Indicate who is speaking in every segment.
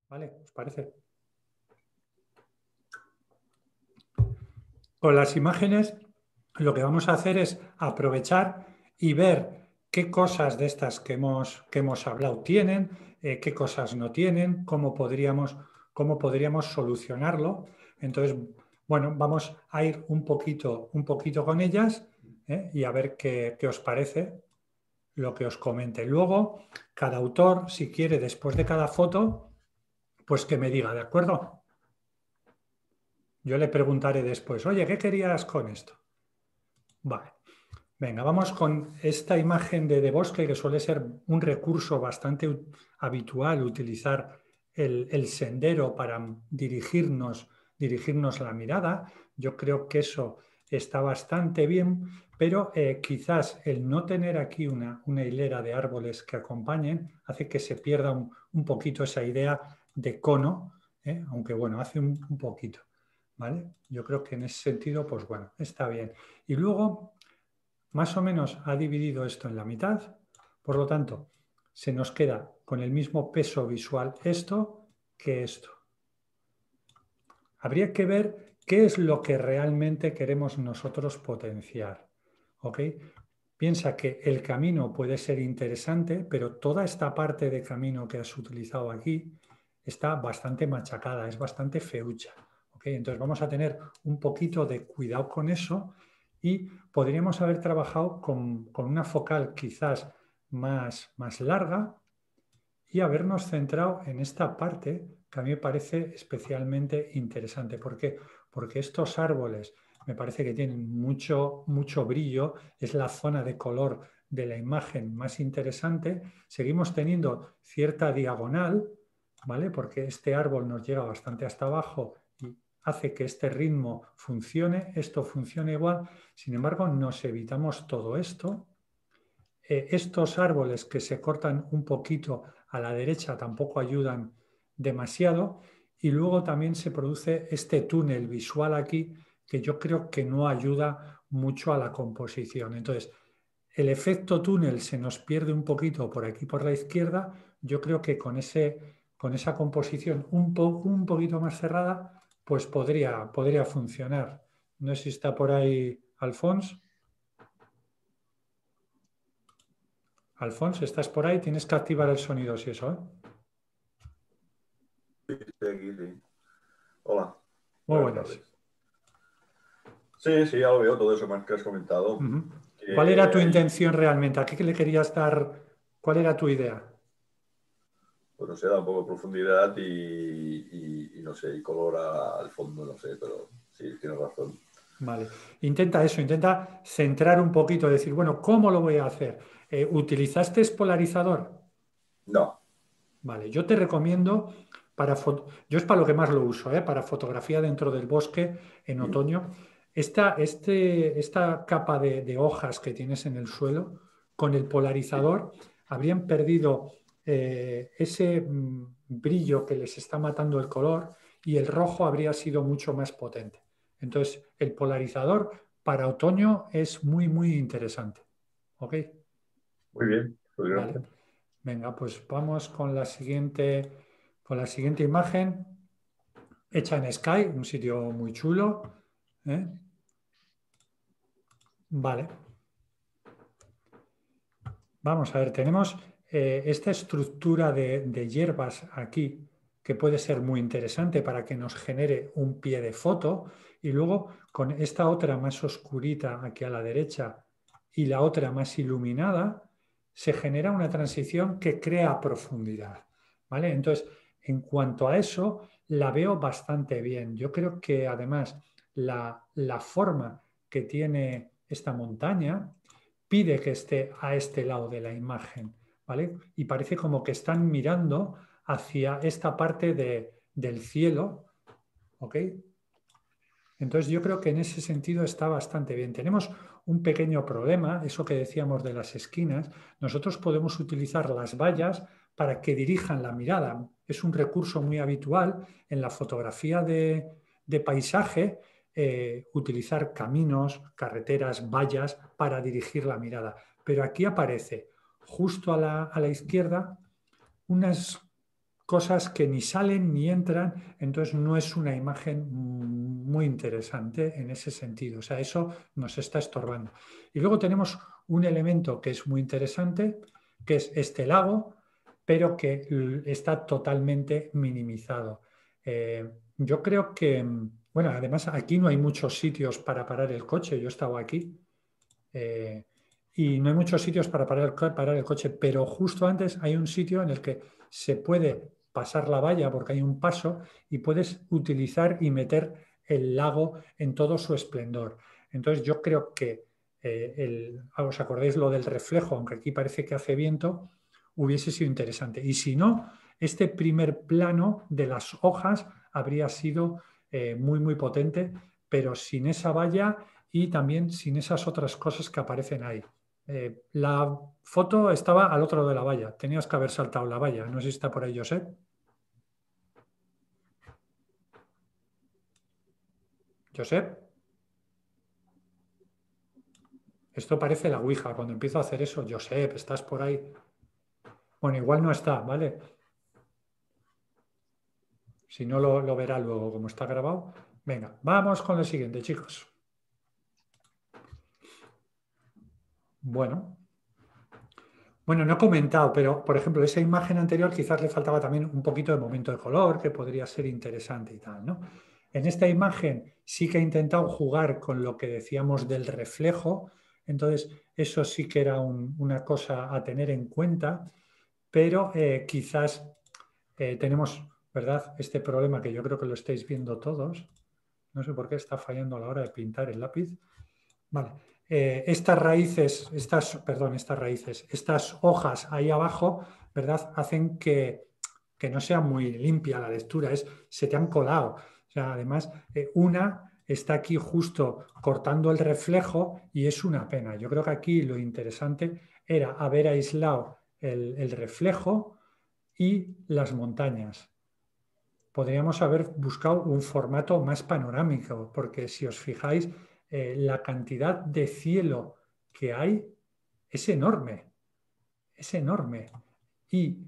Speaker 1: ¿Vale? ¿Os parece? Con las imágenes lo que vamos a hacer es aprovechar y ver qué cosas de estas que hemos hablado tienen, qué cosas no tienen, cómo podríamos solucionarlo. Entonces, bueno, vamos a ir un poquito con ellas, y a ver qué os parece lo que os comente. Luego, cada autor, si quiere, después de cada foto, pues que me diga, ¿de acuerdo? Yo le preguntaré después, oye, ¿qué querías con esto? Vale. Venga, vamos con esta imagen de bosque que suele ser un recurso bastante habitual, utilizar el sendero para dirigirnos la mirada. Yo creo que eso está bastante bien, pero quizás el no tener aquí una hilera de árboles que acompañen hace que se pierda un poquito esa idea de cono, aunque bueno, hace un poquito. ¿Vale? Yo creo que en ese sentido, pues bueno, está bien. Y luego más o menos ha dividido esto en la mitad, por lo tanto, se nos queda con el mismo peso visual esto que esto. Habría que ver qué es lo que realmente queremos nosotros potenciar. ¿Ok? Piensa que el camino puede ser interesante, pero toda esta parte de camino que has utilizado aquí está bastante machacada, es bastante feucha. ¿Ok? Entonces vamos a tener un poquito de cuidado con eso y podríamos haber trabajado con una focal quizás más larga y habernos centrado en esta parte que a mí me parece especialmente interesante. ¿Por qué? Porque estos árboles me parece que tienen mucho brillo, es la zona de color de la imagen más interesante. Seguimos teniendo cierta diagonal, ¿vale? Porque este árbol nos llega bastante hasta abajo y hace que este ritmo funcione, esto funciona igual. Sin embargo, nos evitamos todo esto. Estos árboles que se cortan un poquito a la derecha tampoco ayudan demasiado y luego también se produce este túnel visual aquí que yo creo que no ayuda mucho a la composición. Entonces, el efecto túnel se nos pierde un poquito por aquí por la izquierda. Yo creo que con esa composición un poquito más cerrada, pues podría funcionar. No sé si está por ahí Alfons. Alfonso, ¿estás por ahí? Tienes que activar el sonido si eso, ¿eh?
Speaker 2: Sí, estoy aquí, sí. Hola,
Speaker 1: Muy
Speaker 2: buenas
Speaker 1: buenas.
Speaker 2: tardes. Sí, sí, ya lo veo, todo eso que has comentado.
Speaker 1: Ujú. ¿Cuál era
Speaker 2: Que
Speaker 1: tu
Speaker 2: hay,
Speaker 1: intención realmente? ¿A qué le querías dar? ¿Cuál era tu idea?
Speaker 2: pues no sé, da un poco de profundidad y no sé, y color al fondo, no sé, pero sí, tienes razón.
Speaker 1: Vale. Intenta eso, intenta centrar un poquito, decir, bueno, ¿cómo lo voy a hacer? ¿Utilizaste polarizador?
Speaker 2: No.
Speaker 1: Vale, yo te recomiendo yo es para lo que más lo uso, para fotografía dentro del bosque en
Speaker 2: ¿Mm?
Speaker 1: otoño. Esta capa de hojas que tienes en el suelo, con el
Speaker 2: Sí.
Speaker 1: polarizador, habrían perdido ese brillo que les está matando el color y el rojo habría sido mucho más potente. Entonces, el polarizador para otoño es muy interesante. ¿Ok?
Speaker 2: Muy bien, pues
Speaker 1: Vale.
Speaker 2: gracias.
Speaker 1: Venga, pues vamos con la siguiente imagen, hecha en Sky, un sitio muy chulo. ¿Eh? Vale, vamos a ver, tenemos esta estructura de hierbas aquí que puede ser muy interesante para que nos genere un pie de foto y luego con esta otra más oscurita aquí a la derecha y la otra más iluminada se genera una transición que crea profundidad. ¿Vale? Entonces, en cuanto a eso, la veo bastante bien. Yo creo que además la forma que tiene esta montaña pide que esté a este lado de la imagen, ¿vale? Y parece como que están mirando hacia esta parte del cielo, ¿ok? Entonces yo creo que en ese sentido está bastante bien. Tenemos un pequeño problema, eso que decíamos de las esquinas. Nosotros podemos utilizar las vallas para que dirijan la mirada. Es un recurso muy habitual en la fotografía de paisaje, utilizar caminos, carreteras, vallas para dirigir la mirada. Pero aquí aparece justo a la izquierda unas cosas que ni salen ni entran, entonces no es una imagen muy interesante en ese sentido. O sea, eso nos está estorbando. Y luego tenemos un elemento que es muy interesante, que es este lago, pero que está totalmente minimizado. Yo creo que, bueno, además aquí no hay muchos sitios para parar el coche. Yo he estado aquí. Y no hay muchos sitios para parar el coche, pero justo antes hay un sitio en el que se puede pasar la valla porque hay un paso y puedes utilizar y meter el lago en todo su esplendor. Entonces yo creo que ¿os acordáis lo del reflejo? Aunque aquí parece que hace viento, hubiese sido interesante. Y si no, este primer plano de las hojas habría sido muy, muy potente, pero sin esa valla y también sin esas otras cosas que aparecen ahí. La foto estaba al otro lado de la valla, tenías que haber saltado la valla, no sé si está por ahí, Josep. Josep, esto parece la Ouija, cuando empiezo a hacer eso, Josep, estás por ahí. Bueno, igual no está, ¿vale? Si no, lo verá luego como está grabado. Venga, vamos con el siguiente, chicos. Bueno. Bueno, no he comentado, pero por ejemplo, esa imagen anterior quizás le faltaba también un poquito de momento de color, que podría ser interesante y tal, ¿no? En esta imagen sí que he intentado jugar con lo que decíamos del reflejo, entonces eso sí que era una cosa a tener en cuenta, pero quizás tenemos, ¿verdad? Este problema que yo creo que lo estáis viendo todos. No sé por qué está fallando a la hora de pintar el lápiz. Vale. Estas raíces, estas hojas ahí abajo, ¿verdad? Hacen que no sea muy limpia la lectura, se te han colado. O sea, además, una está aquí justo cortando el reflejo y es una pena. Yo creo que aquí lo interesante era haber aislado el reflejo y las montañas. Podríamos haber buscado un formato más panorámico, porque si os fijáis, la cantidad de cielo que hay es enorme, es enorme. Y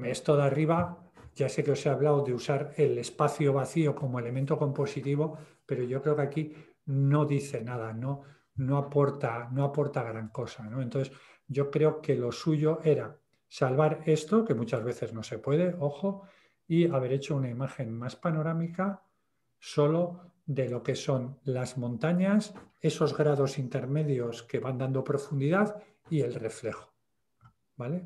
Speaker 1: esto de arriba, ya sé que os he hablado de usar el espacio vacío como elemento compositivo, pero yo creo que aquí no dice nada, no aporta gran cosa, ¿no? Entonces, yo creo que lo suyo era salvar esto, que muchas veces no se puede, ojo, y haber hecho una imagen más panorámica solo de lo que son las montañas, esos grados intermedios que van dando profundidad y el reflejo. ¿Vale?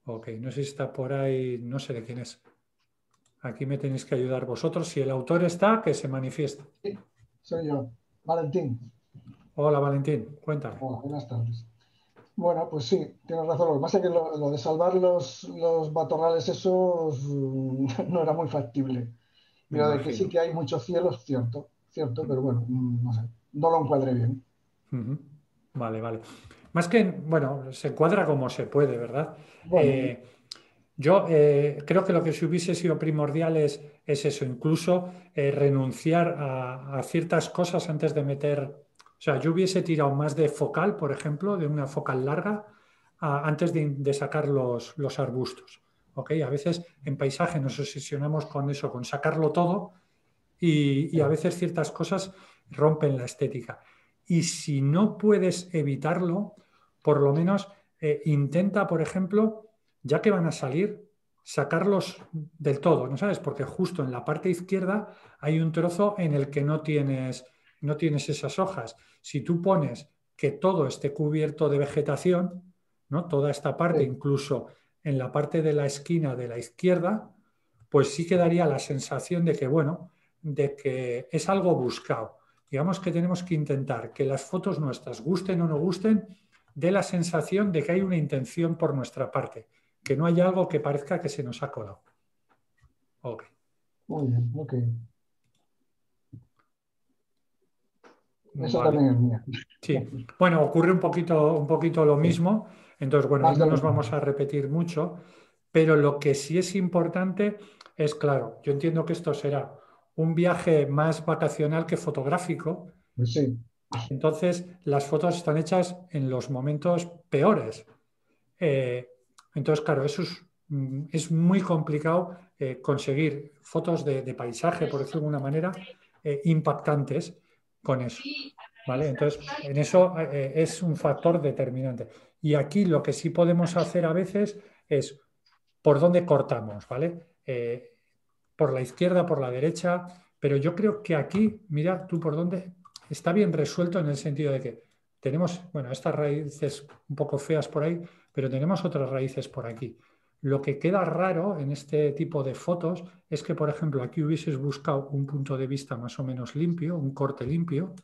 Speaker 1: Ok, no sé si está por ahí, no sé de quién es. Aquí me tenéis que ayudar vosotros. Si el autor está, que se manifieste.
Speaker 3: Sí, soy yo, Valentín.
Speaker 1: Hola Valentín, cuéntame.
Speaker 3: Hola, buenas tardes. Bueno, pues sí, tienes razón. Lo que pasa es que lo de salvar los matorrales esos no era muy factible.
Speaker 1: Me
Speaker 3: Pero de que sí
Speaker 1: imagino.
Speaker 3: que hay muchos cielos, cierto, pero bueno, no sé, no lo encuadré bien.
Speaker 1: Ujú. Vale, vale. Más que, bueno, se encuadra como se puede, ¿verdad?
Speaker 3: Bueno,
Speaker 1: Yo creo que lo que se hubiese sido primordial es eso, incluso renunciar a ciertas cosas antes de meter. O sea, yo hubiese tirado más de focal, por ejemplo, de una focal larga, antes de sacar los arbustos. ¿Ok? A veces en paisaje nos obsesionamos con eso, con sacarlo todo, y a veces ciertas cosas rompen la estética. Y si no puedes evitarlo, por lo menos intenta, por ejemplo, ya que van a salir, sacarlos del todo, ¿no sabes? Porque justo en la parte izquierda hay un trozo en el que no tienes esas hojas. Si tú pones que todo esté cubierto de vegetación, ¿no? Toda esta parte,
Speaker 3: sí,
Speaker 1: incluso en la parte de la esquina de la izquierda, pues sí que daría la sensación de que, bueno, de que es algo buscado. Digamos que tenemos que intentar que las fotos nuestras, gusten o no gusten, dé la sensación de que hay una intención por nuestra parte, que no hay algo que parezca que se nos ha colado. Ok.
Speaker 3: muy bien, ok. Eso
Speaker 1: Vale.
Speaker 3: también es mía.
Speaker 1: Sí. Bueno, ocurre un poquito lo
Speaker 3: Sí,
Speaker 1: mismo, entonces, bueno, ahí
Speaker 3: más
Speaker 1: no
Speaker 3: de lo
Speaker 1: nos
Speaker 3: mismo.
Speaker 1: vamos a repetir mucho, pero lo que sí es importante es, claro, yo entiendo que esto será un viaje más vacacional que fotográfico.
Speaker 3: Pues sí,
Speaker 1: Entonces, las fotos están hechas en los momentos peores. Eh, entonces, claro, eso es es muy complicado conseguir fotos de paisaje, por decirlo de alguna manera, impactantes con eso. ¿Vale? Entonces, en eso es un factor determinante. Y aquí lo que sí podemos hacer a veces es por dónde cortamos, ¿vale? Por la izquierda, por la derecha, pero yo creo que aquí, mira tú por dónde, está bien resuelto en el sentido de que tenemos, bueno, estas raíces un poco feas por ahí, pero tenemos otras raíces por aquí. Lo que queda raro en este tipo de fotos es que, por ejemplo, aquí hubieses buscado un punto de vista más o menos limpio, un corte limpio.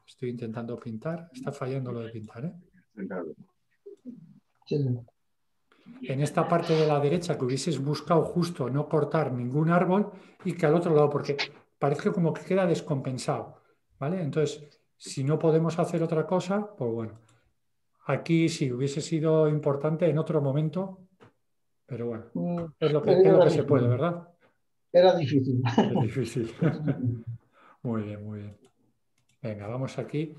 Speaker 1: Estoy intentando pintar, está fallando lo de pintar, ¿eh?
Speaker 3: Sí.
Speaker 1: En esta parte de la derecha que hubieses buscado justo no cortar ningún árbol y que al otro lado, porque parece como que queda descompensado, ¿vale? Entonces, si no podemos hacer otra cosa, pues bueno, aquí sí hubiese sido importante en otro momento, pero bueno, es lo
Speaker 3: Era
Speaker 1: que se puede,
Speaker 3: difícil.
Speaker 1: ¿verdad?
Speaker 3: Era difícil.
Speaker 1: Es difícil. Muy bien, muy bien. Venga, vamos aquí.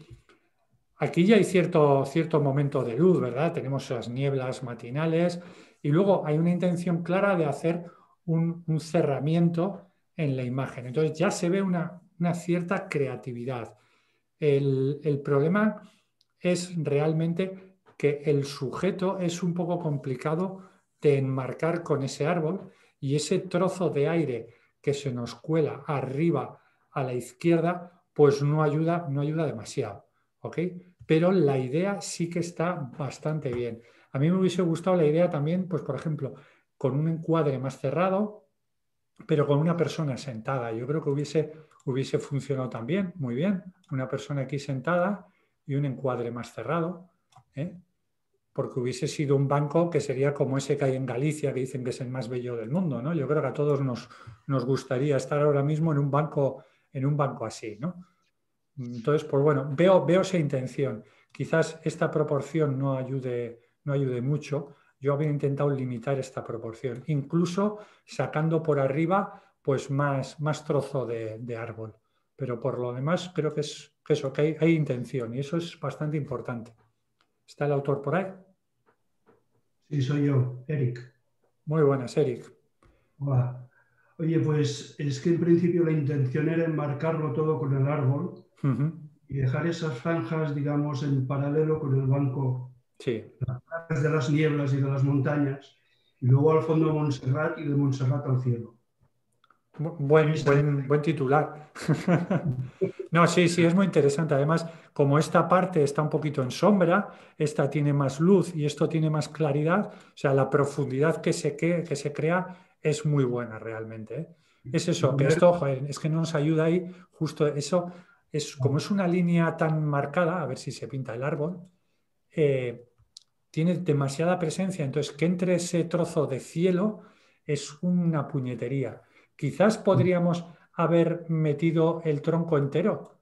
Speaker 1: Aquí ya hay cierto momento de luz, ¿verdad? Tenemos esas nieblas matinales y luego hay una intención clara de hacer un cerramiento en la imagen. Entonces ya se ve una cierta creatividad. El problema es realmente que el sujeto es un poco complicado de enmarcar con ese árbol y ese trozo de aire que se nos cuela arriba a la izquierda, pues no ayuda demasiado. ¿Ok? Pero la idea sí que está bastante bien. A mí me hubiese gustado la idea también, pues por ejemplo, con un encuadre más cerrado, pero con una persona sentada. Yo creo que hubiese funcionado también, muy bien. Una persona aquí sentada y un encuadre más cerrado, ¿eh? Porque hubiese sido un banco que sería como ese que hay en Galicia, que dicen que es el más bello del mundo, ¿no? Yo creo que a todos nos gustaría estar ahora mismo en un banco así, ¿no? Entonces, pues bueno, veo esa intención. Quizás esta proporción no ayude mucho. Yo había intentado limitar esta proporción, incluso sacando por arriba pues más trozo de árbol. Pero por lo demás creo que es que eso, que hay intención y eso es bastante importante. ¿Está el autor por ahí?
Speaker 4: Sí, soy yo, Eric.
Speaker 1: Muy buenas, Eric.
Speaker 4: Hola. Oye, pues es que en principio la intención era enmarcarlo todo con el árbol
Speaker 1: Ujú.
Speaker 4: y dejar esas franjas, digamos, en paralelo con el banco
Speaker 1: Sí.
Speaker 4: de las nieblas y de las montañas, y luego al fondo Montserrat y de Montserrat al cielo.
Speaker 1: Buen titular. No, sí, sí, es muy interesante. Además, como esta parte está un poquito en sombra, esta tiene más luz y esto tiene más claridad, o sea, la profundidad que se crea es muy buena realmente, ¿eh? Es eso, que esto, joder, es que no nos ayuda ahí, justo eso, es como es una línea tan marcada, a ver si se pinta el árbol, eh, tiene demasiada presencia, entonces que entre ese trozo de cielo es una puñetería. Quizás podríamos haber metido el tronco entero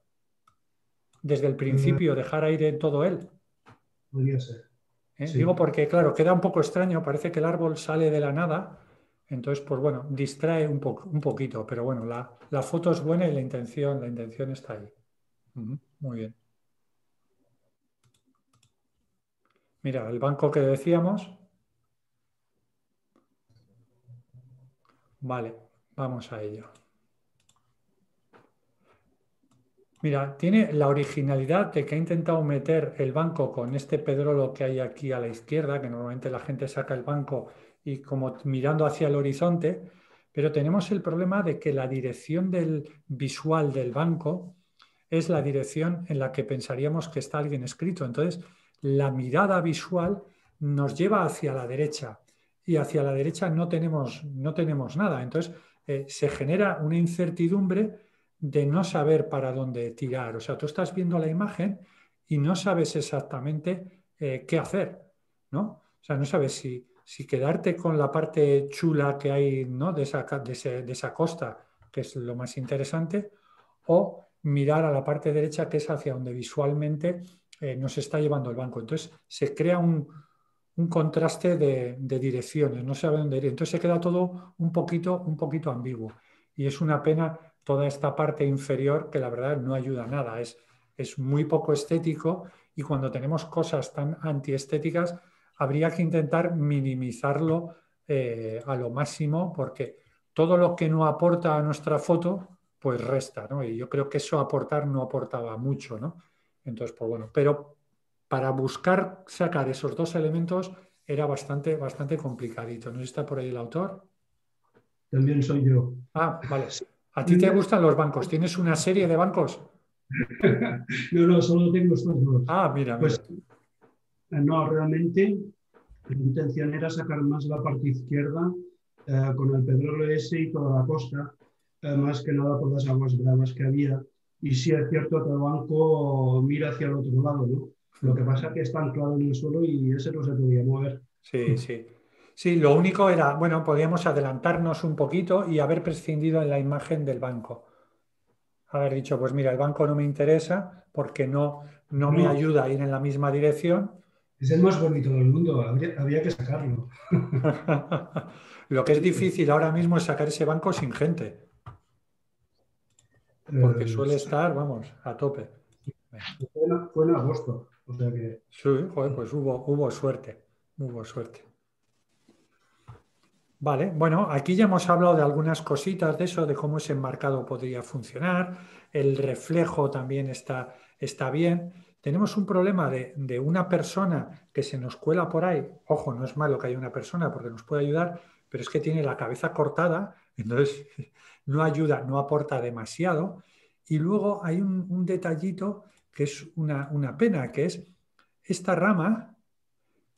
Speaker 1: desde el principio, dejar aire en todo él.
Speaker 4: Podría ser. Sí.
Speaker 1: Digo porque, claro, queda un poco extraño, parece que el árbol sale de la nada, entonces, pues bueno, distrae un poquito, pero bueno, la foto es buena y la intención está ahí. Muy bien. Mira, el banco que decíamos. Vale, vamos a ello. Mira, tiene la originalidad de que ha intentado meter el banco con este pedrolo que hay aquí a la izquierda, que normalmente la gente saca el banco y como mirando hacia el horizonte, pero tenemos el problema de que la dirección del visual del banco es la dirección en la que pensaríamos que está alguien escrito. Entonces, la mirada visual nos lleva hacia la derecha y hacia la derecha no tenemos nada. Entonces, se genera una incertidumbre de no saber para dónde tirar. O sea, tú estás viendo la imagen y no sabes exactamente qué hacer, ¿no? O sea, no sabes si quedarte con la parte chula que hay, ¿no? de esa costa, que es lo más interesante, o mirar a la parte derecha, que es hacia donde visualmente nos está llevando el banco. Entonces, se crea un contraste de direcciones, no sabe dónde ir. Entonces, se queda todo un poquito ambiguo. Y es una pena toda esta parte inferior que la verdad no ayuda a nada, es muy poco estético y cuando tenemos cosas tan antiestéticas habría que intentar minimizarlo a lo máximo, porque todo lo que no aporta a nuestra foto, pues resta, ¿no? Y yo creo que eso aportar no aportaba mucho, ¿no? Entonces, pues bueno, pero para buscar sacar esos dos elementos era bastante, bastante complicadito. ¿No está por ahí el autor?
Speaker 4: También soy yo.
Speaker 1: Ah, vale. ¿A ti te gustan los bancos? ¿Tienes una serie de bancos?
Speaker 4: No, no, solo tengo estos dos.
Speaker 1: Ah, mira, mira.
Speaker 4: Pues no, realmente la intención era sacar más la parte izquierda con el Pedrolo ese y toda la costa, más que nada por las aguas bravas que había. Y sí es cierto que el banco mira hacia el otro lado, ¿no? Lo que pasa es que está anclado en el suelo y ese no se podía mover.
Speaker 1: Sí, sí. Sí, lo único era, bueno, podíamos adelantarnos un poquito y haber prescindido en la imagen del banco. Haber dicho, pues mira, el banco no me interesa porque no me
Speaker 4: No,
Speaker 1: ayuda a ir en la misma dirección.
Speaker 4: es el más bonito del mundo, había que sacarlo.
Speaker 1: Lo que es difícil ahora mismo es sacar ese banco sin gente, porque suele
Speaker 4: Sí,
Speaker 1: estar, vamos, a tope.
Speaker 4: fue en agosto, o sea que
Speaker 1: Sí, joder, pues hubo suerte, hubo suerte. Vale, bueno, aquí ya hemos hablado de algunas cositas de eso, de cómo ese enmarcado podría funcionar. El reflejo también está bien. Tenemos un problema de una persona que se nos cuela por ahí. Ojo, no es malo que haya una persona porque nos puede ayudar, pero es que tiene la cabeza cortada, entonces no ayuda, no aporta demasiado. Y luego hay un detallito que es una pena, que es esta rama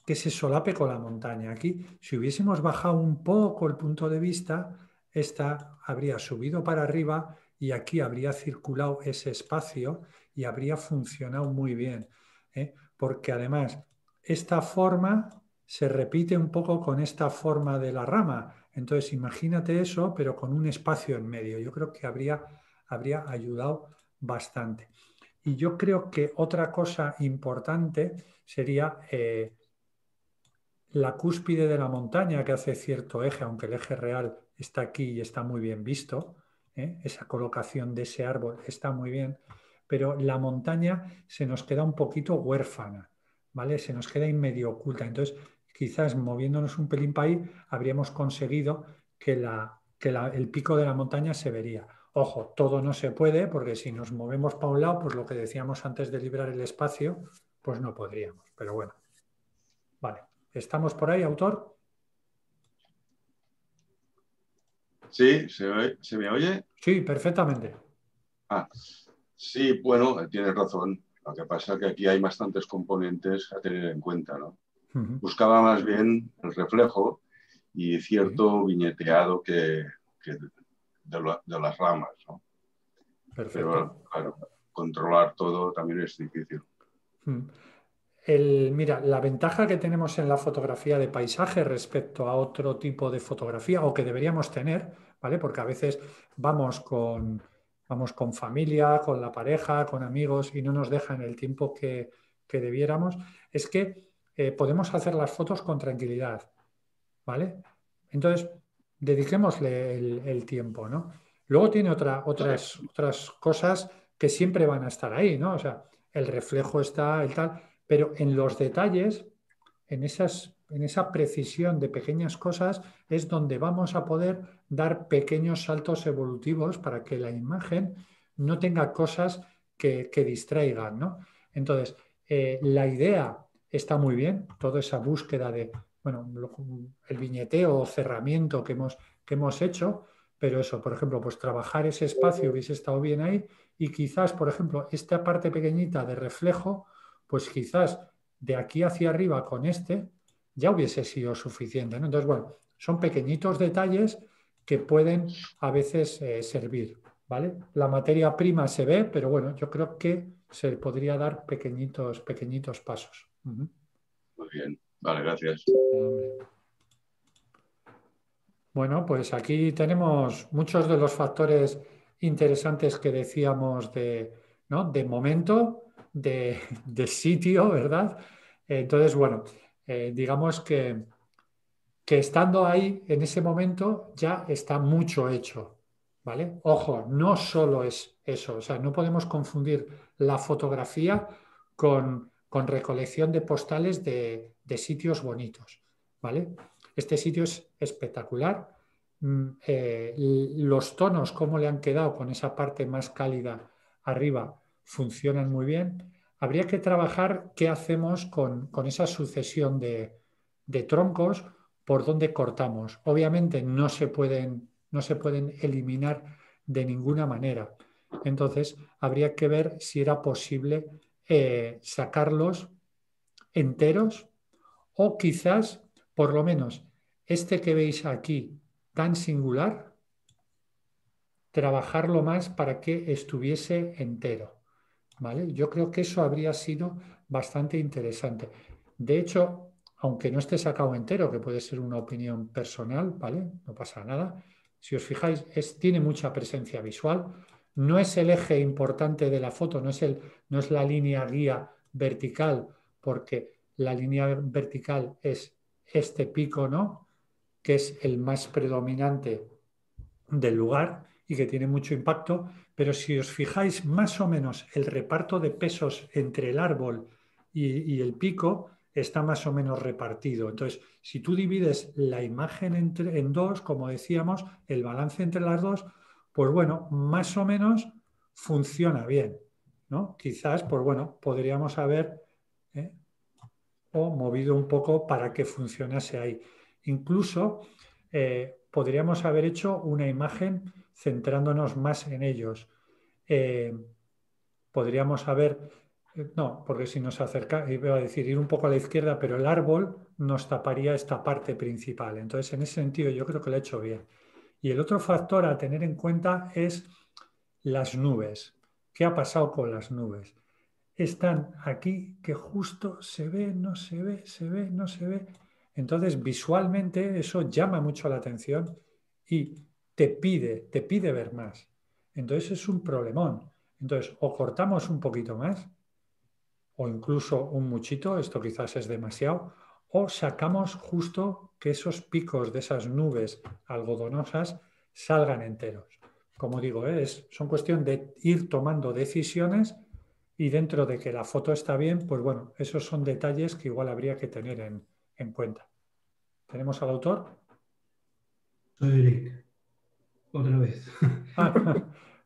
Speaker 1: que se solape con la montaña. Aquí, si hubiésemos bajado un poco el punto de vista, esta habría subido para arriba y aquí habría circulado ese espacio y habría funcionado muy bien, ¿eh? Porque además esta forma se repite un poco con esta forma de la rama. Entonces, imagínate eso, pero con un espacio en medio. Yo creo que habría ayudado bastante. Y yo creo que otra cosa importante sería la cúspide de la montaña que hace cierto eje, aunque el eje real está aquí y está muy bien visto, ¿eh? Esa colocación de ese árbol está muy bien, pero la montaña se nos queda un poquito huérfana, ¿vale? Se nos queda ahí medio oculta. Entonces, quizás moviéndonos un pelín para ahí, habríamos conseguido que el pico de la montaña se vería. Ojo, todo no se puede, porque si nos movemos para un lado, pues lo que decíamos antes de librar el espacio, pues no podríamos. Pero bueno, vale. ¿Estamos por ahí, autor?
Speaker 2: Sí, ¿se me oye?
Speaker 1: Sí, perfectamente.
Speaker 2: Ah, sí, bueno, tienes razón. Lo que pasa es que aquí hay bastantes componentes a tener en cuenta, ¿no?
Speaker 1: Ujú.
Speaker 2: Buscaba más bien el reflejo y
Speaker 1: Sí,
Speaker 2: cierto viñeteado que de las ramas, ¿no? Pero,
Speaker 1: perfecto.
Speaker 2: claro, controlar todo también es difícil.
Speaker 1: Mm. Mira, la ventaja que tenemos en la fotografía de paisaje respecto a otro tipo de fotografía, o que deberíamos tener, ¿vale? Porque a veces vamos con familia, con la pareja, con amigos y no nos dejan el tiempo que debiéramos, es que podemos hacer las fotos con tranquilidad, ¿vale? Entonces, dediquémosle el tiempo, ¿no? Luego tiene
Speaker 2: Sí,
Speaker 1: otras cosas que siempre van a estar ahí, ¿no? O sea, el reflejo está, el tal, pero en los detalles, en esa precisión de pequeñas cosas, es donde vamos a poder dar pequeños saltos evolutivos para que la imagen no tenga cosas que distraigan, ¿no? Entonces, la idea está muy bien, toda esa búsqueda de bueno, el viñeteo o cerramiento que hemos hecho, pero eso, por ejemplo, pues trabajar ese espacio hubiese estado bien ahí y quizás, por ejemplo, esta parte pequeñita de reflejo, pues quizás de aquí hacia arriba con este ya hubiese sido suficiente, ¿no? Entonces, bueno, son pequeñitos detalles que pueden a veces servir, ¿vale? La materia prima se ve, pero bueno, yo creo que se podría dar pequeñitos pasos. Ujú.
Speaker 2: muy bien. Vale, gracias.
Speaker 1: Hombre. Bueno, pues aquí tenemos muchos de los factores interesantes que decíamos ¿no? De momento, de sitio, ¿verdad? Entonces, bueno, digamos que estando ahí en ese momento ya está mucho hecho, ¿vale? Ojo, no solo es eso, o sea, no podemos confundir la fotografía con recolección de postales de sitios bonitos, ¿vale? este sitio es espectacular. Los tonos, cómo le han quedado con esa parte más cálida arriba, funcionan muy bien. Habría que trabajar qué hacemos con esa sucesión de troncos por donde cortamos. Obviamente no se pueden eliminar de ninguna manera. Entonces, habría que ver si era posible sacarlos enteros o quizás, por lo menos, este que veis aquí tan singular, trabajarlo más para que estuviese entero. ¿Vale? Yo creo que eso habría sido bastante interesante. De hecho, aunque no esté sacado entero, que puede ser una opinión personal, ¿vale? No pasa nada. Si os fijáis, tiene mucha presencia visual. No es el eje importante de la foto, no es la línea guía vertical, porque la línea vertical es este pico, ¿no? Que es el más predominante del lugar y que tiene mucho impacto, pero si os fijáis más o menos el reparto de pesos entre el árbol y el pico está más o menos repartido. Entonces, si tú divides la imagen en dos, como decíamos, el balance entre las dos, pues bueno, más o menos funciona bien, ¿no? Quizás, pues bueno, podríamos haber o movido un poco para que funcionase ahí. Incluso podríamos haber hecho una imagen centrándonos más en ellos. Podríamos haber, no, porque si nos acerca, iba a decir ir un poco a la izquierda, pero el árbol nos taparía esta parte principal. Entonces, en ese sentido, yo creo que lo he hecho bien. Y el otro factor a tener en cuenta es las nubes. ¿Qué ha pasado con las nubes? Están aquí que justo se ve, no se ve, se ve, no se ve. Entonces, visualmente eso llama mucho la atención y te pide ver más. Entonces es un problemón. Entonces, o cortamos un poquito más, o incluso un muchito, esto quizás es demasiado, o sacamos justo que esos picos de esas nubes algodonosas salgan enteros. Como digo, son cuestión de ir tomando decisiones y dentro de que la foto está bien, pues bueno, esos son detalles que igual habría que tener en cuenta. ¿Tenemos al autor?
Speaker 4: Soy Eric, otra vez.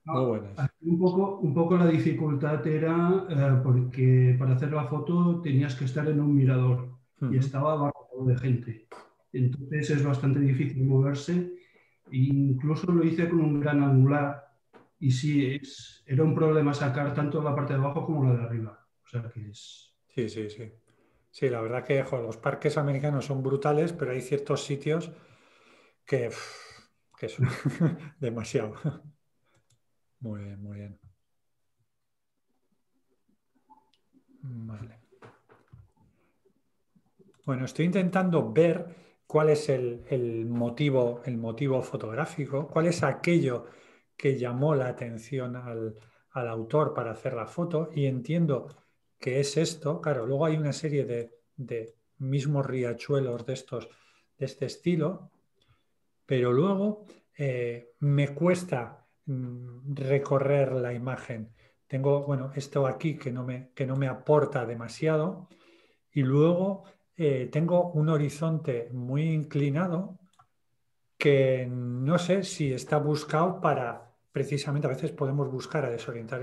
Speaker 1: Muy buenas.
Speaker 4: Aquí un poco la dificultad era porque para hacer la foto tenías que estar en un mirador y estaba abarrotado de gente. Entonces es bastante difícil moverse. Incluso lo hice con un gran angular y sí, era un problema sacar tanto la parte de abajo como la de arriba. O sea que es...
Speaker 1: Sí, sí, sí. Sí, la verdad que los parques americanos son brutales, pero hay ciertos sitios que son demasiado. Muy bien, muy bien. Vale. Bueno, estoy intentando ver cuál es el motivo fotográfico, cuál es aquello que llamó la atención al autor para hacer la foto y entiendo que es esto. Claro, luego hay una serie de mismos riachuelos de este estilo, pero luego me cuesta recorrer la imagen. Tengo, bueno, esto aquí que no me aporta demasiado y luego tengo un horizonte muy inclinado que no sé si está buscado para, precisamente a veces podemos buscar a desorientar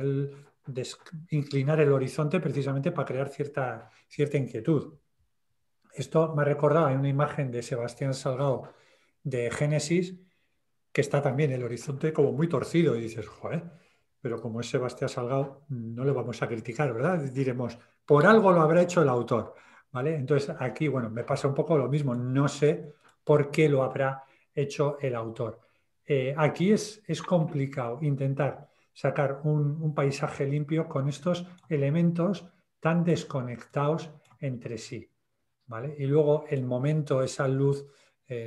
Speaker 1: inclinar el horizonte precisamente para crear cierta inquietud. Esto me ha recordado, hay una imagen de Sebastián Salgado de Génesis que está también el horizonte como muy torcido y dices, joder, pero como es Sebastián Salgado, no le vamos a criticar, ¿verdad? Diremos, por algo lo habrá hecho el autor, ¿vale? Entonces aquí, bueno, me pasa un poco lo mismo, no sé por qué lo habrá hecho el autor. Aquí es complicado intentar sacar un paisaje limpio con estos elementos tan desconectados entre sí, ¿vale? Y luego el momento, esa luz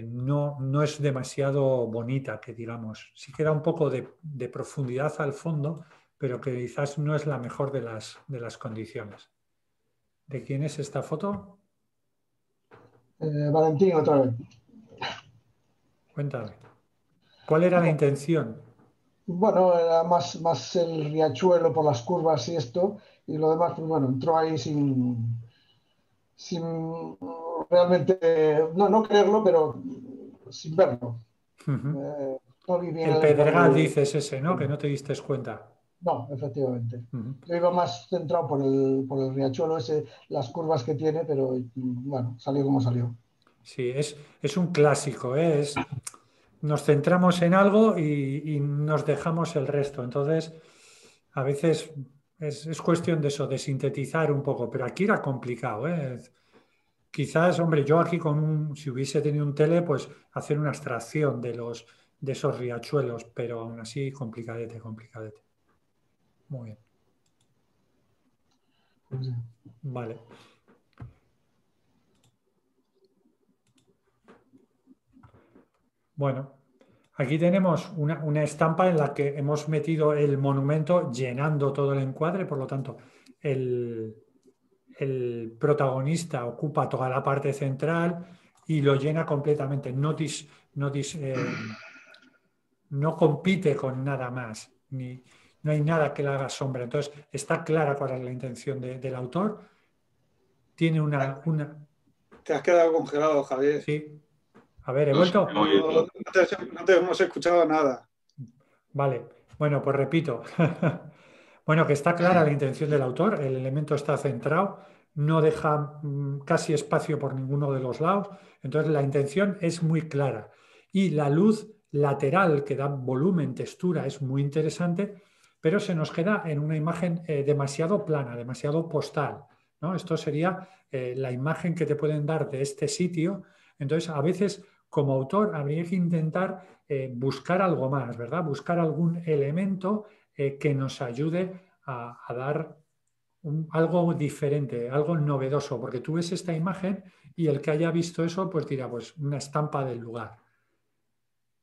Speaker 1: no es demasiado bonita, que digamos. Sí queda un poco de profundidad al fondo, pero que quizás no es la mejor de las condiciones. ¿De quién es esta foto?
Speaker 3: Valentín, otra vez.
Speaker 1: Cuéntame. ¿Cuál era la intención?
Speaker 3: Bueno, era más el riachuelo por las curvas y esto, y lo demás, pues bueno, entró ahí sin realmente, no creerlo, pero sin verlo. No vi bien
Speaker 1: El Pedregal
Speaker 3: detalle.
Speaker 1: dices ese, ¿no? Que no te diste cuenta.
Speaker 3: No, efectivamente.
Speaker 1: Ujú.
Speaker 3: Yo iba más centrado por el riachuelo ese, las curvas que tiene, pero bueno, salió como salió.
Speaker 1: Sí, es un clásico, ¿eh? Nos centramos en algo y nos dejamos el resto. Entonces, a veces es cuestión de eso, de sintetizar un poco, pero aquí era complicado, ¿eh? Quizás, hombre, yo aquí si hubiese tenido un tele, pues hacer una extracción de esos riachuelos, pero aún así complicadete, complicadete. Muy bien,
Speaker 3: Pues sí.
Speaker 1: vale. Bueno, aquí tenemos una estampa en la que hemos metido el monumento llenando todo el encuadre, por lo tanto, el, el protagonista ocupa toda la parte central y lo llena completamente. No compite con nada más, no hay nada que le haga sombra. Entonces, está clara cuál es la intención del autor. Tiene una...
Speaker 5: Te has quedado congelado, Javier.
Speaker 1: Sí, a ver, he
Speaker 2: No sé,
Speaker 1: vuelto.
Speaker 5: No te hemos escuchado nada.
Speaker 1: Vale, bueno, pues repito. Bueno, que está clara la intención del autor, el elemento está centrado, no deja casi espacio por ninguno de los lados, entonces la intención es muy clara. Y la luz lateral que da volumen, textura, es muy interesante, pero se nos queda en una imagen demasiado plana, demasiado postal, ¿no? Esto sería la imagen que te pueden dar de este sitio. Entonces, a veces, como autor, habría que intentar buscar algo más, ¿verdad? Buscar algún elemento que nos ayude a dar algo diferente, algo novedoso, porque tú ves esta imagen y el que haya visto eso, pues dirá, pues una estampa del lugar.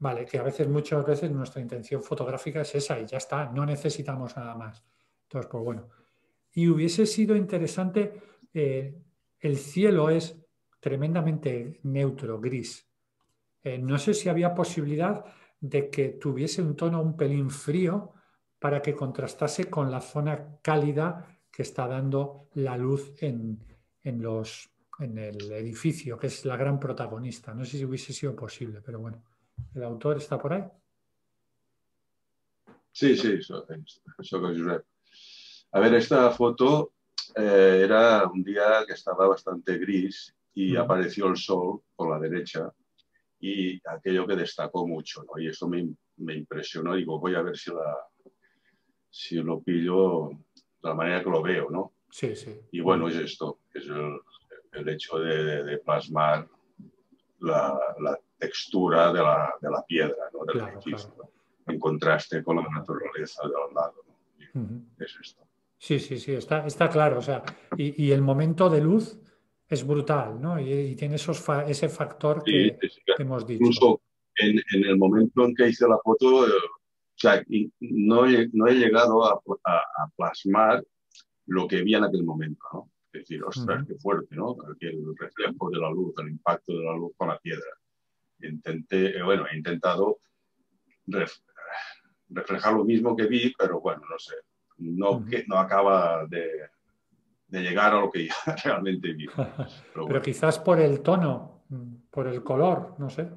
Speaker 1: Vale, que a veces, muchas veces nuestra intención fotográfica es esa y ya está, no necesitamos nada más. Entonces, pues bueno. Y hubiese sido interesante, el cielo es tremendamente neutro, gris. No sé si había posibilidad de que tuviese un tono un pelín frío para que contrastase con la zona cálida que está dando la luz en el edificio, que es la gran protagonista. No sé si hubiese sido posible, pero bueno, ¿el autor está por ahí?
Speaker 2: Sí, soc Josep. A ver, esta foto era un día que estaba bastante gris y apareció el sol por la derecha y aquello que destacó mucho, ¿no? Y eso me impresionó. Digo, voy a ver si lo pillo de la manera que lo veo, ¿no?
Speaker 1: Sí, sí.
Speaker 2: Y bueno, es esto, es el hecho de plasmar la textura de la piedra, ¿no? Del
Speaker 1: Claro,
Speaker 2: edificio,
Speaker 1: claro.
Speaker 2: ¿no? En contraste con la naturaleza de al lado, ¿no? Es esto.
Speaker 1: Sí, sí, sí, está claro. O sea, y el momento de luz es brutal, ¿no? Y tiene ese factor
Speaker 2: Sí,
Speaker 1: que hemos dicho.
Speaker 2: incluso en el momento en que hice la foto, o sea, no he llegado a plasmar lo que vi en aquel momento, ¿no? Es decir, ostras, qué fuerte, ¿no? El reflejo de la luz, el impacto de la luz con la piedra. He intentado reflejar lo mismo que vi, pero bueno, no sé, no acaba de llegar a lo que ya realmente vi.
Speaker 1: Pero
Speaker 2: Bueno.
Speaker 1: quizás por el tono, por el color, no sé.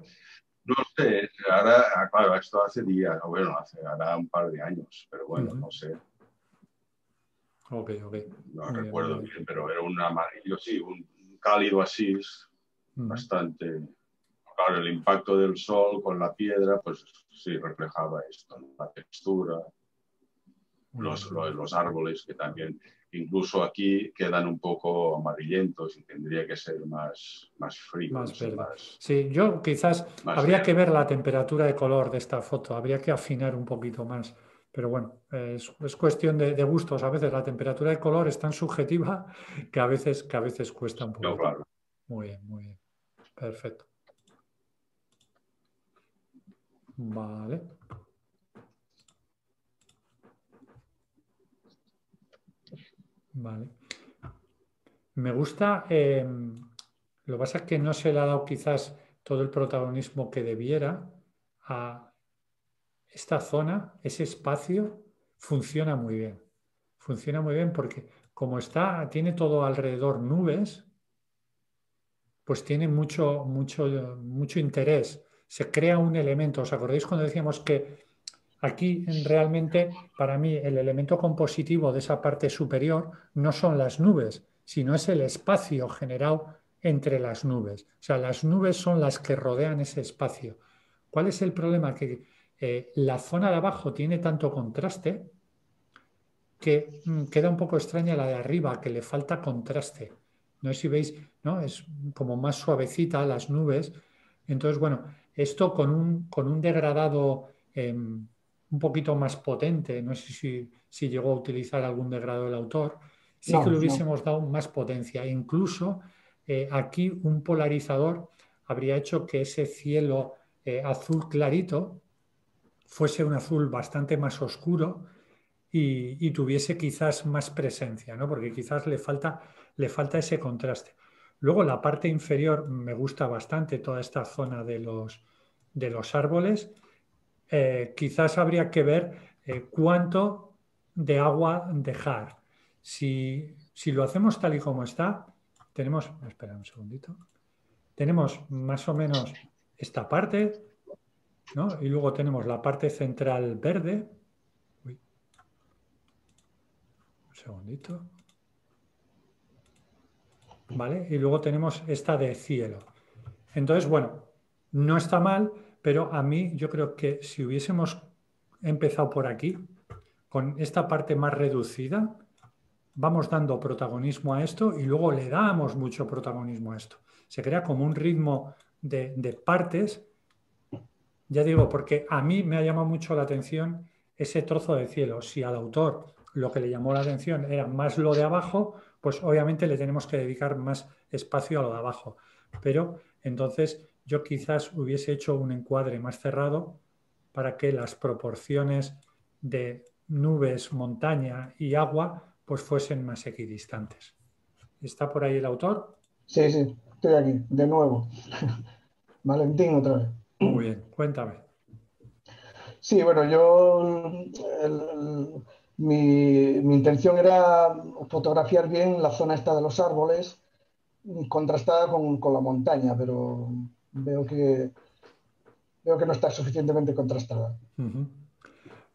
Speaker 2: No sé, ahora, claro, esto hace días, bueno, ahora un par de años, pero bueno, no sé.
Speaker 1: Ok.
Speaker 2: No
Speaker 1: Muy bien,
Speaker 2: recuerdo
Speaker 1: muy bien.
Speaker 2: bien, pero era un amarillo, sí, un cálido así, bastante. Claro, el impacto del sol con la piedra, pues sí, reflejaba esto, ¿no? La textura, los árboles que también, incluso aquí quedan un poco amarillentos y tendría que ser más frío,
Speaker 1: Más
Speaker 2: no sé,
Speaker 1: verde. Sí, yo quizás habría que ver la temperatura de color de esta foto, habría que afinar un poquito más. Pero bueno, es cuestión de gustos. A veces la temperatura de color es tan subjetiva que a veces cuesta un
Speaker 2: no,
Speaker 1: poquito.
Speaker 2: claro.
Speaker 1: Muy bien. Perfecto. Vale. Vale. Me gusta, lo que pasa es que no se le ha dado quizás todo el protagonismo que debiera a esta zona, ese espacio, funciona muy bien. Funciona muy bien porque como tiene todo alrededor nubes, pues tiene mucho interés. Se crea un elemento. ¿Os acordáis cuando decíamos que aquí realmente para mí el elemento compositivo de esa parte superior no son las nubes, sino es el espacio generado entre las nubes? O sea, las nubes son las que rodean ese espacio. ¿Cuál es el problema? Que la zona de abajo tiene tanto contraste que queda un poco extraña la de arriba, que le falta contraste. No sé si veis, ¿no? Es como más suavecita las nubes. Entonces, bueno, esto con un degradado un poquito más potente, no sé si llegó a utilizar algún degradado el autor, sí que
Speaker 3: No,
Speaker 1: le
Speaker 3: no.
Speaker 1: hubiésemos dado más potencia. Incluso aquí un polarizador habría hecho que ese cielo azul clarito fuese un azul bastante más oscuro y tuviese quizás más presencia, ¿no? Porque quizás le falta ese contraste. Luego la parte inferior me gusta bastante, toda esta zona de los árboles. Quizás habría que ver cuánto de agua dejar. Si lo hacemos tal y como está, tenemos, espera un segundito, tenemos más o menos esta parte, ¿no? Y luego tenemos la parte central verde. Uy, un segundito. ¿Vale? Y luego tenemos esta de cielo. Entonces, bueno, no está mal, pero a mí yo creo que si hubiésemos empezado por aquí, con esta parte más reducida, vamos dando protagonismo a esto y luego le damos mucho protagonismo a esto. Se crea como un ritmo de partes, ya digo, porque a mí me ha llamado mucho la atención ese trozo de cielo. Si al autor lo que le llamó la atención era más lo de abajo, pues obviamente le tenemos que dedicar más espacio a lo de abajo. Pero entonces yo quizás hubiese hecho un encuadre más cerrado para que las proporciones de nubes, montaña y agua pues fuesen más equidistantes. ¿Está por ahí el autor?
Speaker 3: Sí, sí, estoy aquí, de nuevo. Valentín otra vez.
Speaker 1: Muy bien, cuéntame.
Speaker 3: Sí, bueno, mi intención era fotografiar bien la zona esta de los árboles, contrastada con la montaña, pero veo que no está suficientemente contrastada.
Speaker 1: Uh-huh.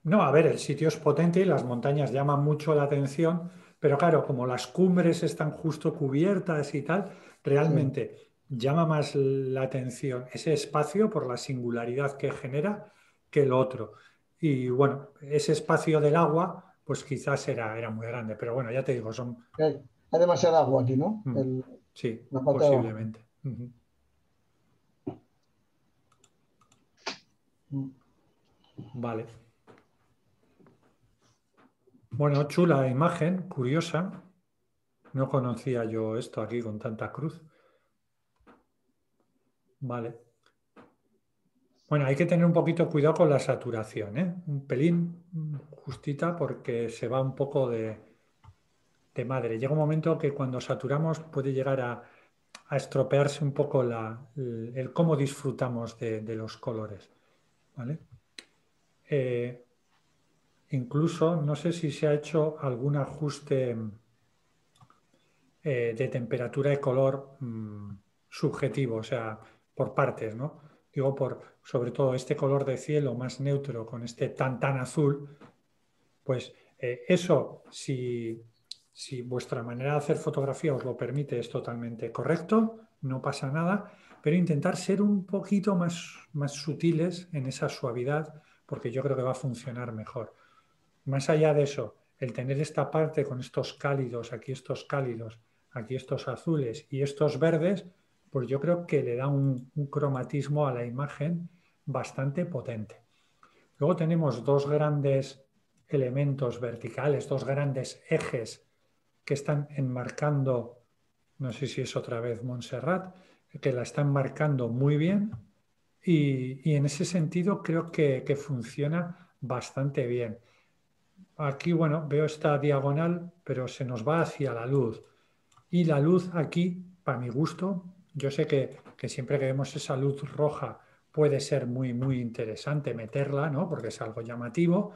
Speaker 1: No, a ver, el sitio es potente y las montañas llaman mucho la atención, pero claro, como las cumbres están justo cubiertas y tal,
Speaker 3: Sí,
Speaker 1: realmente llama más la atención ese espacio por la singularidad que genera que lo otro. Y bueno, ese espacio del agua, pues quizás era muy grande, pero bueno, ya te digo, son...
Speaker 3: hay demasiada agua aquí, ¿no?
Speaker 1: Mm, sí,
Speaker 3: La parte de abajo.
Speaker 1: posiblemente. Ujú.
Speaker 3: Mm.
Speaker 1: Vale. Bueno, chula imagen, curiosa. No conocía yo esto aquí con tanta cruz. Vale. Bueno, hay que tener un poquito cuidado con la saturación, ¿eh? Un pelín justita porque se va un poco de madre. Llega un momento que cuando saturamos puede llegar a estropearse un poco el cómo disfrutamos de los colores, ¿vale? Eh, Incluso, no sé si se ha hecho algún ajuste de temperatura y color subjetivo, o sea, por partes, ¿no? Digo, sobre todo este color de cielo más neutro con este tan azul, pues eso, si vuestra manera de hacer fotografía os lo permite, es totalmente correcto, no pasa nada, pero intentar ser un poquito más sutiles en esa suavidad, porque yo creo que va a funcionar mejor. Más allá de eso, el tener esta parte con estos cálidos, aquí estos azules y estos verdes, pues yo creo que le da un cromatismo a la imagen bastante potente. Luego tenemos dos grandes elementos verticales, dos grandes ejes que están enmarcando, no sé si es otra vez Montserrat, que la están marcando muy bien y en ese sentido creo que funciona bastante bien. Aquí, bueno, veo esta diagonal, pero se nos va hacia la luz. Y la luz aquí, para mi gusto, yo sé que siempre que vemos esa luz roja puede ser muy interesante meterla, ¿no? Porque es algo llamativo,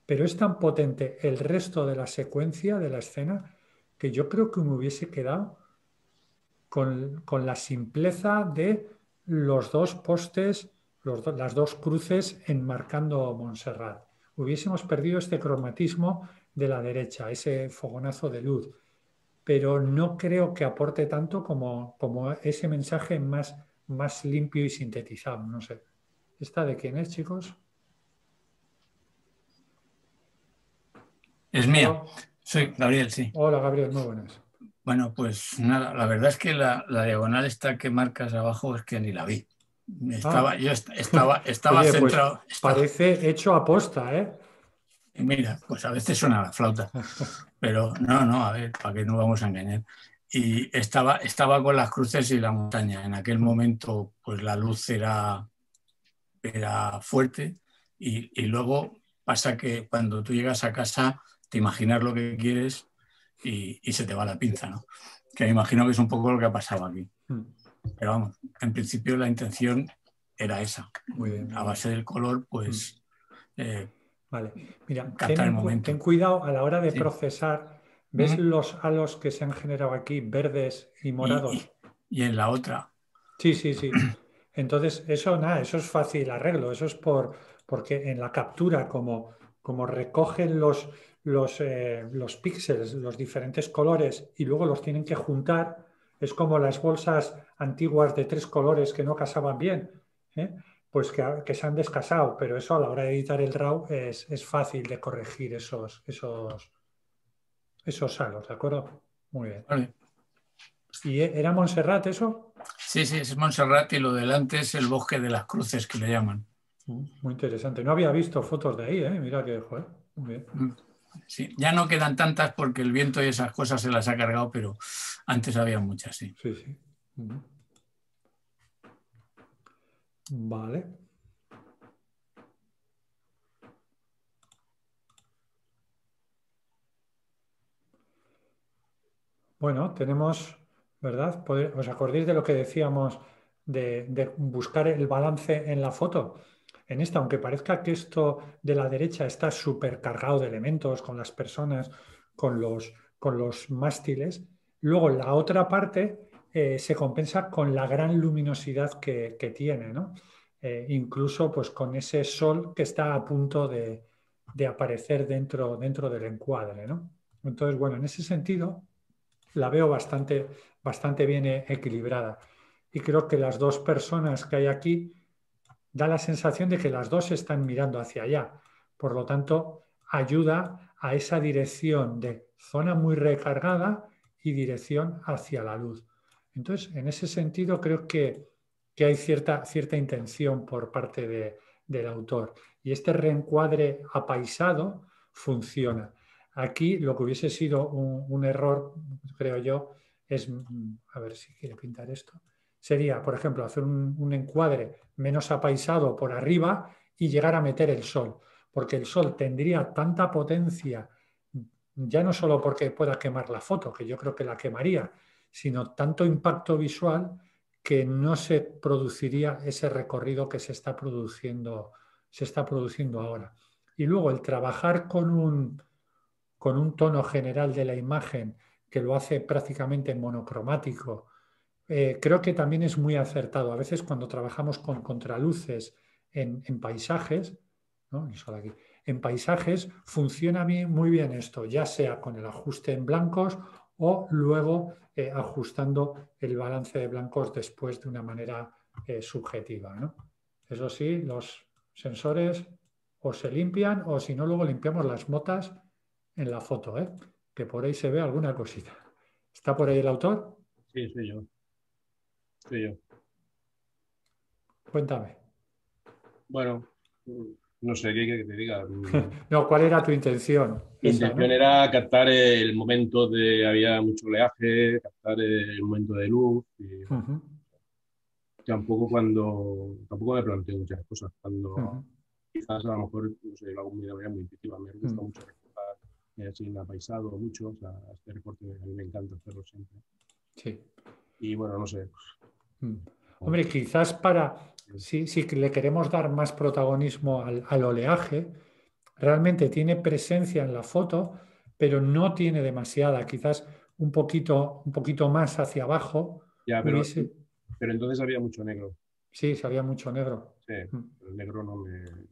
Speaker 1: pero es tan potente el resto de la secuencia de la escena que yo creo que me hubiese quedado con la simpleza de los dos postes, las dos cruces enmarcando Montserrat. Hubiésemos perdido este cromatismo de la derecha, ese fogonazo de luz, pero no creo que aporte tanto como ese mensaje más limpio y sintetizado. No sé. ¿Esta de quién es, chicos?
Speaker 6: Es mía. Soy Gabriel, sí.
Speaker 1: Hola, Gabriel, muy buenas.
Speaker 6: Bueno, pues nada, la verdad es que la diagonal esta que marcas abajo es que ni la vi. Yo estaba
Speaker 1: Oye,
Speaker 6: centrado.
Speaker 1: Pues parece hecho a posta, ¿eh?
Speaker 6: Mira, pues a veces suena la flauta. Pero no, a ver, ¿para qué nos vamos a engañar? Y estaba con las cruces y la montaña. En aquel momento, pues la luz era fuerte y luego pasa que cuando tú llegas a casa te imaginas lo que quieres y se te va la pinza, ¿no? Que me imagino que es un poco lo que ha pasado aquí. Pero vamos, en principio la intención era esa.
Speaker 1: Muy bien.
Speaker 6: A base del color, pues...
Speaker 1: vale, mira, ten cuidado a la hora de procesar. ¿Ves los halos que se han generado aquí, verdes y morados?
Speaker 6: Y en la otra.
Speaker 1: Sí. Entonces, eso es fácil arreglo. Eso es porque en la captura, como recogen los píxeles, los diferentes colores, y luego los tienen que juntar, es como las bolsas antiguas de 3 colores que no casaban bien, ¿eh? Pues que se han descasado, pero eso a la hora de editar el RAW es fácil de corregir esos halos, ¿de acuerdo? Muy bien.
Speaker 6: Vale.
Speaker 1: ¿Y era Montserrat eso?
Speaker 6: Sí, es Montserrat y lo delante es el bosque de las cruces que le llaman.
Speaker 1: Muy interesante. No había visto fotos de ahí, ¿eh? Mira que, joder, muy bien.
Speaker 6: Sí, ya no quedan tantas porque el viento y esas cosas se las ha cargado, pero antes había muchas, sí.
Speaker 1: Sí. Vale. Bueno, tenemos, ¿verdad? ¿Os acordáis de lo que decíamos de buscar el balance en la foto? En esta, aunque parezca que esto de la derecha está súper cargado de elementos, con las personas, con los mástiles, luego la otra parte se compensa con la gran luminosidad que tiene, ¿no? Incluso pues con ese sol que está a punto de aparecer dentro del encuadre, ¿no? Entonces, bueno, en ese sentido la veo bastante bien equilibrada. Y creo que las dos personas que hay aquí da la sensación de que las dos están mirando hacia allá. Por lo tanto, ayuda a esa dirección de zona muy recargada y dirección hacia la luz. Entonces, en ese sentido, creo que hay cierta intención por parte del autor. Y este reencuadre apaisado funciona. Aquí lo que hubiese sido un error, creo yo, es, a ver si quiere pintar esto, sería, por ejemplo, hacer un encuadre menos apaisado por arriba y llegar a meter el sol, porque el sol tendría tanta potencia, ya no solo porque pueda quemar la foto, que yo creo que la quemaría, sino tanto impacto visual que no se produciría ese recorrido que se está produciendo ahora. Y luego el trabajar con un tono general de la imagen que lo hace prácticamente monocromático, creo que también es muy acertado. A veces cuando trabajamos con contraluces en paisajes, ¿no? En paisajes funciona muy bien esto, ya sea con el ajuste en blancos o luego ajustando el balance de blancos después de una manera subjetiva, ¿no? Eso sí, los sensores o se limpian o si no, luego limpiamos las motas en la foto, que por ahí se ve alguna cosita. ¿Está por ahí el autor?
Speaker 7: Sí, soy yo.
Speaker 1: Cuéntame.
Speaker 7: Bueno, no sé qué que te diga.
Speaker 1: No, ¿cuál era tu intención?
Speaker 7: Mi intención era captar el momento había mucho oleaje, captar el momento de luz. Y, tampoco me planteo muchas cosas. Quizás a lo mejor, no sé, lo hago de manera muy intuitiva. Me gusta mucho recortar sin apaisado mucho. O sea, este recorte a mí me encanta hacerlo siempre.
Speaker 1: Sí.
Speaker 7: Y bueno, no sé.
Speaker 1: Hombre, quizás si le queremos dar más protagonismo al oleaje, realmente tiene presencia en la foto, pero no tiene demasiada. Quizás un poquito más hacia abajo
Speaker 7: Ya, pero entonces había mucho negro.
Speaker 1: Sí, había mucho negro.
Speaker 7: Sí, el negro no me...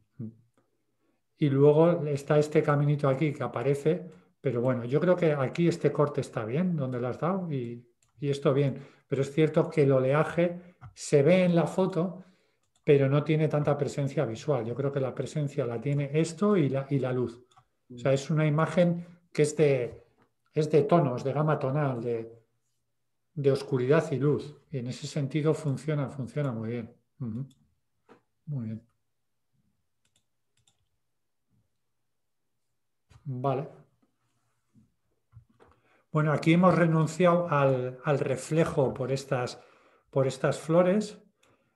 Speaker 1: Y luego está este caminito aquí que aparece, pero bueno, yo creo que aquí este corte está bien, donde lo has dado, y esto bien. Pero es cierto que el oleaje se ve en la foto, pero no tiene tanta presencia visual. Yo creo que la presencia la tiene esto y la luz. O sea, es una imagen que es de tonos, de gama tonal, de oscuridad y luz. Y en ese sentido funciona muy bien. Muy bien. Vale. Bueno, aquí hemos renunciado al reflejo por estas flores.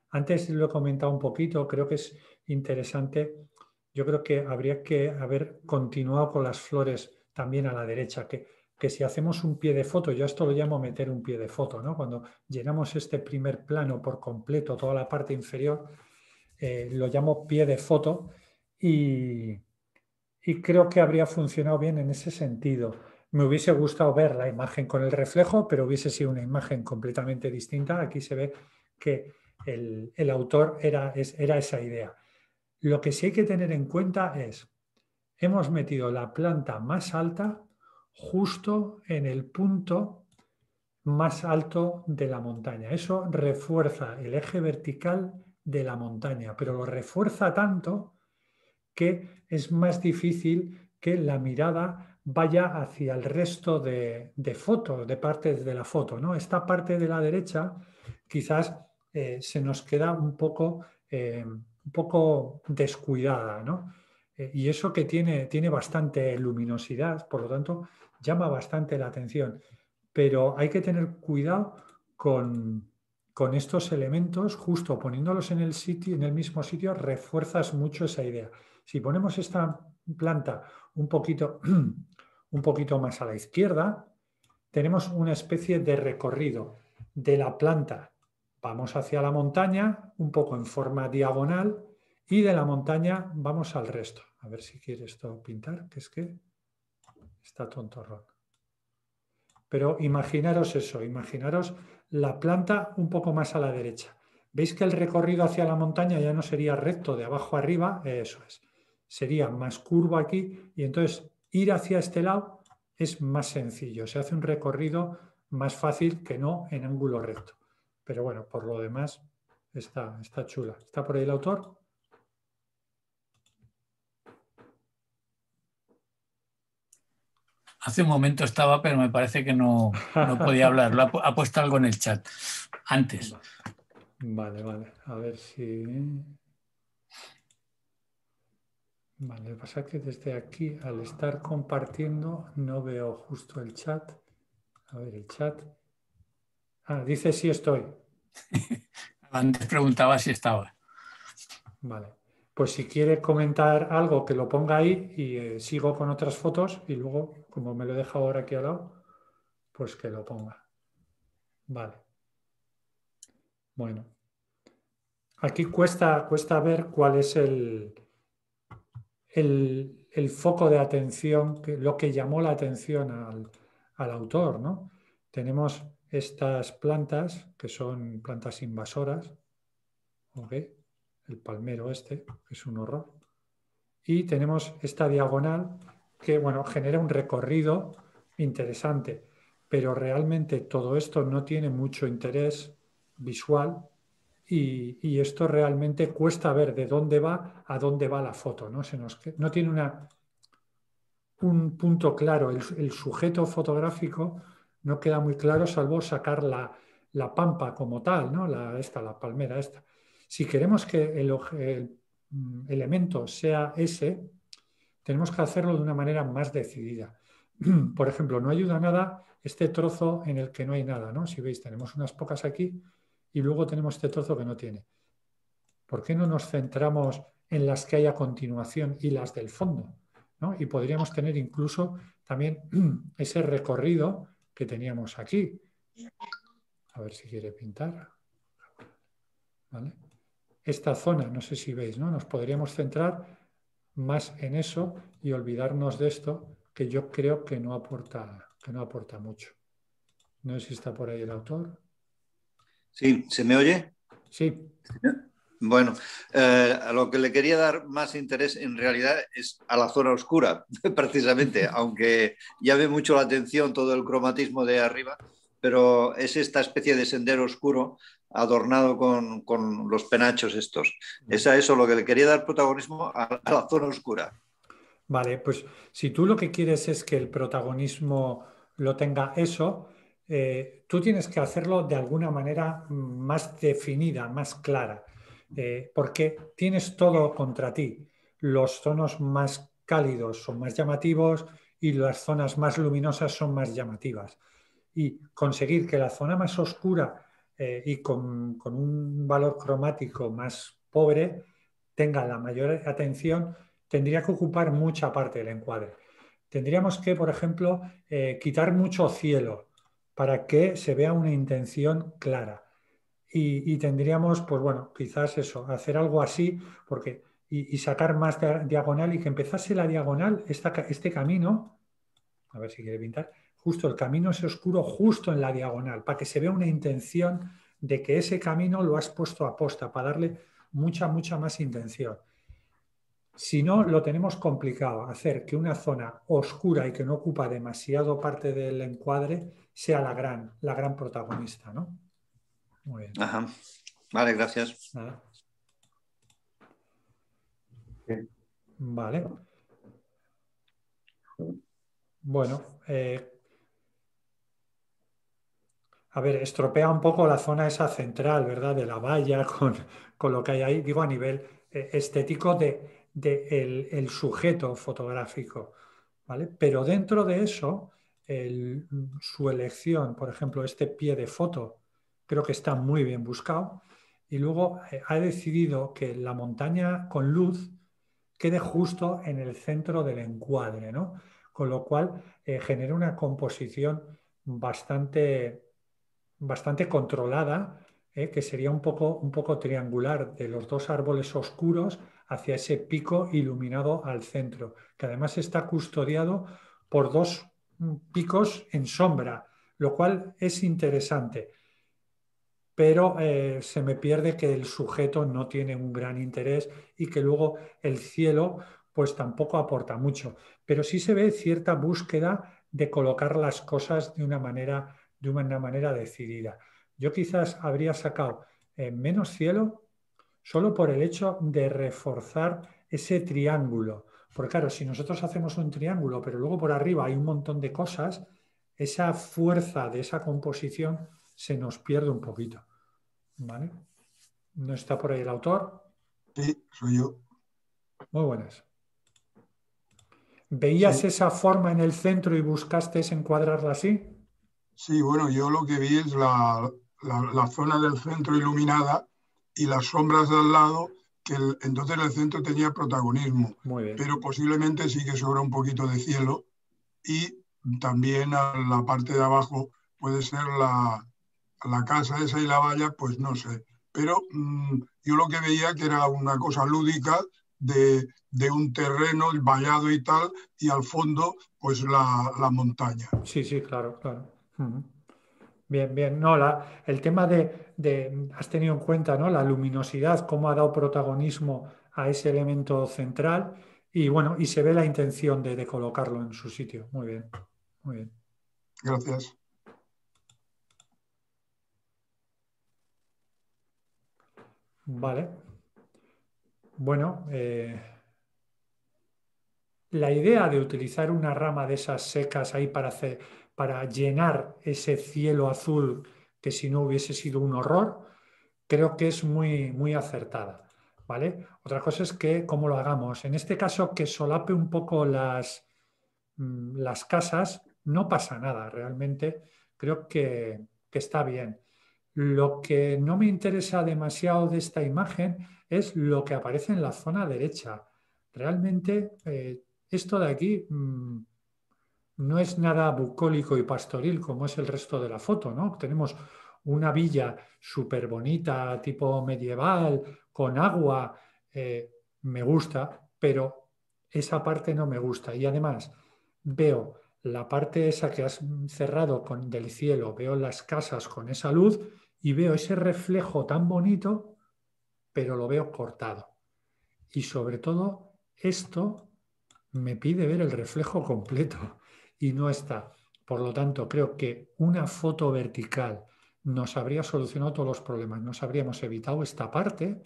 Speaker 1: Antes lo he comentado un poquito, creo que es interesante. Yo creo que habría que haber continuado con las flores también a la derecha, que si hacemos un pie de foto, yo a esto lo llamo meter un pie de foto, ¿no? Cuando llenamos este primer plano por completo, toda la parte inferior, lo llamo pie de foto y creo que habría funcionado bien en ese sentido. Me hubiese gustado ver la imagen con el reflejo, pero hubiese sido una imagen completamente distinta. Aquí se ve que el autor era esa idea. Lo que sí hay que tener en cuenta es, hemos metido la planta más alta justo en el punto más alto de la montaña. Eso refuerza el eje vertical de la montaña, pero lo refuerza tanto que es más difícil que la mirada vaya hacia el resto de fotos, de partes de la foto, ¿no? Esta parte de la derecha quizás se nos queda un poco descuidada, ¿no? Y eso que tiene bastante luminosidad, por lo tanto, llama bastante la atención. Pero hay que tener cuidado con estos elementos, justo poniéndolos en el mismo sitio, refuerzas mucho esa idea. Si ponemos esta planta un poquito más a la izquierda, tenemos una especie de recorrido de la planta. Vamos hacia la montaña, un poco en forma diagonal, y de la montaña vamos al resto. A ver si quiere esto pintar, que es que está tontorrón. Pero imaginaros eso, imaginaros la planta un poco más a la derecha. ¿Veis que el recorrido hacia la montaña ya no sería recto de abajo arriba? Eso es. Sería más curvo aquí y entonces ir hacia este lado es más sencillo. Se hace un recorrido más fácil que no en ángulo recto. Pero bueno, por lo demás está chula. ¿Está por ahí el autor?
Speaker 6: Hace un momento estaba, pero me parece que no podía hablar. Ha puesto algo en el chat antes.
Speaker 1: Vale. A ver si... Vale, lo que pasa es que desde aquí, al estar compartiendo, no veo justo el chat. A ver, el chat. Ah, dice sí estoy.
Speaker 6: Antes preguntaba si estaba.
Speaker 1: Vale. Pues si quiere comentar algo, que lo ponga ahí y sigo con otras fotos y luego, como me lo deja ahora aquí al lado, pues que lo ponga. Vale. Bueno. Aquí cuesta ver cuál es el foco de atención, lo que llamó la atención al autor, ¿no? Tenemos estas plantas, que son plantas invasoras, ¿ok? El palmero este, que es un horror. Y tenemos esta diagonal que, bueno, genera un recorrido interesante, pero realmente todo esto no tiene mucho interés visual y esto realmente cuesta ver de dónde va a dónde va la foto, ¿no? No tiene un punto claro, el sujeto fotográfico no queda muy claro salvo sacar la pampa como tal, ¿no? La palmera esta. Si queremos que el elemento sea ese, tenemos que hacerlo de una manera más decidida. Por ejemplo, no ayuda nada este trozo en el que no hay nada, ¿no? Si veis, tenemos unas pocas aquí y luego tenemos este trozo que no tiene. ¿Por qué no nos centramos en las que hay a continuación y las del fondo, ¿no? Y podríamos tener incluso también ese recorrido que teníamos aquí. A ver si quiere pintar. ¿Vale? Esta zona, no sé si veis, ¿no? Nos podríamos centrar más en eso y olvidarnos de esto, que yo creo que no aporta mucho. No sé si está por ahí el autor.
Speaker 8: Sí, ¿se me oye?
Speaker 1: Sí.
Speaker 8: Bueno, a lo que le quería dar más interés en realidad es a la zona oscura, precisamente, aunque llame mucho la atención todo el cromatismo de arriba, pero es esta especie de sendero oscuro adornado con los penachos estos. Es a eso lo que le quería dar protagonismo a la zona oscura.
Speaker 1: Vale, pues si tú lo que quieres es que el protagonismo lo tenga eso, tú tienes que hacerlo de alguna manera más definida, más clara, porque tienes todo contra ti. Los tonos más cálidos son más llamativos y las zonas más luminosas son más llamativas. Y conseguir que la zona más oscura y con un valor cromático más pobre tenga la mayor atención, tendría que ocupar mucha parte del encuadre. Tendríamos que, por ejemplo, quitar mucho cielo para que se vea una intención clara. Y tendríamos, pues bueno, quizás eso, hacer algo así, porque, y sacar más diagonal y que empezase la diagonal, este camino, a ver si quiere pintar, justo el camino es oscuro justo en la diagonal, para que se vea una intención de que ese camino lo has puesto a posta, para darle mucha más intención. Si no, lo tenemos complicado, hacer que una zona oscura y que no ocupa demasiado parte del encuadre sea la gran protagonista, ¿no? Muy bien.
Speaker 8: Ajá. Vale, gracias.
Speaker 1: Nada. Vale. Bueno, a ver, estropea un poco la zona esa central, ¿verdad? De la valla con lo que hay ahí, digo, a nivel estético de el sujeto fotográfico, ¿vale? Pero dentro de eso, su elección, por ejemplo, este pie de foto, creo que está muy bien buscado. Y luego ha decidido que la montaña con luz quede justo en el centro del encuadre, ¿no? Con lo cual genera una composición bastante controlada, que sería un poco triangular de los dos árboles oscuros hacia ese pico iluminado al centro, que además está custodiado por dos picos en sombra, lo cual es interesante. Pero se me pierde que el sujeto no tiene un gran interés y que luego el cielo pues tampoco aporta mucho. Pero sí se ve cierta búsqueda de colocar las cosas de una manera decidida. Yo quizás habría sacado menos cielo solo por el hecho de reforzar ese triángulo. Porque claro, si nosotros hacemos un triángulo, pero luego por arriba hay un montón de cosas, esa fuerza de esa composición se nos pierde un poquito. ¿Vale? ¿No está por ahí el autor?
Speaker 9: Sí, soy yo.
Speaker 1: Muy buenas. ¿Veías
Speaker 9: Sí.
Speaker 1: esa forma en el centro y buscaste encuadrarla así?
Speaker 9: Sí, bueno, yo lo que vi es la zona del centro iluminada y las sombras de al lado, que entonces el centro tenía protagonismo,
Speaker 1: Muy bien.
Speaker 9: pero posiblemente sí que sobra un poquito de cielo y también a la parte de abajo puede ser la casa esa y la valla, pues no sé. Pero yo lo que veía que era una cosa lúdica de un terreno, el vallado y tal, y al fondo pues la montaña.
Speaker 1: Sí, claro. Uh-huh. Bien. No, el tema has tenido en cuenta, ¿no? La luminosidad, cómo ha dado protagonismo a ese elemento central y bueno, y se ve la intención de colocarlo en su sitio. Muy bien.
Speaker 9: Gracias.
Speaker 1: Vale. Bueno, la idea de utilizar una rama de esas secas ahí para llenar ese cielo azul que si no hubiese sido un horror, creo que es muy acertada, ¿vale? Otra cosa es que cómo lo hagamos. En este caso, que solape un poco las casas, no pasa nada, realmente creo que está bien. Lo que no me interesa demasiado de esta imagen es lo que aparece en la zona derecha. Realmente esto de aquí no es nada bucólico y pastoril como es el resto de la foto, ¿no? Tenemos una villa súper bonita, tipo medieval, con agua, me gusta, pero esa parte no me gusta. Y además veo la parte esa que has cerrado del cielo, veo las casas con esa luz y veo ese reflejo tan bonito, pero lo veo cortado. Y sobre todo, esto me pide ver el reflejo completo y no está. Por lo tanto, creo que una foto vertical nos habría solucionado todos los problemas, nos habríamos evitado esta parte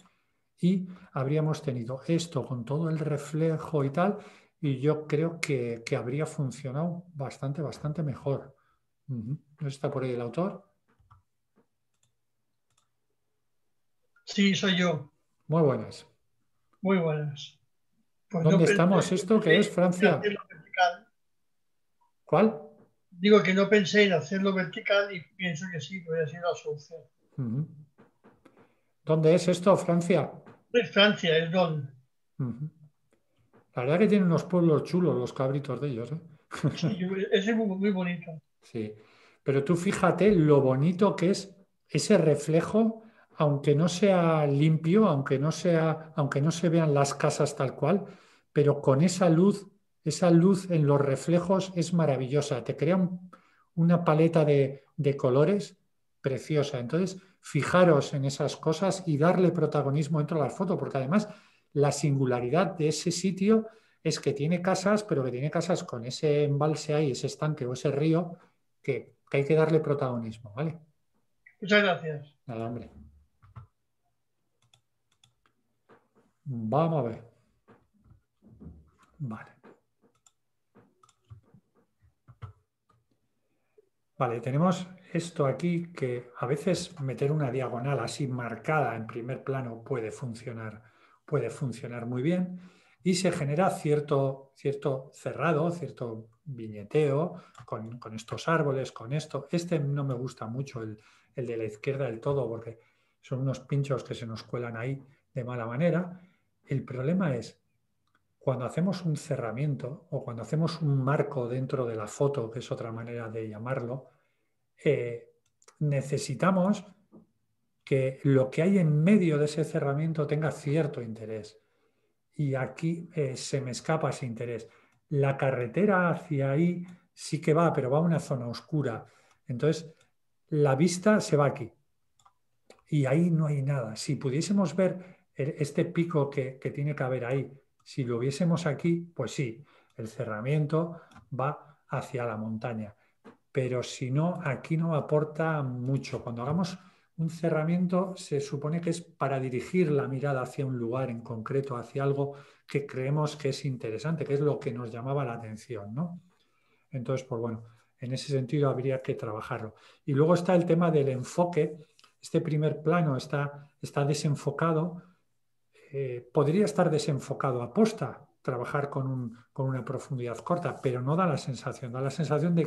Speaker 1: y habríamos tenido esto con todo el reflejo y tal, y yo creo que habría funcionado bastante mejor. ¿No está por ahí el autor?
Speaker 10: Sí, soy yo.
Speaker 1: Muy buenas.
Speaker 10: Muy buenas. Pues
Speaker 1: ¿Dónde
Speaker 10: no
Speaker 1: estamos?
Speaker 10: pensé
Speaker 1: ¿Esto qué es,
Speaker 10: en
Speaker 1: Francia?
Speaker 10: hacerlo vertical.
Speaker 1: ¿Cuál?
Speaker 10: Digo que no pensé en hacerlo vertical y pienso que sí, que hubiera sido la solución.
Speaker 1: ¿Dónde es esto, Francia?
Speaker 10: Es Francia, es Don.
Speaker 1: La verdad que tienen unos pueblos chulos los cabritos de ellos, ¿eh?
Speaker 10: Sí, es muy bonito.
Speaker 1: Sí, pero tú fíjate lo bonito que es ese reflejo, aunque no sea limpio, aunque no se vean las casas tal cual, pero con esa luz en los reflejos es maravillosa, te crea una paleta de colores preciosa. Entonces, fijaros en esas cosas y darle protagonismo dentro de la foto, porque además la singularidad de ese sitio es que tiene casas, pero que tiene casas con ese embalse ahí, ese estanque o ese río, que hay que darle protagonismo, ¿vale?
Speaker 10: Muchas gracias.
Speaker 1: Nada, hombre. Vamos a ver. Vale. Vale, tenemos esto aquí que a veces meter una diagonal así marcada en primer plano puede funcionar muy bien y se genera cierto cerrado, cierto viñeteo con estos árboles, con esto. Este no me gusta mucho, el de la izquierda del todo, porque son unos pinchos que se nos cuelan ahí de mala manera. El problema es cuando hacemos un cerramiento o cuando hacemos un marco dentro de la foto, que es otra manera de llamarlo, necesitamos que lo que hay en medio de ese cerramiento tenga cierto interés. Y aquí se me escapa ese interés. La carretera hacia ahí sí que va, pero va a una zona oscura. Entonces, la vista se va aquí. Y ahí no hay nada. Si pudiésemos ver este pico que tiene que haber ahí, si lo viésemos aquí, pues sí, el cerramiento va hacia la montaña. Pero si no, aquí no aporta mucho. Cuando hagamos un cerramiento, se supone que es para dirigir la mirada hacia un lugar en concreto, hacia algo que creemos que es interesante, que es lo que nos llamaba la atención, ¿no? Entonces, pues bueno, en ese sentido habría que trabajarlo. Y luego está el tema del enfoque. Este primer plano está desenfocado. Podría estar desenfocado aposta, trabajar con una profundidad corta, pero no da la sensación de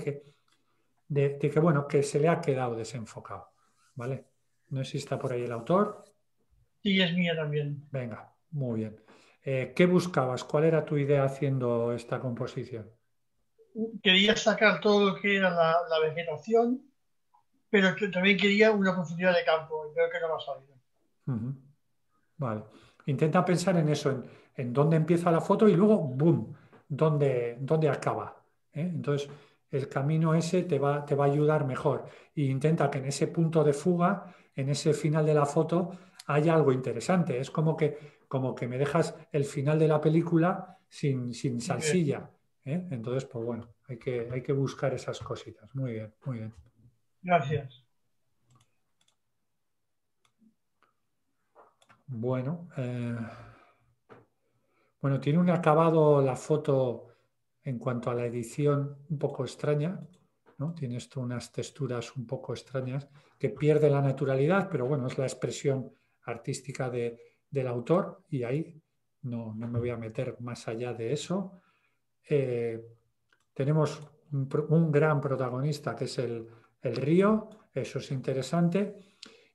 Speaker 1: que, bueno, que se le ha quedado desenfocado, ¿vale? No sé si está por ahí el autor.
Speaker 10: Sí, es mía también.
Speaker 1: Venga, muy bien. ¿Qué buscabas? ¿Cuál era tu idea haciendo esta composición?
Speaker 10: Quería sacar todo lo que era la vegetación, pero que también quería una profundidad de campo, y creo que no me ha salido.
Speaker 1: Vale. Intenta pensar en eso, en dónde empieza la foto y luego, ¡boom!, dónde acaba. Entonces, el camino ese te va a ayudar mejor. E intenta que en ese punto de fuga, en ese final de la foto, haya algo interesante. Es como que me dejas el final de la película sin salsilla. Entonces, pues bueno, hay que buscar esas cositas. Muy bien, muy bien.
Speaker 10: Gracias.
Speaker 1: Bueno, tiene un acabado la foto en cuanto a la edición un poco extraña, ¿no? Tiene esto unas texturas un poco extrañas que pierde la naturalidad, pero bueno, es la expresión artística del autor y ahí no me voy a meter más allá de eso. Tenemos un gran protagonista que es el río, eso es interesante.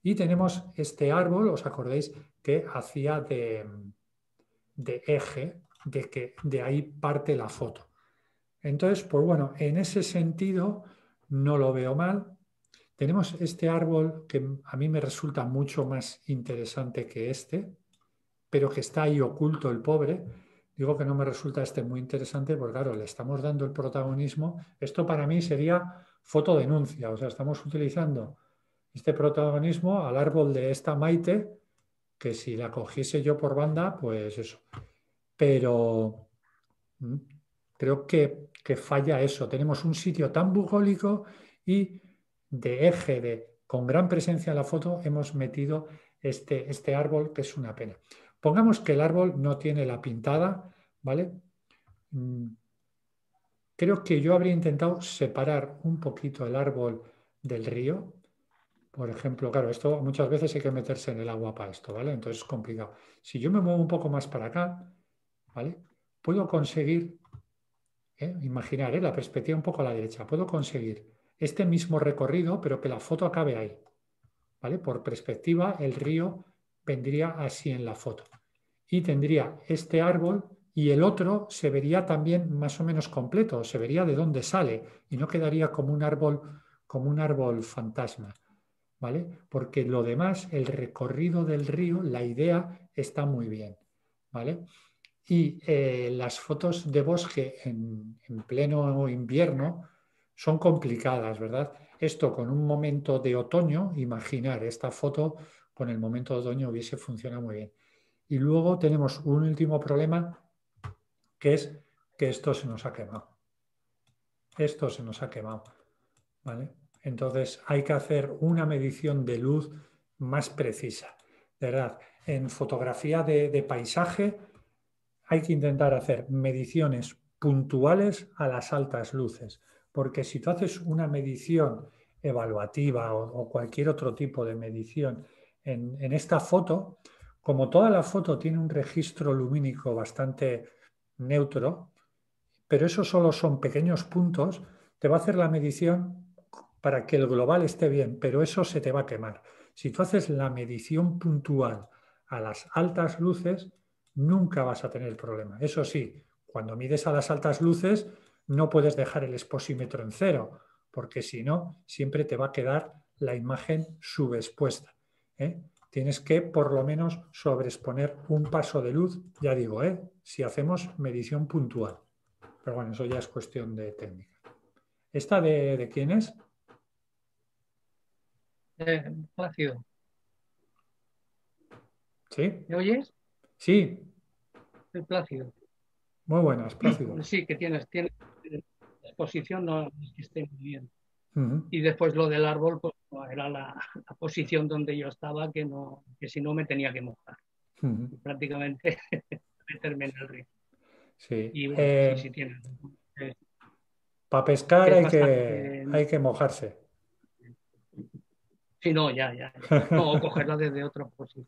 Speaker 1: Y tenemos este árbol, ¿os acordáis? Que hacía de eje, de que de ahí parte la foto. Entonces, pues bueno, en ese sentido no lo veo mal. Tenemos este árbol que a mí me resulta mucho más interesante que este, pero que está ahí oculto el pobre. Digo que no me resulta este muy interesante porque, claro, le estamos dando el protagonismo. Esto para mí sería fotodenuncia, o sea, estamos utilizando este protagonismo al árbol de esta Maite, que si la cogiese yo por banda, pues eso. Pero creo que falla eso. Tenemos un sitio tan bucólico y de eje, con gran presencia en la foto, hemos metido este árbol, que es una pena. Pongamos que el árbol no tiene la pintada, ¿vale? Creo que yo habría intentado separar un poquito el árbol del río. Por ejemplo, claro, esto muchas veces hay que meterse en el agua para esto, ¿vale? Entonces es complicado. Si yo me muevo un poco más para acá, ¿vale? Puedo conseguir, imaginar, la perspectiva un poco a la derecha, puedo conseguir este mismo recorrido, pero que la foto acabe ahí, ¿vale? Por perspectiva, el río vendría así en la foto. Y tendría este árbol y el otro se vería también más o menos completo, se vería de dónde sale y no quedaría como un árbol fantasma, ¿vale? Porque lo demás, el recorrido del río, la idea está muy bien, ¿vale? Y las fotos de bosque en pleno invierno son complicadas, ¿verdad? Esto con un momento de otoño, imaginar esta foto con el momento de otoño hubiese funcionado muy bien. Y luego tenemos un último problema, que es que esto se nos ha quemado. Esto se nos ha quemado, ¿vale? Entonces hay que hacer una medición de luz más precisa. De verdad, en fotografía de paisaje hay que intentar hacer mediciones puntuales a las altas luces, porque si tú haces una medición evaluativa o cualquier otro tipo de medición en esta foto, como toda la foto tiene un registro lumínico bastante neutro, pero eso solo son pequeños puntos, te va a hacer la medición para que el global esté bien, pero eso se te va a quemar. Si tú haces la medición puntual a las altas luces, nunca vas a tener problema. Eso sí, cuando mides a las altas luces, no puedes dejar el exposímetro en 0, porque si no, siempre te va a quedar la imagen subexpuesta, ¿eh? Tienes que por lo menos sobreexponer un paso de luz, ya digo, si hacemos medición puntual. Pero bueno, eso ya es cuestión de técnica. ¿Esta de quién es?
Speaker 11: Plácido.
Speaker 1: ¿Sí?
Speaker 11: ¿Me oyes?
Speaker 1: Sí.
Speaker 11: El Plácido.
Speaker 1: Muy buenas, Plácido.
Speaker 11: Sí, que tiene la exposición, no es que esté muy bien.
Speaker 1: Uh-huh.
Speaker 11: Y después lo del árbol, pues era la posición donde yo estaba, que si no me tenía que mojar.
Speaker 1: Uh-huh.
Speaker 11: Prácticamente meterme en el río.
Speaker 1: Sí.
Speaker 11: Y bueno, sí tiene.
Speaker 1: Para pescar hay que mojarse.
Speaker 11: Sí, no, ya. No, o cogerla desde otra posición.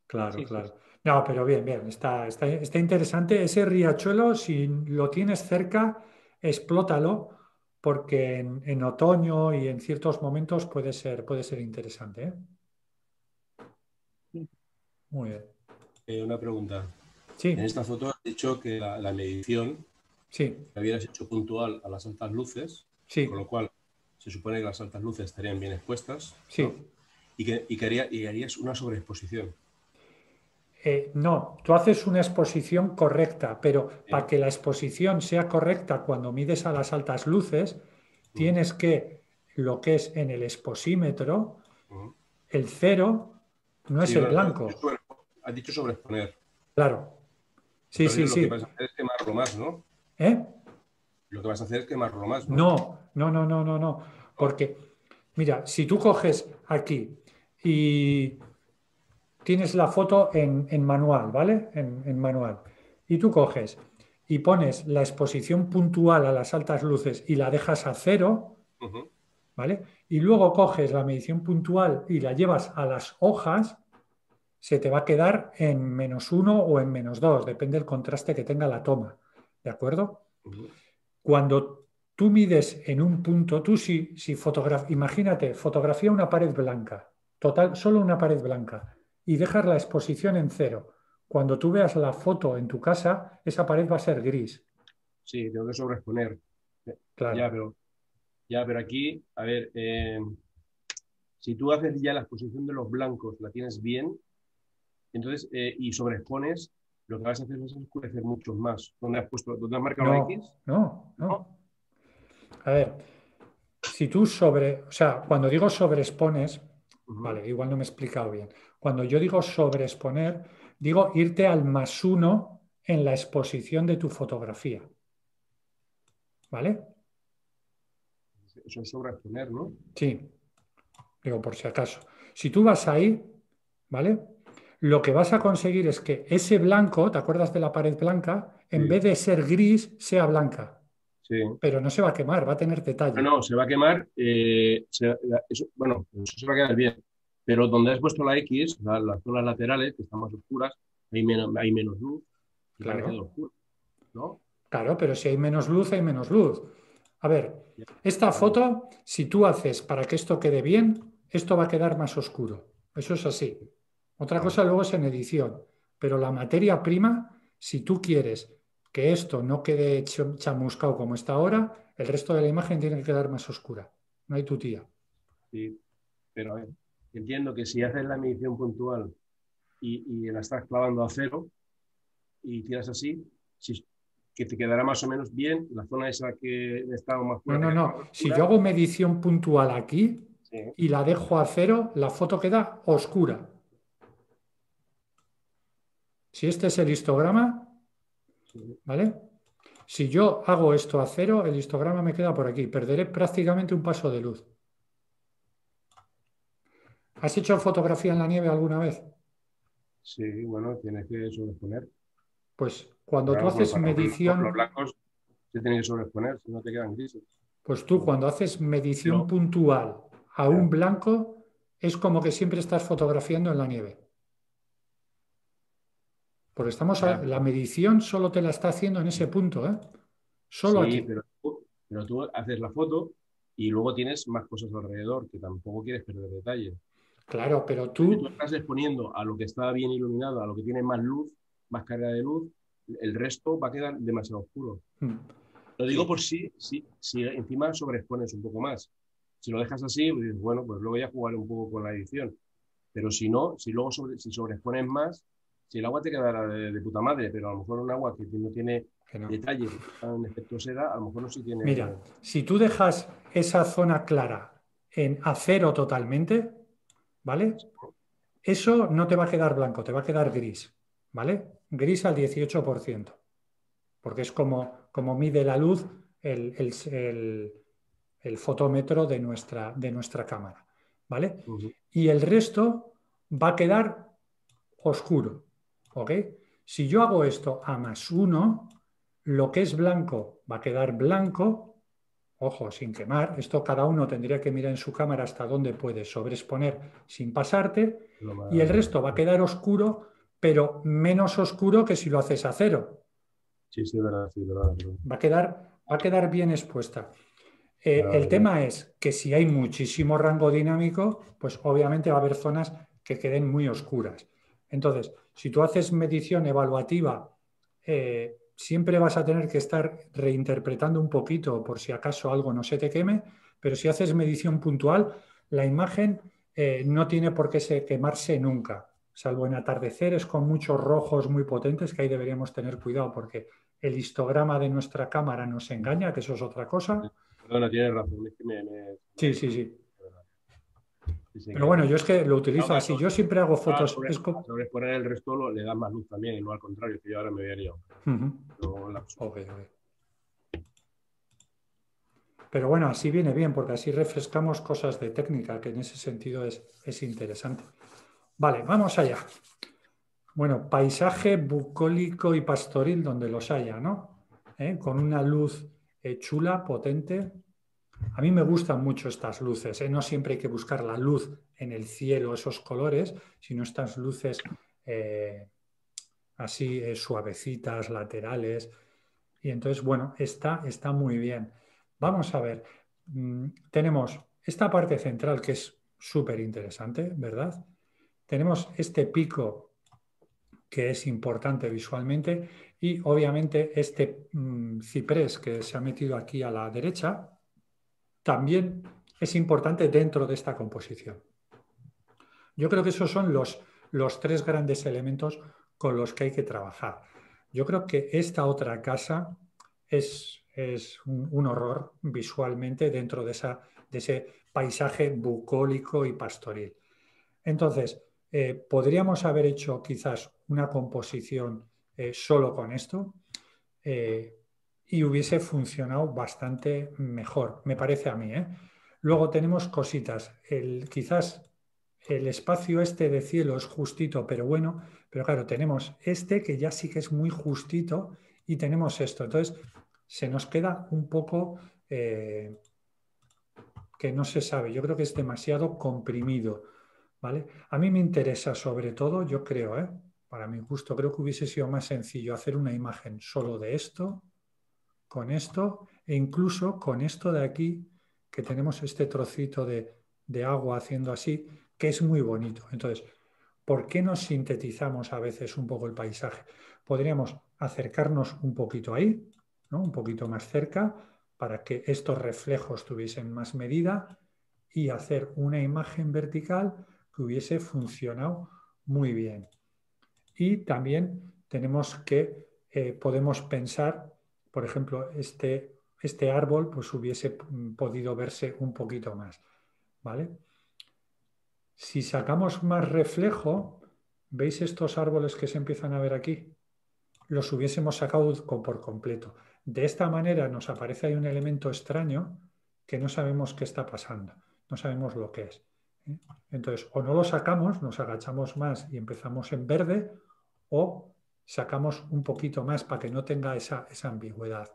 Speaker 1: Claro,
Speaker 11: Sí,
Speaker 1: claro.
Speaker 11: sí.
Speaker 1: No, pero bien. Está interesante. Ese riachuelo, si lo tienes cerca, explótalo, porque en otoño y en ciertos momentos puede ser interesante, ¿eh? Muy bien.
Speaker 7: Una pregunta.
Speaker 1: Sí.
Speaker 7: En esta foto has dicho que la medición
Speaker 1: sí.
Speaker 7: la hubieras hecho puntual a las altas luces,
Speaker 1: sí.
Speaker 7: con lo cual se supone que las altas luces estarían bien expuestas,
Speaker 1: sí.
Speaker 7: ¿no? y harías una sobreexposición.
Speaker 1: No, tú haces una exposición correcta, pero para que la exposición sea correcta cuando mides a las altas luces, tienes que, lo que es en el exposímetro, el 0 no es el blanco.
Speaker 7: Has dicho sobreexponer.
Speaker 1: Claro. Sí.
Speaker 7: Lo que vas a hacer es quemarlo más, ¿no? Lo que vas a hacer es quemarlo más, ¿no?
Speaker 1: No. Porque, mira, si tú coges aquí y tienes la foto en manual, ¿vale? En manual. Y tú coges y pones la exposición puntual a las altas luces y la dejas a 0, ¿vale? Y luego coges la medición puntual y la llevas a las hojas, se te va a quedar en -1 o en -2, depende del contraste que tenga la toma, ¿de acuerdo? Cuando tú mides en un punto, tú imagínate, fotografía una pared blanca, total, solo una pared blanca, y dejas la exposición en 0. Cuando tú veas la foto en tu casa, esa pared va a ser gris.
Speaker 7: Sí, tengo que sobreexponer.
Speaker 1: Claro.
Speaker 7: Pero aquí, a ver, si tú haces ya la exposición de los blancos, la tienes bien, entonces, y sobreexpones, lo que vas a hacer es oscurecer mucho más. ¿Dónde has marcado la X?
Speaker 1: No. A ver, Si tú o sea, cuando digo sobreexpones, vale, igual no me he explicado bien. Cuando yo digo sobreexponer, digo irte al +1 en la exposición de tu fotografía. ¿Vale?
Speaker 7: Eso es sobreexponer, ¿no?
Speaker 1: Sí, digo por si acaso. Si tú vas ahí, ¿vale? Lo que vas a conseguir es que ese blanco, ¿te acuerdas de la pared blanca? En vez de ser gris, sea blanca.
Speaker 7: Sí.
Speaker 1: Pero no se va a quemar, va a tener detalle.
Speaker 7: No, se va a quemar. Bueno, eso se va a quedar bien. Pero donde has puesto la X, las zonas laterales, que están más oscuras, hay menos luz. Y
Speaker 1: claro.
Speaker 7: van a quedar oscuras, ¿no?
Speaker 1: Claro, pero si hay menos luz, hay menos luz. A ver, esta foto, si tú haces para que esto quede bien, esto va a quedar más oscuro. Eso es así. Otra cosa luego es en edición. Pero la materia prima, si tú quieres que esto no quede chamuscado como está ahora, el resto de la imagen tiene que quedar más oscura. No hay tu tía.
Speaker 7: Sí, pero a ver, entiendo que si haces la medición puntual y la estás clavando a cero y tiras así, que te quedará más o menos bien la zona esa que está más fuerte.
Speaker 1: No. Si yo hago medición puntual aquí y la dejo a cero, la foto queda oscura. Si este es el histograma, ¿vale? Si yo hago esto a cero, el histograma me queda por aquí. Perderé prácticamente un paso de luz. ¿Has hecho fotografía en la nieve alguna vez?
Speaker 7: Sí, bueno, tienes que sobreexponer.
Speaker 1: Pues cuando tú haces medición...
Speaker 7: Los blancos se tienen que sobreexponer, si no te quedan grises.
Speaker 1: Pues tú cuando haces medición puntual a un blanco, es como que siempre estás fotografiando en la nieve. Porque la medición solo te la está haciendo en ese punto, ¿eh? Solo aquí.
Speaker 7: Pero tú haces la foto y luego tienes más cosas alrededor, que tampoco quieres perder detalle.
Speaker 1: Claro, pero tú
Speaker 7: estás exponiendo a lo que está bien iluminado, a lo que tiene más luz, más carga de luz, el resto va a quedar demasiado oscuro. Lo digo por si encima sobreexpones un poco más. Si lo dejas así, pues, bueno, pues luego ya jugaré un poco con la edición. Pero si no, si sobreexpones más, si el agua te quedará de puta madre, pero a lo mejor un agua que no tiene detalle, en efecto seda, a lo mejor no sí tiene...
Speaker 1: Mira, si tú dejas esa zona clara en acero totalmente, ¿vale? Eso no te va a quedar blanco, te va a quedar gris, ¿vale? Gris al 18%, porque es como mide la luz el fotómetro de nuestra cámara, ¿vale? Y el resto va a quedar oscuro, ¿ok? Si yo hago esto a +1, lo que es blanco va a quedar blanco, ojo, sin quemar. Esto cada uno tendría que mirar en su cámara hasta dónde puede sobreexponer sin pasarte, y el resto va a quedar oscuro, pero menos oscuro que si lo haces a cero.
Speaker 7: Sí, verdad.
Speaker 1: Va a quedar bien expuesta. El tema es que si hay muchísimo rango dinámico, pues obviamente va a haber zonas que queden muy oscuras. Entonces, si tú haces medición evaluativa, siempre vas a tener que estar reinterpretando un poquito por si acaso algo no se te queme, pero si haces medición puntual, la imagen no tiene por qué quemarse nunca, salvo en atardeceres con muchos rojos muy potentes, que ahí deberíamos tener cuidado porque el histograma de nuestra cámara nos engaña, que eso es otra cosa.
Speaker 7: Perdona, tienes razón.
Speaker 1: Sí. Pero bueno, yo es que lo utilizo así. Yo siempre hago fotos.
Speaker 7: Sobreexponer el resto le da más luz también, y no al contrario, que yo ahora me voy a liar.
Speaker 1: Pero bueno, así viene bien, porque así refrescamos cosas de técnica, que en ese sentido es interesante. Vale, vamos allá. Bueno, paisaje bucólico y pastoril donde los haya, ¿no? Con una luz chula, potente. A mí me gustan mucho estas luces, no siempre hay que buscar la luz en el cielo, esos colores, sino estas luces así suavecitas, laterales. Y entonces, bueno, está muy bien. Vamos a ver, tenemos esta parte central que es súper interesante, ¿verdad? Tenemos este pico que es importante visualmente y obviamente este ciprés que se ha metido aquí a la derecha también es importante dentro de esta composición. Yo creo que esos son los tres grandes elementos con los que hay que trabajar. Yo creo que esta otra casa es un horror visualmente dentro de esa de ese paisaje bucólico y pastoril. Entonces, podríamos haber hecho quizás una composición solo con esto y hubiese funcionado bastante mejor, me parece a mí, ¿eh? Luego tenemos cositas. Quizás el espacio este de cielo es justito, pero bueno, pero claro, tenemos este que ya sí que es muy justito y tenemos esto. Entonces, se nos queda un poco que no se sabe. Yo creo que es demasiado comprimido, ¿vale? A mí me interesa sobre todo, yo creo, para mi gusto, creo que hubiese sido más sencillo hacer una imagen solo de esto, con esto, e incluso con esto de aquí, que tenemos este trocito de agua haciendo así, que es muy bonito. Entonces, ¿por qué no sintetizamos a veces un poco el paisaje? Podríamos acercarnos un poquito ahí, ¿no? Un poquito más cerca, para que estos reflejos tuviesen más medida y hacer una imagen vertical que hubiese funcionado muy bien. Y también tenemos que, podemos pensar, por ejemplo, este árbol pues hubiese podido verse un poquito más, ¿vale? Si sacamos más reflejo, ¿veis estos árboles que se empiezan a ver aquí? Los hubiésemos sacado por completo. De esta manera nos aparece ahí un elemento extraño que no sabemos qué está pasando, no sabemos lo que es. Entonces, o no lo sacamos, nos agachamos más y empezamos en verde, o sacamos un poquito más para que no tenga esa ambigüedad.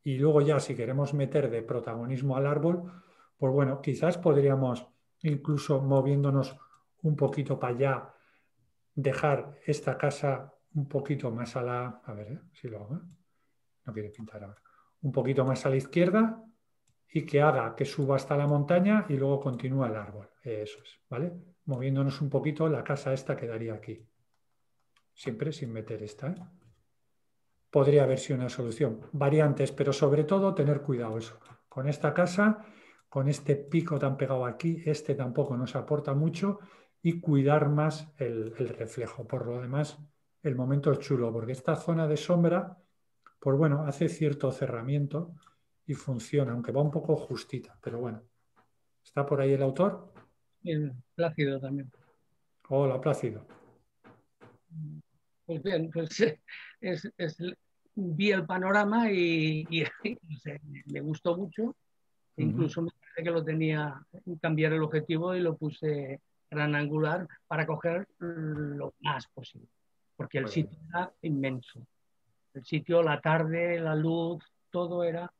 Speaker 1: Y luego ya si queremos meter de protagonismo al árbol, pues bueno, quizás podríamos incluso moviéndonos un poquito para allá, dejar esta casa un poquito más a la... A ver, si lo hago. No quiere pintar ahora. Un poquito más a la izquierda y que haga que suba hasta la montaña y luego continúa el árbol. Eso es, ¿vale? Moviéndonos un poquito, la casa esta quedaría aquí. Siempre sin meter esta, ¿eh? Podría haber sido una solución. Variantes, pero sobre todo tener cuidado eso. Con esta casa, con este pico tan pegado aquí, este tampoco nos aporta mucho y cuidar más el reflejo. Por lo demás, el momento es chulo, porque esta zona de sombra, pues bueno, hace cierto cerramiento y funciona, aunque va un poco justita, pero bueno. ¿Está por ahí el autor?
Speaker 11: Plácido también.
Speaker 1: Hola, Plácido.
Speaker 11: Pues bien, pues vi el panorama y no sé, me gustó mucho. Incluso me parece que lo tenía, cambiar el objetivo y lo puse gran angular para coger lo más posible. Porque el sitio era inmenso. El sitio, la tarde, la luz, todo era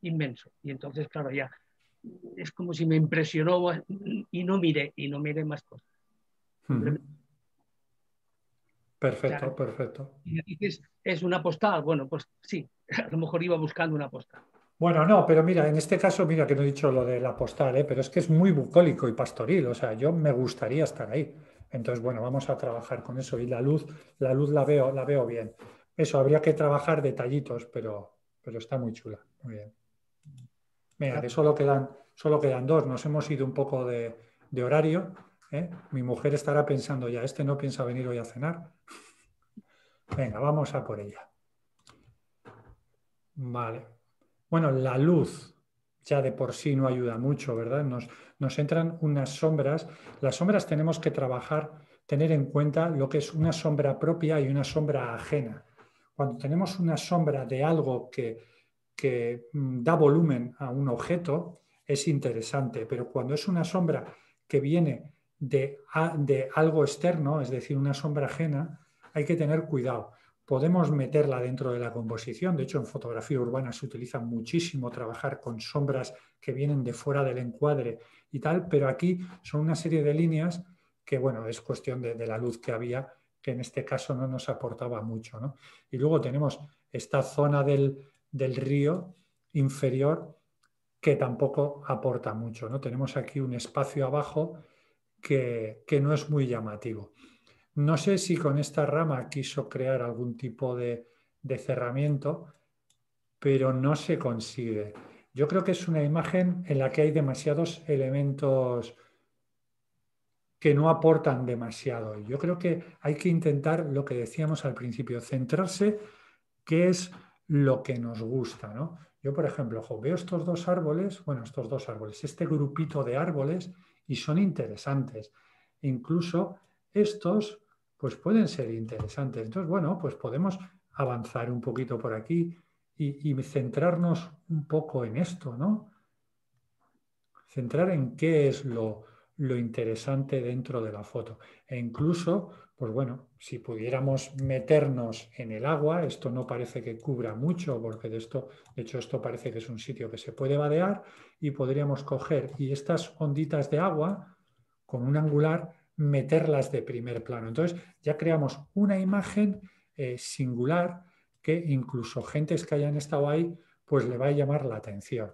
Speaker 11: inmenso. Y entonces, claro, ya es como si me impresionó y no miré más cosas.
Speaker 1: Perfecto,
Speaker 11: o sea,
Speaker 1: perfecto.
Speaker 11: Y dices, ¿es una postal? Bueno, pues sí, a lo mejor iba buscando una postal.
Speaker 1: Bueno, no, pero mira, en este caso, mira que no he dicho lo de la postal, pero es que es muy bucólico y pastoril, o sea, yo me gustaría estar ahí. Entonces, bueno, vamos a trabajar con eso y la luz la veo bien. Eso, habría que trabajar detallitos, pero está muy chula, muy bien. Mira, que solo quedan dos, nos hemos ido un poco de horario, ¿eh? Mi mujer estará pensando ya, este no piensa venir hoy a cenar. Venga, vamos a por ella. Vale. Bueno, la luz ya de por sí no ayuda mucho, ¿verdad? Nos entran unas sombras. Las sombras tenemos que trabajar, tener en cuenta lo que es una sombra propia y una sombra ajena. Cuando tenemos una sombra de algo que da volumen a un objeto, es interesante, pero cuando es una sombra que viene de algo externo, es decir, una sombra ajena, hay que tener cuidado. Podemos meterla dentro de la composición. De hecho, en fotografía urbana se utiliza muchísimo trabajar con sombras que vienen de fuera del encuadre y tal, pero aquí son una serie de líneas que, bueno, es cuestión de la luz que había, que en este caso no nos aportaba mucho, ¿no? Y luego tenemos esta zona del río inferior que tampoco aporta mucho, ¿no? Tenemos aquí un espacio abajo que no es muy llamativo. No sé si con esta rama quiso crear algún tipo de cerramiento, pero no se consigue. Yo creo que es una imagen en la que hay demasiados elementos que no aportan demasiado. Yo creo que hay que intentar lo que decíamos al principio, centrarse qué es lo que nos gusta, ¿no? Yo, por ejemplo, veo estos dos árboles, bueno, este grupito de árboles, y son interesantes. Incluso estos, pues pueden ser interesantes. Entonces, bueno, pues podemos avanzar un poquito por aquí y centrarnos un poco en esto, ¿no? Centrar en qué es lo interesante dentro de la foto. E incluso, pues bueno, si pudiéramos meternos en el agua, esto no parece que cubra mucho, porque de hecho esto parece que es un sitio que se puede vadear, y podríamos coger y estas onditas de agua con un angular meterlas de primer plano. Entonces ya creamos una imagen singular que incluso gentes que hayan estado ahí pues le va a llamar la atención.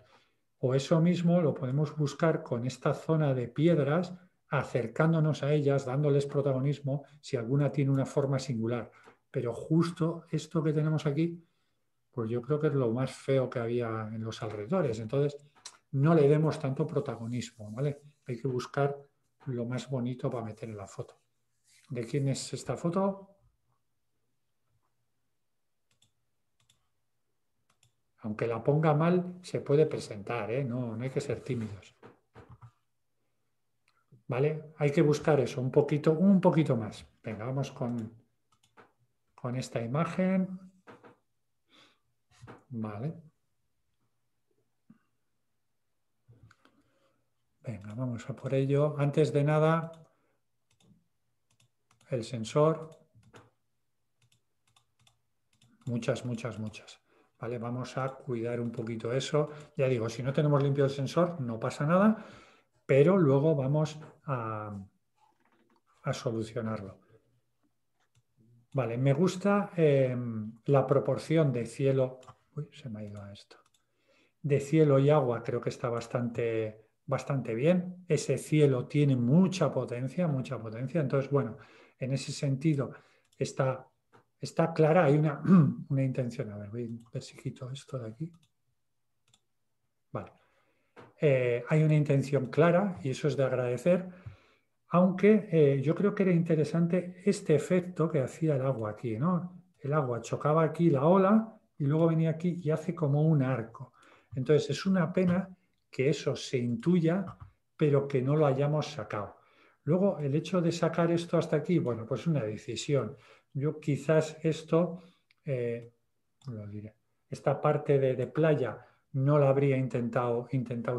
Speaker 1: O eso mismo lo podemos buscar con esta zona de piedras, acercándonos a ellas, dándoles protagonismo si alguna tiene una forma singular. Pero justo esto que tenemos aquí, pues yo creo que es lo más feo que había en los alrededores. Entonces, no le demos tanto protagonismo, ¿vale? Hay que buscar lo más bonito para meter en la foto. ¿De quién es esta foto? Aunque la ponga mal, se puede presentar, ¿eh? No hay que ser tímidos. ¿Vale? Hay que buscar eso, un poquito más. Venga, vamos con esta imagen. Vale. Venga, vamos a por ello. Antes de nada, el sensor. Muchas. ¿Vale? Vamos a cuidar un poquito eso. Ya digo, si no tenemos limpio el sensor, no pasa nada, pero luego vamos a solucionarlo. Vale, me gusta la proporción de cielo. Uy, se me ha ido a esto. De cielo y agua, creo que está bastante bien. Ese cielo tiene mucha potencia. Entonces, bueno, en ese sentido está clara, hay una intención. A ver, voy a ver si quito esto de aquí. Vale. Hay una intención clara y eso es de agradecer, aunque yo creo que era interesante este efecto que hacía el agua aquí, ¿no? El agua chocaba aquí la ola y luego venía aquí y hace como un arco. Entonces es una pena que eso se intuya, pero que no lo hayamos sacado. Luego el hecho de sacar esto hasta aquí, bueno, pues una decisión. Yo quizás esto, lo diré, esta parte de playa no la habría intentado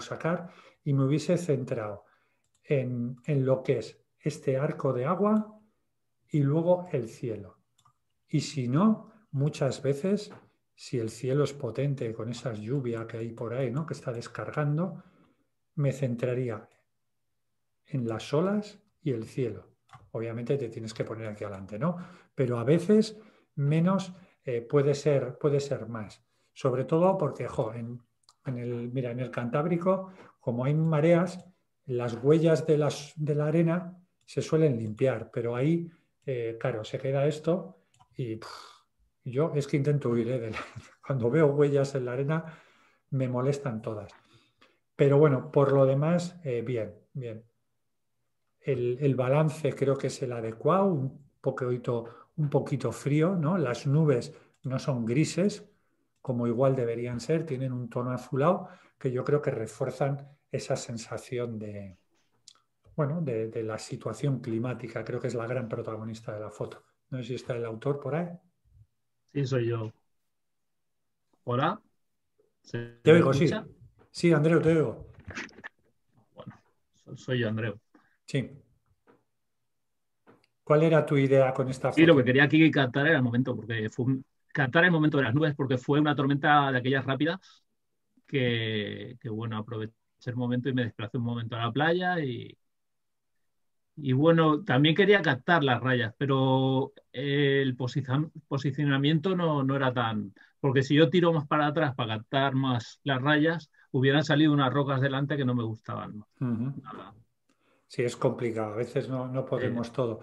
Speaker 1: sacar y me hubiese centrado en lo que es este arco de agua y luego el cielo. Y si no, muchas veces, si el cielo es potente con esa lluvia que hay por ahí, ¿no?, que está descargando, me centraría en las olas y el cielo. Obviamente te tienes que poner aquí adelante, ¿no? Pero a veces menos puede ser más. Sobre todo porque, mira, en el Cantábrico, como hay mareas, las huellas de la arena se suelen limpiar, pero ahí, claro, se queda esto y yo es que intento huir, cuando veo huellas en la arena me molestan todas. Pero bueno, por lo demás, bien. El balance creo que es el adecuado, un poquito frío, ¿no? Las nubes no son grises, como igual deberían ser, tienen un tono azulado que yo creo que refuerzan esa sensación de la situación climática. Creo que es la gran protagonista de la foto. No sé si está el autor por ahí.
Speaker 12: Sí, soy yo. ¿Hola?
Speaker 1: Te oigo, sí. Sí, Andreu, te oigo.
Speaker 12: Bueno, soy yo, Andreu.
Speaker 1: Sí. ¿Cuál era tu idea con esta foto?
Speaker 12: Sí, lo que quería aquí captar era el momento, captar el momento de las nubes, porque fue una tormenta de aquellas rápidas que bueno, aproveché el momento y me desplacé un momento a la playa y bueno, también quería captar las rayas, pero el posicionamiento no era tan... Porque si yo tiro más para atrás para captar más las rayas, hubieran salido unas rocas delante que no me gustaban. Nada.
Speaker 1: Sí, es complicado. A veces no podemos todo.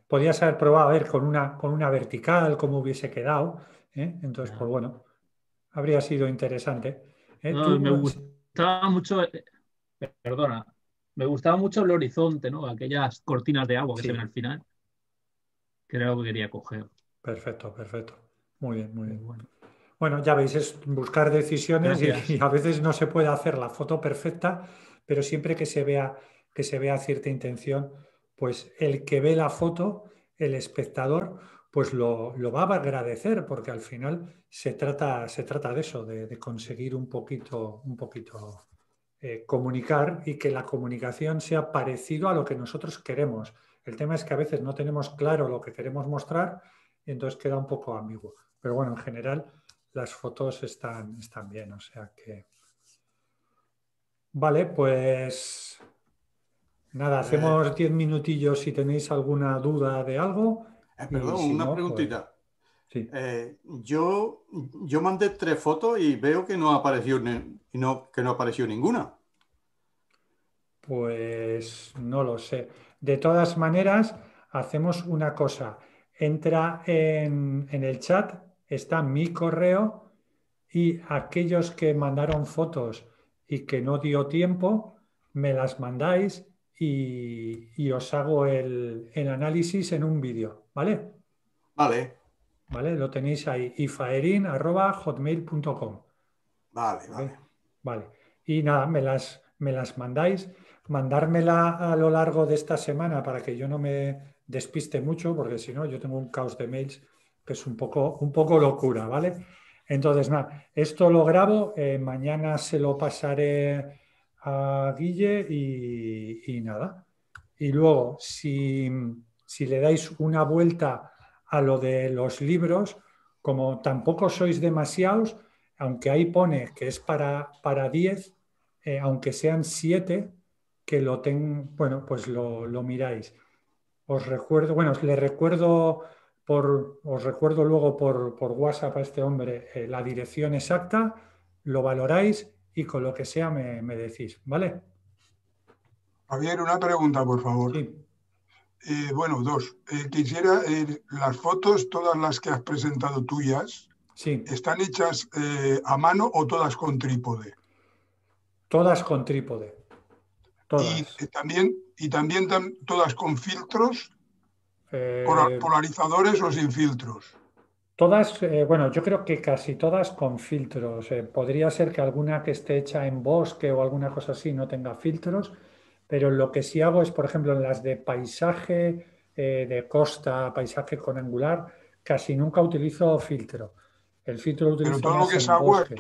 Speaker 1: Podrías haber probado a ver con una vertical cómo hubiese quedado, ¿eh? Entonces, pues bueno, habría sido interesante.
Speaker 12: No, me gustaba mucho, perdona, me gustaba mucho el horizonte, ¿no? Aquellas cortinas de agua que se ven al final, que era lo que quería coger.
Speaker 1: Perfecto. Muy bien.
Speaker 12: Bueno.
Speaker 1: Bueno, ya veis, es buscar decisiones
Speaker 12: Gracias.
Speaker 1: y a veces no se puede hacer la foto perfecta, pero siempre que se vea cierta intención, pues el que ve la foto, el espectador, pues lo va a agradecer, porque al final se trata de eso, de conseguir un poquito comunicar y que la comunicación sea parecido a lo que nosotros queremos. El tema es que a veces no tenemos claro lo que queremos mostrar y entonces queda un poco ambiguo. Pero bueno, en general las fotos están bien, o sea que... Vale, pues nada, hacemos 10 minutillos si tenéis alguna duda de algo.
Speaker 13: Perdón,
Speaker 1: si
Speaker 13: una
Speaker 1: no,
Speaker 13: preguntita.
Speaker 1: Pues, sí.
Speaker 13: Yo mandé 3 fotos y veo que no apareció, que no apareció ninguna.
Speaker 1: Pues no lo sé. De todas maneras, hacemos una cosa. Entra en el chat, está mi correo y aquellos que mandaron fotos y que no dio tiempo, me las mandáis y os hago el análisis en un vídeo, ¿vale?
Speaker 13: Vale.
Speaker 1: ¿Vale? Lo tenéis ahí, ifaerin@hotmail.com.
Speaker 13: Vale, vale.
Speaker 1: Vale. Y nada, me las mandáis. Mandármela a lo largo de esta semana para que yo no me despiste mucho, porque si no, yo tengo un caos de mails que es un poco locura, ¿vale? Entonces, nada, esto lo grabo, mañana se lo pasaré a Guille y nada. Y luego, si le dais una vuelta a lo de los libros, como tampoco sois demasiados, aunque ahí pone que es para 10, aunque sean 7, que lo tengan, bueno, pues lo miráis. Os recuerdo, bueno, os recuerdo luego por WhatsApp a este hombre la dirección exacta, lo valoráis y con lo que sea me decís, ¿vale?
Speaker 9: Javier, una pregunta, por favor.
Speaker 1: Sí.
Speaker 9: Bueno, 2. Quisiera, las fotos, todas las que has presentado tuyas,
Speaker 1: sí.
Speaker 9: ¿están hechas a mano o todas con trípode?
Speaker 1: Todas con trípode. Todas.
Speaker 9: Y también todas con filtros, polarizadores o sin filtros.
Speaker 1: Todas, bueno, yo creo que casi todas con filtros. Podría ser que alguna que esté hecha en bosque o alguna cosa así no tenga filtros, pero lo que sí hago es, por ejemplo, en las de paisaje, de costa, paisaje con angular, casi nunca utilizo filtro. El filtro lo utilizo
Speaker 9: pero todo
Speaker 1: más
Speaker 9: lo que es
Speaker 1: en
Speaker 9: agua,
Speaker 1: bosque.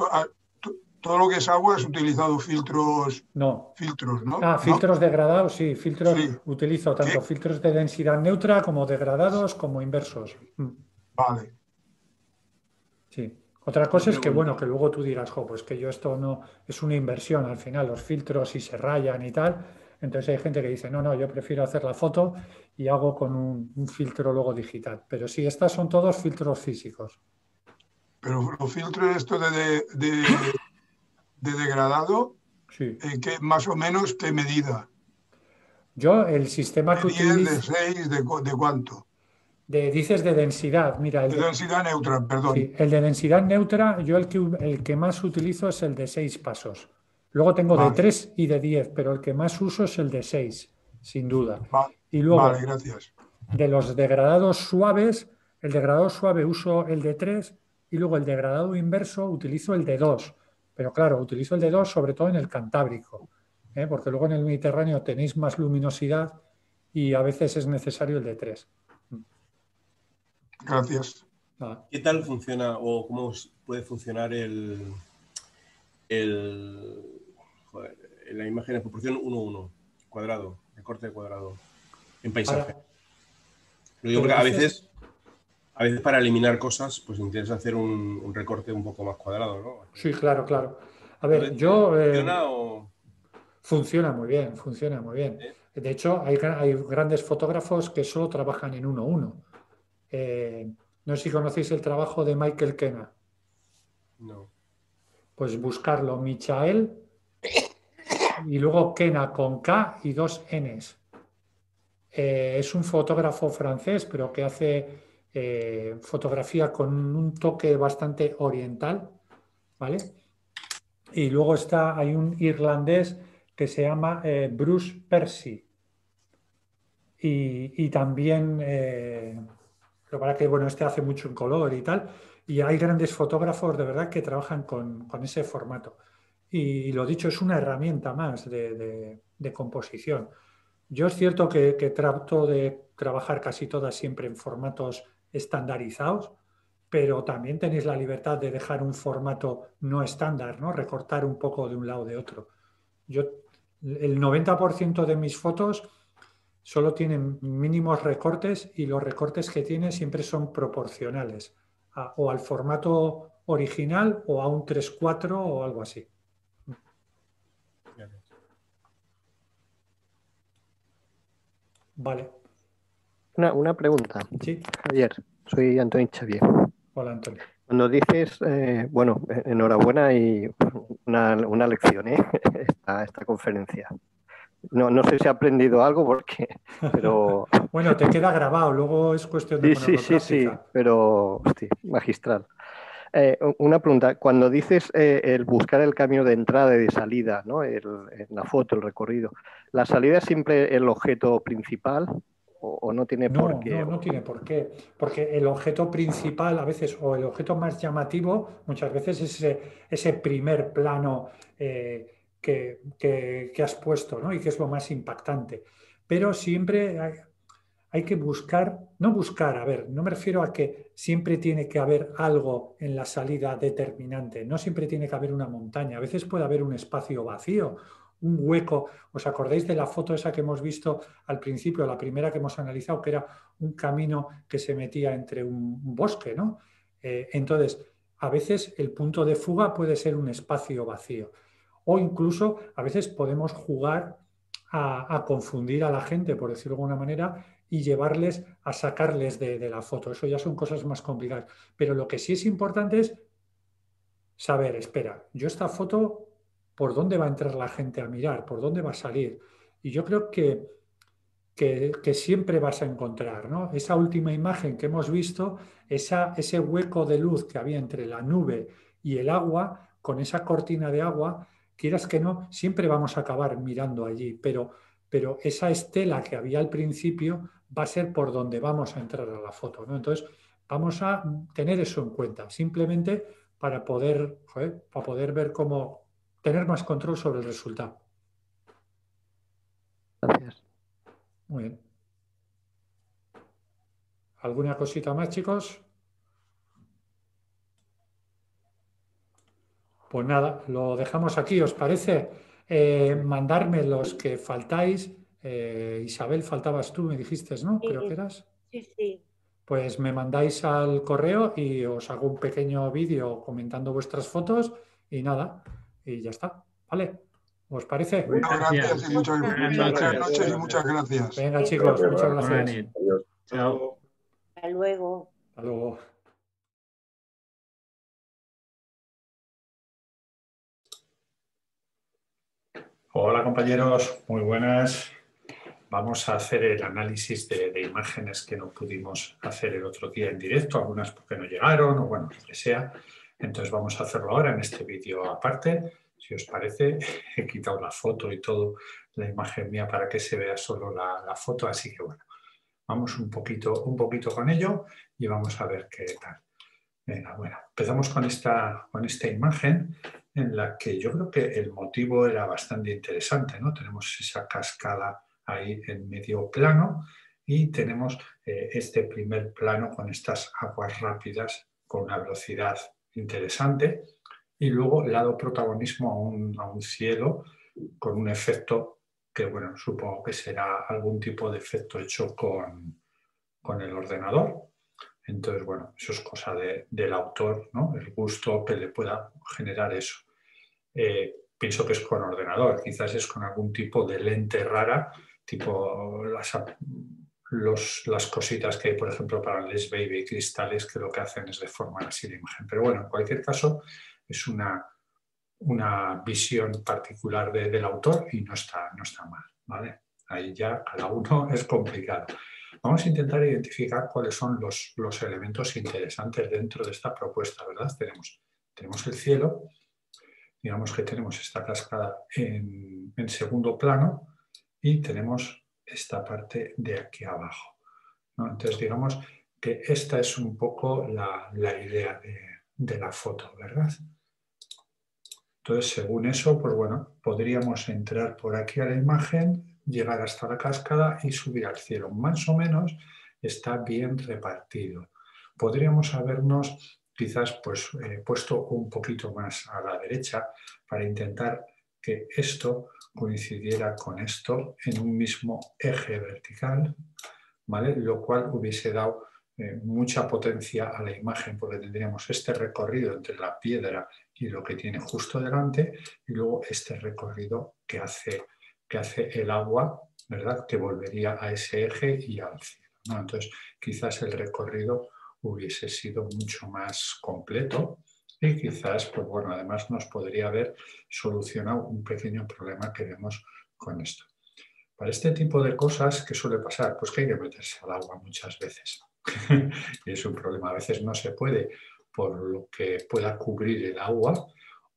Speaker 9: todo lo que es agua has utilizado filtros.
Speaker 1: No.
Speaker 9: Filtros, ¿no?
Speaker 1: Ah, filtros degradados, sí. Filtros
Speaker 9: Sí.
Speaker 1: utilizo tanto filtros de densidad neutra como degradados como inversos.
Speaker 9: Vale.
Speaker 1: Sí. Otra cosa es que, bueno, que luego tú dirás, pues que yo esto no es una inversión al final, los filtros si se rayan y tal. Entonces hay gente que dice, no, yo prefiero hacer la foto y hago con un filtro luego digital. Pero sí, estas son todos filtros físicos.
Speaker 9: Pero los filtros estos de degradado,
Speaker 1: sí.
Speaker 9: Más o menos, ¿qué medida?
Speaker 1: Yo, el sistema que
Speaker 9: utilizo...
Speaker 1: utilizo...
Speaker 9: ¿De 6? ¿De cuánto?
Speaker 1: Dices de densidad, mira.
Speaker 9: De densidad neutra, perdón.
Speaker 1: Sí, el de densidad neutra, yo el que más utilizo es el de 6 pasos. Luego tengo de 3 y de 10, pero el que más uso es el de 6, sin duda. Y luego,
Speaker 9: gracias.
Speaker 1: De los degradados suaves, el degradado suave uso el de 3 y luego el degradado inverso utilizo el de 2. Pero claro, utilizo el de 2 sobre todo en el Cantábrico, porque luego en el Mediterráneo tenéis más luminosidad y a veces es necesario el de 3.
Speaker 9: Gracias.
Speaker 7: ¿Qué tal funciona o cómo puede funcionar la imagen en proporción 1:1, cuadrado, de corte cuadrado, en paisaje? Lo digo porque a veces para eliminar cosas, pues interesa hacer un recorte un poco más cuadrado, ¿no?
Speaker 1: Sí, claro. A ver,
Speaker 7: ¿Funciona o...?
Speaker 1: Funciona muy bien, ¿Sí? De hecho, hay grandes fotógrafos que solo trabajan en 1:1. No sé si conocéis el trabajo de Michael Kenna.
Speaker 7: No.
Speaker 1: Pues buscarlo, Michael, y luego Kenna con K y 2 Ns. Es un fotógrafo francés, pero que hace fotografía con un toque bastante oriental, ¿vale? Y luego hay un irlandés que se llama Bruce Percy. Y también... Lo que pasa es que, bueno, este hace mucho en color y tal, y hay grandes fotógrafos de verdad que trabajan con ese formato. Y lo dicho, es una herramienta más de composición. Yo es cierto que trato de trabajar casi todas siempre en formatos estandarizados, pero también tenéis la libertad de dejar un formato no estándar, ¿no? Recortar un poco de un lado o de otro. El 90% de mis fotos solo tienen mínimos recortes y los recortes que tiene siempre son proporcionales o al formato original o a un 3:4 o algo así. Vale.
Speaker 14: Una pregunta.
Speaker 1: Sí.
Speaker 14: Javier, soy Antonio Xavier.
Speaker 1: Hola, Antonio.
Speaker 14: Cuando dices, bueno, enhorabuena y una lección, esta conferencia. No sé si he aprendido algo pero...
Speaker 1: Bueno, te queda grabado, luego es cuestión de ponerlo en práctica.
Speaker 14: Sí, pero hostia, magistral. Una pregunta, cuando dices el buscar el camino de entrada y de salida, ¿no? La foto, el recorrido, ¿la salida es siempre el objeto principal o no tiene por qué?
Speaker 1: No tiene por qué, porque el objeto principal a veces, o el objeto más llamativo, muchas veces es ese primer plano que has puesto, ¿no? Y que es lo más impactante. Pero siempre hay que buscar, a ver, no me refiero a que siempre tiene que haber algo en la salida determinante, no siempre tiene que haber una montaña, a veces puede haber un espacio vacío, un hueco. ¿Os acordáis de la foto esa que hemos visto al principio, la primera que hemos analizado, que era un camino que se metía entre un bosque, ¿no? Entonces, a veces el punto de fuga puede ser un espacio vacío. O incluso a veces podemos jugar a confundir a la gente, por decirlo de alguna manera, y llevarles a sacarles de la foto. Eso ya son cosas más complicadas. Pero lo que sí es importante es saber, espera, yo esta foto, ¿por dónde va a entrar la gente a mirar? ¿Por dónde va a salir? Y yo creo que siempre vas a encontrar, ¿no? Esa última imagen que hemos visto, ese hueco de luz que había entre la nube y el agua, con esa cortina de agua, quieras que no, siempre vamos a acabar mirando allí, pero esa estela que había al principio va a ser por donde vamos a entrar a la foto, ¿no? Entonces, vamos a tener eso en cuenta, simplemente para poder ver cómo tener más control sobre el resultado.
Speaker 14: Gracias.
Speaker 1: Muy bien. ¿Alguna cosita más, chicos? Pues nada, lo dejamos aquí, ¿os parece? Mandarme los que faltáis. Isabel, faltabas tú, me dijiste, ¿no? Creo que eras.
Speaker 15: Sí.
Speaker 1: Pues me mandáis al correo y os hago un pequeño vídeo comentando vuestras fotos y nada, y ya está, ¿vale? ¿Os parece?
Speaker 9: Gracias y muchas noches y muchas gracias.
Speaker 1: Venga, chicos, muchas gracias.
Speaker 15: Chao. Hasta luego.
Speaker 1: Hasta luego. Hola compañeros, muy buenas. Vamos a hacer el análisis de imágenes que no pudimos hacer el otro día en directo, algunas porque no llegaron o bueno, lo que sea. Entonces vamos a hacerlo ahora en este vídeo aparte. Si os parece, he quitado la foto y todo, la imagen mía para que se vea solo la foto, así que bueno, vamos un poquito con ello y vamos a ver qué tal. Venga, bueno, empezamos con esta imagen en la que yo creo que el motivo era bastante interesante, ¿no? Tenemos esa cascada ahí en medio plano y tenemos este primer plano con estas aguas rápidas con una velocidad interesante y luego le ha dado protagonismo a un cielo con un efecto que, bueno, supongo que será algún tipo de efecto hecho con el ordenador. Entonces, bueno, eso es cosa del autor, ¿no? El gusto que le pueda generar eso. Pienso que es con ordenador, quizás es con algún tipo de lente rara, tipo las cositas que hay, por ejemplo, para les baby cristales, que lo que hacen es deformar así la imagen. Pero bueno, en cualquier caso, es una visión particular del autor y no está mal, ¿vale? Ahí ya cada uno es complicado. Vamos a intentar identificar cuáles son los elementos interesantes dentro de esta propuesta, ¿verdad? Tenemos el cielo, digamos que tenemos esta cascada en segundo plano y tenemos esta parte de aquí abajo, ¿no? Entonces, digamos que esta es un poco la idea de la foto, ¿verdad? Entonces, según eso, pues bueno, podríamos entrar por aquí a la imagen, llegar hasta la cascada y subir al cielo. Más o menos está bien repartido. Podríamos habernos quizás pues, puesto un poquito más a la derecha para intentar que esto coincidiera con esto en un mismo eje vertical, ¿vale? Lo cual hubiese dado mucha potencia a la imagen, porque tendríamos este recorrido entre la piedra y lo que tiene justo delante, y luego este recorrido que hace el agua, ¿verdad? Que volvería a ese eje y al cielo, ¿no? Entonces, quizás el recorrido hubiese sido mucho más completo y quizás, pues bueno, además nos podría haber solucionado un pequeño problema que vemos con esto. Para este tipo de cosas, ¿qué suele pasar? Pues que hay que meterse al agua muchas veces. Y es un problema. A veces no se puede por lo que pueda cubrir el agua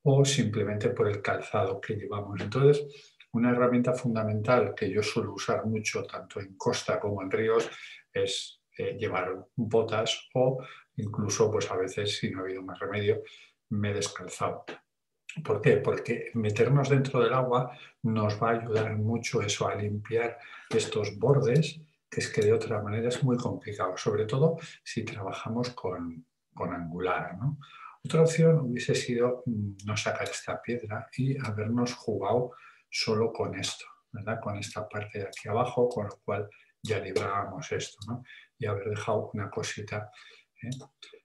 Speaker 1: o simplemente por el calzado que llevamos. Entonces, una herramienta fundamental que yo suelo usar mucho, tanto en costa como en ríos, es llevar botas o incluso, pues a veces, si no ha habido más remedio, me he descalzado. ¿Por qué? Porque meternos dentro del agua nos va a ayudar mucho eso, a limpiar estos bordes, que es que de otra manera es muy complicado, sobre todo si trabajamos con angular, ¿no? Otra opción hubiese sido no sacar esta piedra y habernos jugado solo con esto, ¿verdad? Con esta parte de aquí abajo, con lo cual ya librábamos esto, ¿no? Y haber dejado una cosita, ¿eh?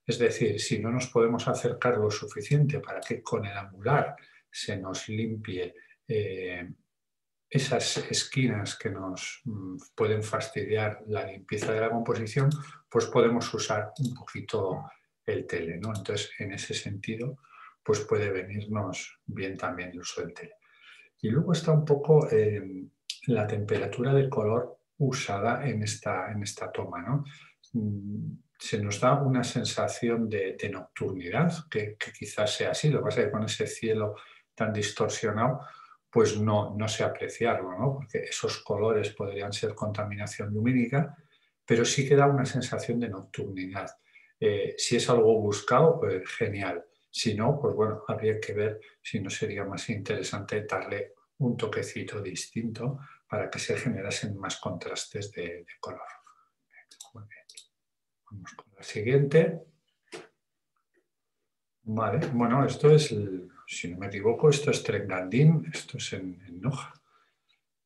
Speaker 1: Es decir, si no nos podemos acercar lo suficiente para que con el angular se nos limpie esas esquinas que nos pueden fastidiar la limpieza de la composición, pues podemos usar un poquito el tele, ¿no? Entonces, en ese sentido, pues puede venirnos bien también el uso del tele. Y luego está un poco la temperatura de color usada en esta toma, ¿no? Se nos da una sensación de nocturnidad, que quizás sea así. Lo que pasa es que con ese cielo tan distorsionado, pues no sé apreciarlo, ¿no? Porque esos colores podrían ser contaminación lumínica, pero sí que da una sensación de nocturnidad. Si es algo buscado, pues genial. Si no, pues bueno, habría que ver si no sería más interesante darle un toquecito distinto para que se generasen más contrastes de color. Muy bien. Vamos con la siguiente. Vale, bueno, esto es, si no me equivoco, esto es Trengandín, esto es en Noja.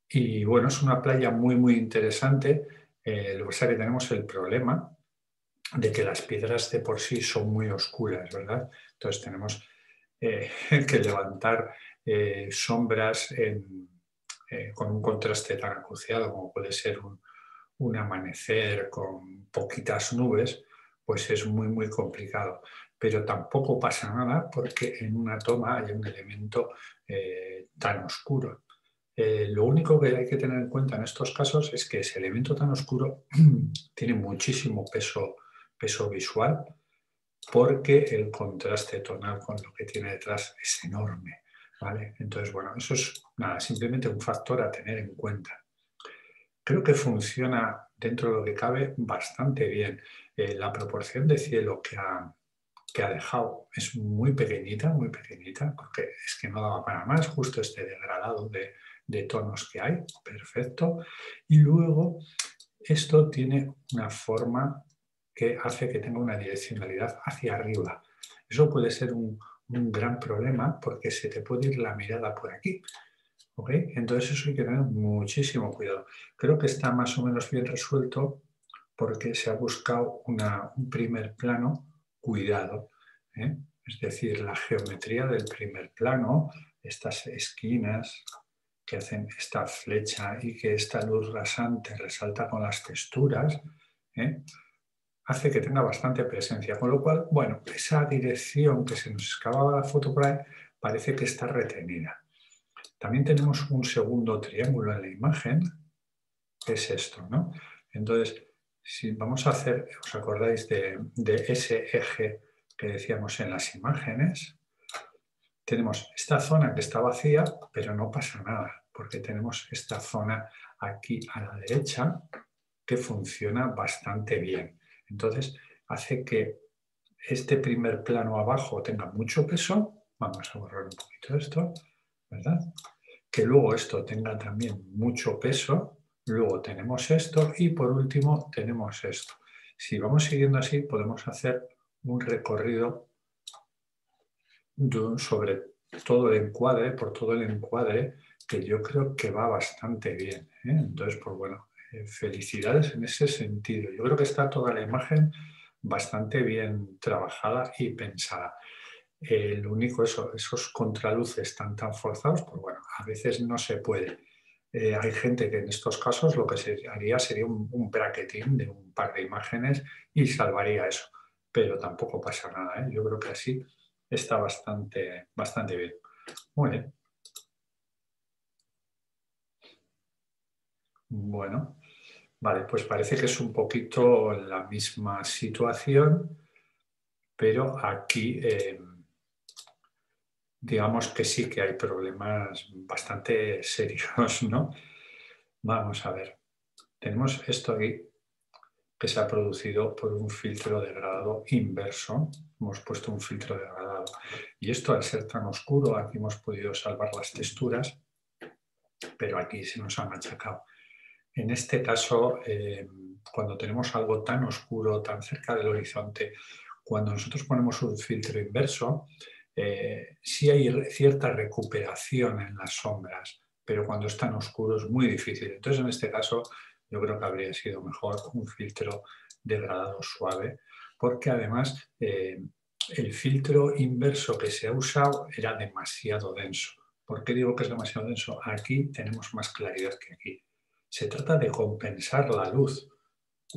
Speaker 1: Y bueno, es una playa muy, muy interesante. Lo que pasa es que tenemos el problema de que las piedras de por sí son muy oscuras, ¿verdad? Entonces tenemos que levantar sombras con un contraste tan acuciado como puede ser un amanecer con poquitas nubes, pues es muy, muy complicado. Pero tampoco pasa nada porque en una toma hay un elemento tan oscuro. Lo único que hay que tener en cuenta en estos casos es que ese elemento tan oscuro tiene muchísimo peso visual, porque el contraste tonal con lo que tiene detrás es enorme, ¿vale? Entonces, bueno, eso es nada, simplemente un factor a tener en cuenta. Creo que funciona dentro de lo que cabe bastante bien. La proporción de cielo que ha dejado es muy pequeñita, porque es que no daba para más, justo este degradado de tonos que hay, perfecto. Y luego esto tiene una forma que hace que tenga una direccionalidad hacia arriba. Eso puede ser un gran problema porque se te puede ir la mirada por aquí. ¿Okay? Entonces eso hay que tener muchísimo cuidado. Creo que está más o menos bien resuelto porque se ha buscado un primer plano cuidado, ¿eh? Es decir, la geometría del primer plano, estas esquinas que hacen esta flecha y que esta luz rasante resalta con las texturas, ¿eh? Hace que tenga bastante presencia, con lo cual, bueno, esa dirección que se nos escapaba la foto por ahí parece que está retenida. También tenemos un segundo triángulo en la imagen, que es esto, ¿no? Entonces, si vamos a hacer, ¿os acordáis de ese eje que decíamos en las imágenes? Tenemos esta zona que está vacía, pero no pasa nada, porque tenemos esta zona aquí a la derecha que funciona bastante bien. Entonces hace que este primer plano abajo tenga mucho peso. Vamos a borrar un poquito esto, ¿verdad? Que luego esto tenga también mucho peso. Luego tenemos esto y por último tenemos esto. Si vamos siguiendo así podemos hacer un recorrido sobre todo el encuadre, por todo el encuadre, que yo creo que va bastante bien, ¿eh? Entonces, pues bueno, felicidades en ese sentido. Yo creo que está toda la imagen bastante bien trabajada y pensada. Lo único, esos contraluces tan forzados, pues bueno, a veces no se puede. Hay gente que en estos casos lo que se haría sería un bracketing de un par de imágenes y salvaría eso, pero tampoco pasa nada, ¿eh? Yo creo que así está bastante bien. Muy bien. Bueno, vale, pues parece que es un poquito la misma situación, pero aquí digamos que sí que hay problemas bastante serios, ¿no? Vamos a ver. Tenemos esto aquí que se ha producido por un filtro degradado inverso. Hemos puesto un filtro degradado. Y esto, al ser tan oscuro, aquí hemos podido salvar las texturas, pero aquí se nos ha machacado. En este caso, cuando tenemos algo tan oscuro, tan cerca del horizonte, cuando nosotros ponemos un filtro inverso, sí hay cierta recuperación en las sombras, pero cuando es tan oscuro es muy difícil. Entonces, en este caso, yo creo que habría sido mejor un filtro degradado suave, porque además el filtro inverso que se ha usado era demasiado denso. ¿Por qué digo que es demasiado denso? Aquí tenemos más claridad que aquí. Se trata de compensar la luz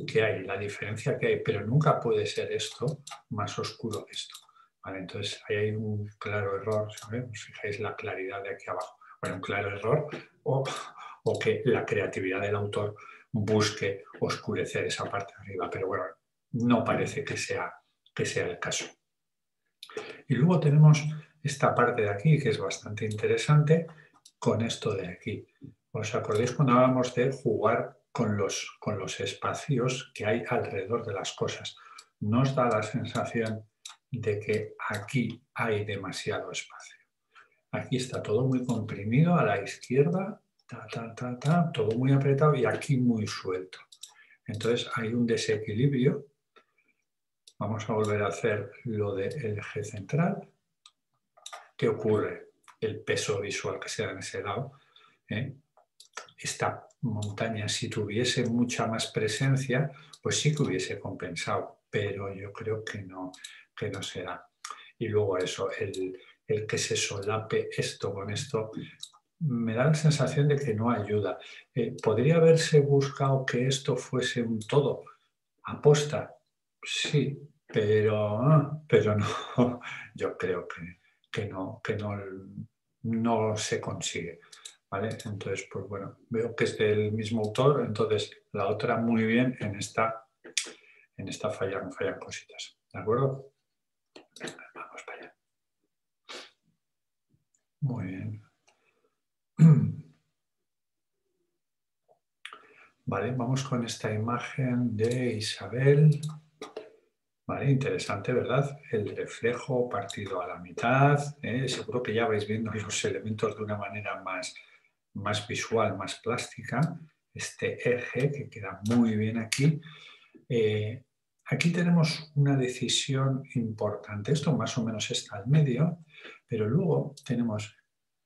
Speaker 1: que hay, la diferencia que hay, pero nunca puede ser esto más oscuro que esto. ¿Vale? Entonces ahí hay un claro error, ¿sabes? Os fijáis la claridad de aquí abajo. Bueno, un claro error o que la creatividad del autor busque oscurecer esa parte de arriba, pero bueno, no parece que sea el caso. Y luego tenemos esta parte de aquí que es bastante interesante con esto de aquí. ¿Os acordáis cuando hablábamos de jugar con los espacios que hay alrededor de las cosas? Nos da la sensación de que aquí hay demasiado espacio. Aquí está todo muy comprimido a la izquierda, todo muy apretado y aquí muy suelto. Entonces hay un desequilibrio. Vamos a volver a hacer lo del eje central. ¿Qué ocurre? El peso visual que se da en ese lado. Esta montaña, si tuviese mucha más presencia, pues sí que hubiese compensado, pero yo creo que no será. Y luego eso, el que se solape esto con esto, me da la sensación de que no ayuda. ¿Podría haberse buscado que esto fuese un todo? ¿Aposta? Sí, pero no. Yo creo que no se consigue. ¿Vale? Entonces, pues bueno, veo que es del mismo autor, entonces la otra muy bien, en esta fallan cositas. ¿De acuerdo? Vamos para allá. Muy bien. Vale, vamos con esta imagen de Isabel. Vale, interesante, ¿verdad? El reflejo partido a la mitad. Seguro que ya vais viendo los elementos de una manera más visual, más plástica. Este eje que queda muy bien aquí. Aquí tenemos una decisión importante. Esto más o menos está al medio, pero luego tenemos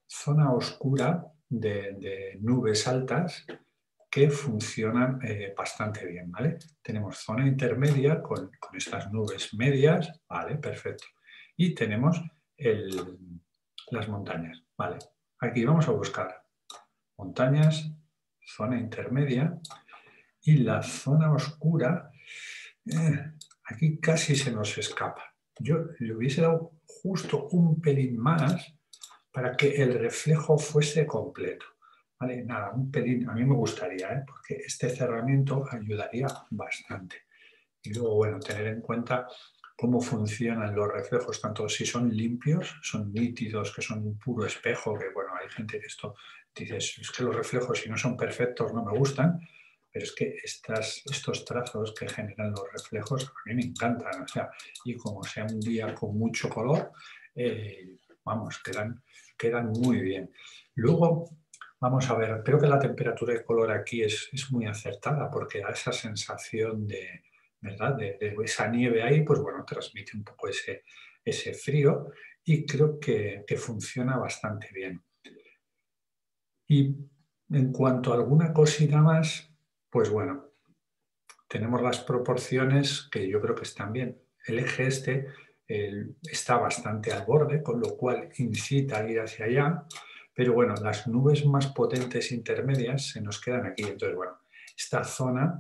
Speaker 1: zona oscura de nubes altas que funcionan bastante bien, ¿vale? Tenemos zona intermedia con estas nubes medias, ¿vale? Perfecto. Y tenemos las montañas, ¿vale? Aquí vamos a buscar montañas, zona intermedia y la zona oscura, aquí casi se nos escapa. Yo le hubiese dado justo un pelín más para que el reflejo fuese completo. Vale, nada, un pelín, a mí me gustaría, porque este cerramiento ayudaría bastante. Y luego, bueno, tener en cuenta cómo funcionan los reflejos, tanto si son limpios, son nítidos, que son un puro espejo, que bueno, hay gente que esto dice, es que los reflejos si no son perfectos no me gustan, pero es que estos trazos que generan los reflejos a mí me encantan, o sea, y como sea un día con mucho color, vamos, quedan muy bien. Luego, vamos a ver, creo que la temperatura de color aquí es muy acertada porque da esa sensación de, ¿verdad? De esa nieve ahí, pues bueno, transmite un poco ese frío y creo que funciona bastante bien. Y en cuanto a alguna cosita más, pues bueno, tenemos las proporciones que yo creo que están bien. El eje está bastante al borde, con lo cual incita a ir hacia allá, pero bueno, las nubes más potentes intermedias se nos quedan aquí. Entonces, bueno, esta zona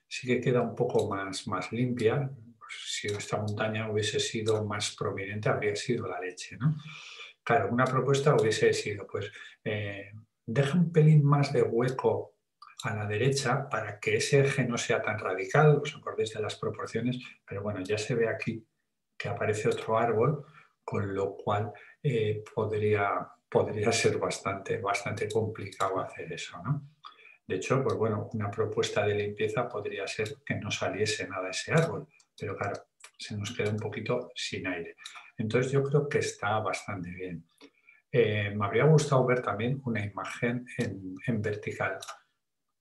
Speaker 1: sí que queda un poco más limpia. Pues si esta montaña hubiese sido más prominente, habría sido la leche, ¿no? Claro, una propuesta hubiese sido, pues, deja un pelín más de hueco a la derecha para que ese eje no sea tan radical, os acordáis de las proporciones, pero bueno, ya se ve aquí que aparece otro árbol, con lo cual podría ser bastante complicado hacer eso, ¿no? De hecho, pues bueno, una propuesta de limpieza podría ser que no saliese nada ese árbol, pero claro, se nos queda un poquito sin aire. Entonces yo creo que está bastante bien. Me habría gustado ver también una imagen en vertical,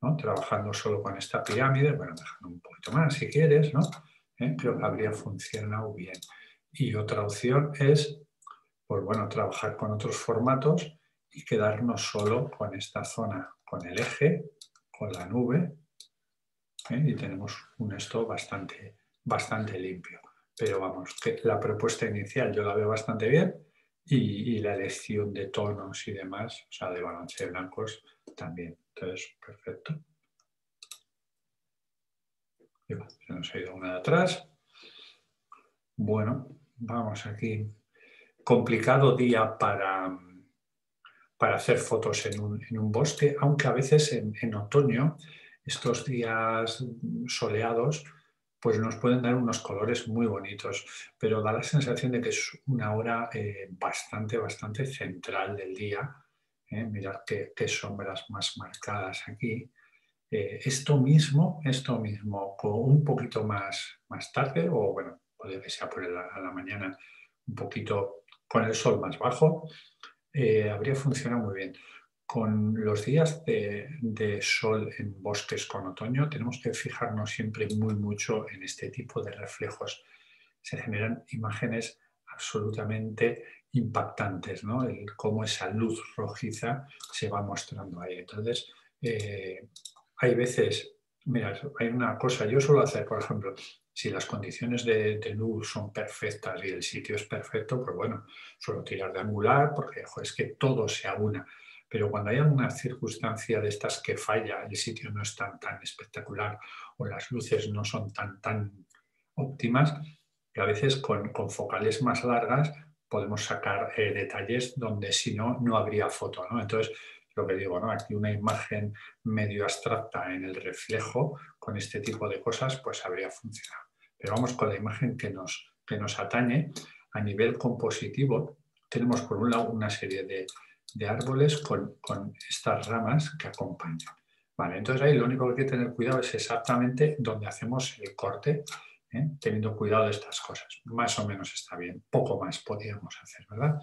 Speaker 1: ¿no? Trabajando solo con esta pirámide, bueno, dejando un poquito más si quieres, ¿no? Creo que habría funcionado bien. Y otra opción es, pues bueno, trabajar con otros formatos y quedarnos solo con esta zona, con el eje, con la nube, y tenemos un esto bastante limpio. Pero vamos, que la propuesta inicial yo la veo bastante bien y la elección de tonos y demás, o sea, de balance de blancos también. Entonces, perfecto. Se nos ha ido una de atrás. Bueno, vamos aquí. Complicado día para hacer fotos en un bosque, aunque a veces en otoño, estos días soleados, pues nos pueden dar unos colores muy bonitos, pero da la sensación de que es una hora bastante central del día. Mirad qué sombras más marcadas aquí. Esto mismo, con un poquito más tarde, o bueno, puede que sea a la mañana, un poquito con el sol más bajo, habría funcionado muy bien. Con los días de sol en bosques con otoño tenemos que fijarnos siempre mucho en este tipo de reflejos. Se generan imágenes absolutamente impactantes, ¿no? Cómo esa luz rojiza se va mostrando ahí. Entonces, hay veces, mira, hay una cosa, yo suelo hacer, por ejemplo, si las condiciones de luz son perfectas y el sitio es perfecto, pues bueno, suelo tirar de angular porque es que todo se aúna. Pero cuando hay alguna circunstancia de estas que falla, el sitio no es tan espectacular o las luces no son tan óptimas, que a veces con focales más largas podemos sacar detalles donde si no, no habría foto, ¿no? Entonces, lo que digo, ¿no? Aquí una imagen medio abstracta en el reflejo con este tipo de cosas, pues habría funcionado. Pero vamos con la imagen que nos atañe. A nivel compositivo, tenemos por un lado una serie de árboles con estas ramas que acompañan. Vale, entonces ahí lo único que hay que tener cuidado es exactamente donde hacemos el corte, teniendo cuidado de estas cosas. Más o menos está bien, poco más podríamos hacer, ¿verdad?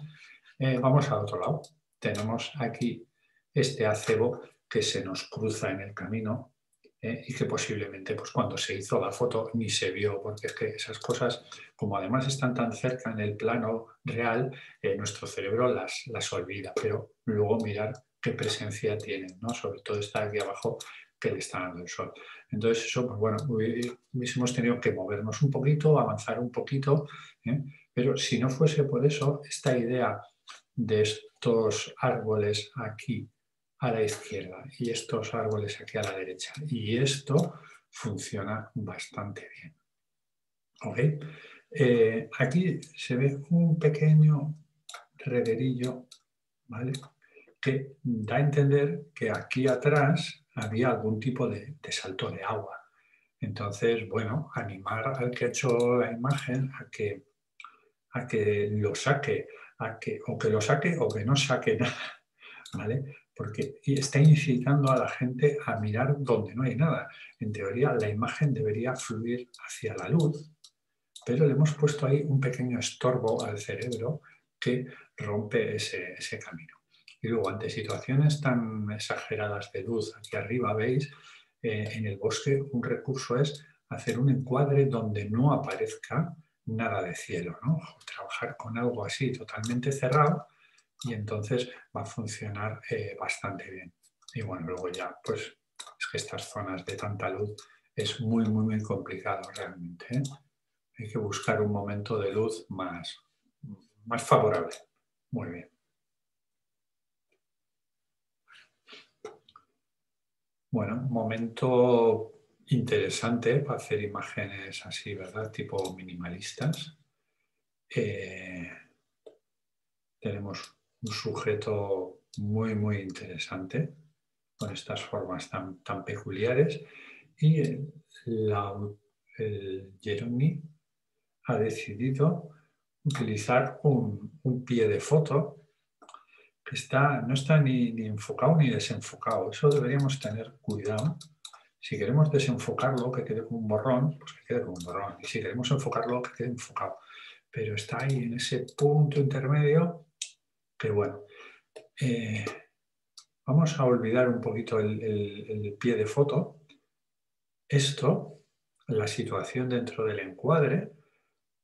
Speaker 1: Vamos al otro lado. Tenemos aquí este acebo que se nos cruza en el camino y que posiblemente pues, cuando se hizo la foto ni se vio, porque es que esas cosas, como además están tan cerca en el plano real, nuestro cerebro las olvida, pero luego mirar qué presencia tienen, ¿no? Sobre todo está aquí abajo que le está dando el sol. Entonces eso, pues bueno, hubiésemos tenido que movernos un poquito, avanzar un poquito, pero si no fuese por eso, esta idea de estos árboles aquí a la izquierda y estos árboles aquí a la derecha. Y esto funciona bastante bien. ¿Okay? Aquí se ve un pequeño rederillo, ¿vale? Que da a entender que aquí atrás había algún tipo de salto de agua. Entonces, bueno, animar al que ha hecho la imagen a que lo saque, o que lo saque o que no saque nada, ¿vale? porque está incitando a la gente a mirar donde no hay nada. En teoría, la imagen debería fluir hacia la luz, pero le hemos puesto ahí un pequeño estorbo al cerebro que rompe ese camino. Y luego, ante situaciones tan exageradas de luz, aquí arriba veis, en el bosque un recurso es hacer un encuadre donde no aparezca nada de cielo, ¿no? Trabajar con algo así totalmente cerrado y entonces va a funcionar bastante bien. Y bueno, luego ya, pues es que estas zonas de tanta luz es muy, muy, muy complicado realmente, ¿eh? Hay que buscar un momento de luz más favorable. Muy bien. Bueno, un momento interesante para hacer imágenes así, ¿verdad? Tipo minimalistas. Tenemos un sujeto muy, muy interesante con estas formas tan peculiares y el Jeroni ha decidido utilizar un pie de foto que no está ni enfocado ni desenfocado. Eso deberíamos tener cuidado. Si queremos desenfocarlo, que quede como un borrón, pues que quede como un borrón. Y si queremos enfocarlo, que quede enfocado. Pero está ahí en ese punto intermedio que, bueno, vamos a olvidar un poquito el pie de foto. Esto, la situación dentro del encuadre,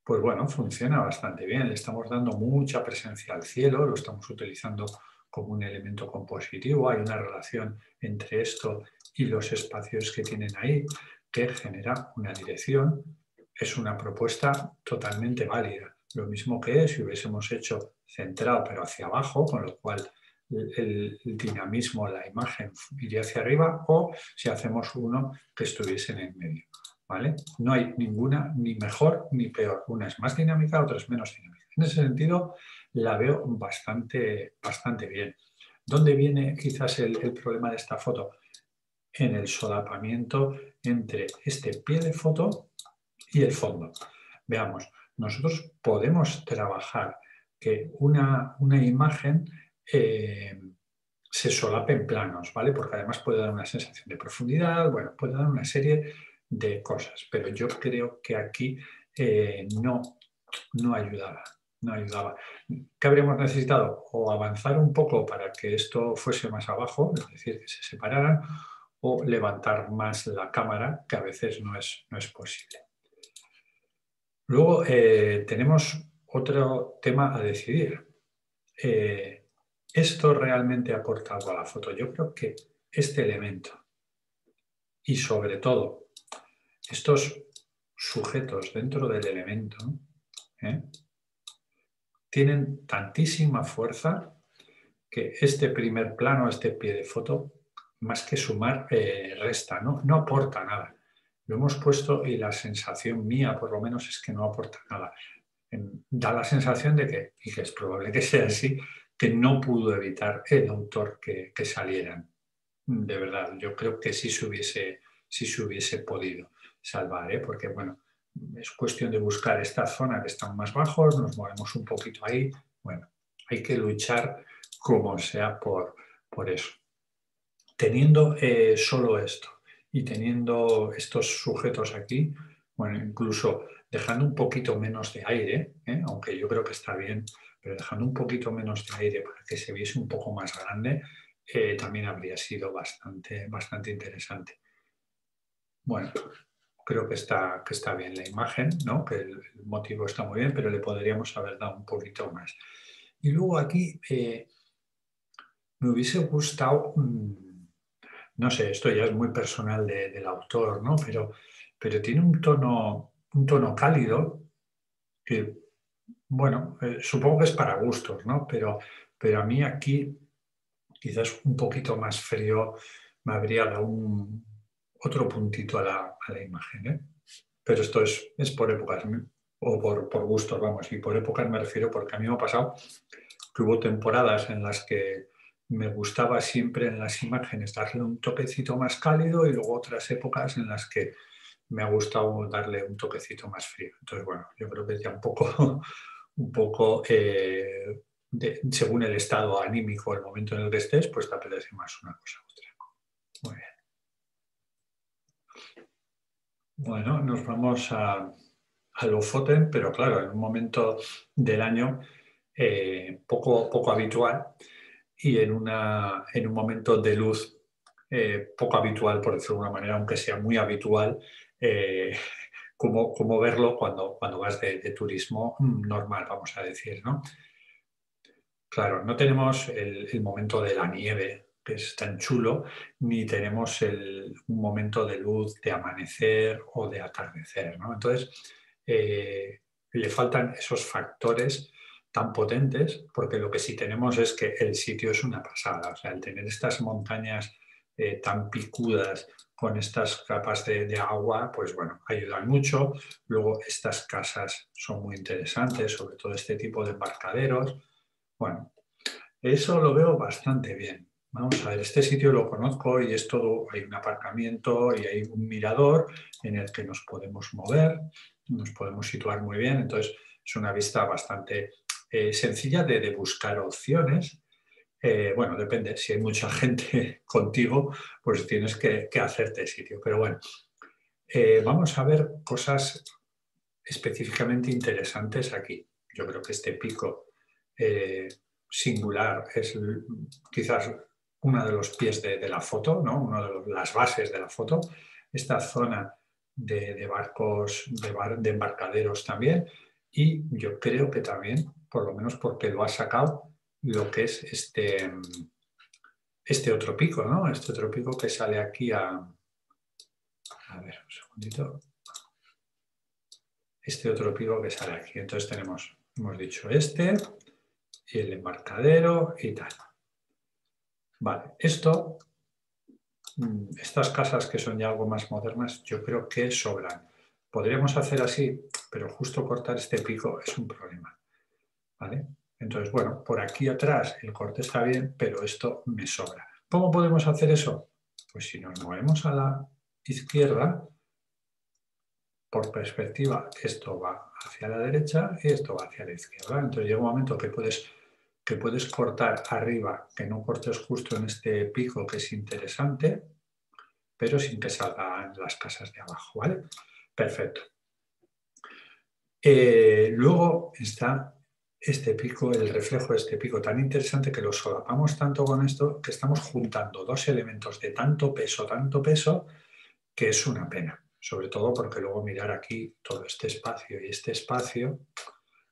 Speaker 1: pues bueno, funciona bastante bien. Le estamos dando mucha presencia al cielo, lo estamos utilizando como un elemento compositivo. Hay una relación entre esto y los espacios que tienen ahí que genera una dirección. Es una propuesta totalmente válida. Lo mismo que si hubiésemos hecho centrado pero hacia abajo, con lo cual el dinamismo, la imagen iría hacia arriba, o si hacemos uno que estuviese en el medio. ¿Vale? No hay ninguna ni mejor ni peor. Una es más dinámica, otra es menos dinámica. En ese sentido, la veo bastante bien. ¿Dónde viene quizás el problema de esta foto? En el solapamiento entre este pie de foto y el fondo. Veamos, nosotros podemos trabajar que una imagen se solape en planos, ¿vale? Porque además puede dar una sensación de profundidad, bueno, puede dar una serie de cosas, pero yo creo que aquí no ayudaba. ¿Qué habríamos necesitado? O avanzar un poco para que esto fuese más abajo, es decir, que se separaran, o levantar más la cámara, que a veces no es posible. Luego tenemos otro tema a decidir. ¿Esto realmente aporta algo a la foto? Yo creo que este elemento y sobre todo estos sujetos dentro del elemento tienen tantísima fuerza que este primer plano, este pie de foto, más que sumar, resta, no aporta nada. Lo hemos puesto y la sensación mía, por lo menos, es que no aporta nada. Da la sensación de que, y que es probable que sea así, que no pudo evitar el autor que salieran. De verdad, yo creo que sí se hubiese podido salvar, porque bueno, es cuestión de buscar esta zona que están más bajos, nos movemos un poquito ahí, bueno, hay que luchar como sea por eso. Teniendo solo esto y teniendo estos sujetos aquí, bueno, incluso dejando un poquito menos de aire, aunque yo creo que está bien, pero dejando un poquito menos de aire para que se viese un poco más grande, también habría sido bastante interesante. Bueno, creo que está bien la imagen, ¿no? Que el motivo está muy bien, pero le podríamos haber dado un poquito más. Y luego aquí me hubiese gustado, no sé, esto ya es muy personal del autor, ¿no? Pero tiene un tono cálido que, bueno, supongo que es para gustos, ¿no? Pero a mí aquí quizás un poquito más frío me habría dado otro puntito a la imagen, ¿eh? Pero esto es por épocas, o por gustos, vamos, y por épocas me refiero porque a mí me ha pasado que hubo temporadas en las que me gustaba siempre en las imágenes darle un toquecito más cálido y luego otras épocas en las que me ha gustado darle un toquecito más frío. Entonces, bueno, yo creo que ya un poco según el estado anímico, el momento en el que estés, pues te apetece más una cosa u otra. Muy bien. Bueno, nos vamos a Lofoten, pero claro, en un momento del año poco habitual y en un momento de luz poco habitual, por decirlo de alguna manera, aunque sea muy habitual, como verlo cuando vas de turismo normal, vamos a decir, ¿no? Claro, no tenemos el momento de la nieve, que es tan chulo, ni tenemos un momento de luz de amanecer o de atardecer, ¿no? Entonces, le faltan esos factores tan potentes, porque lo que sí tenemos es que el sitio es una pasada. O sea, el tener estas montañas tan picudas con estas capas de agua, pues bueno, ayudan mucho. Luego, estas casas son muy interesantes, sobre todo este tipo de embarcaderos. Bueno, eso lo veo bastante bien. Vamos a ver, este sitio lo conozco y es todo, hay un aparcamiento y hay un mirador en el que nos podemos mover, nos podemos situar muy bien, entonces es una vista bastante sencilla de buscar opciones. Bueno, depende, si hay mucha gente contigo, pues tienes que hacerte sitio, pero bueno, vamos a ver cosas específicamente interesantes aquí. Yo creo que este pico singular es quizás uno de los pies de la foto, ¿no? Una de las bases de la foto. Esta zona de barcos, de embarcaderos también. Y yo creo que también, por lo menos porque lo ha sacado, lo que es este otro pico, ¿no? Este otro pico que sale aquí a ver, un segundito. Este otro pico que sale aquí. Entonces tenemos, hemos dicho este, y el embarcadero y tal. Vale, estas casas que son ya algo más modernas, yo creo que sobran. Podríamos hacer así, pero justo cortar este pico es un problema. ¿Vale? Entonces, bueno, por aquí atrás el corte está bien, pero esto me sobra. ¿Cómo podemos hacer eso? Pues si nos movemos a la izquierda, por perspectiva, esto va hacia la derecha y esto va hacia la izquierda. Entonces llega un momento que puedes cortar arriba, que no cortes justo en este pico que es interesante, pero sin que salgan las casas de abajo, ¿vale? Perfecto. Luego está este pico, el reflejo de este pico tan interesante que lo solapamos tanto con esto que estamos juntando dos elementos de tanto peso, que es una pena. Sobre todo porque luego mirar aquí todo este espacio y este espacio,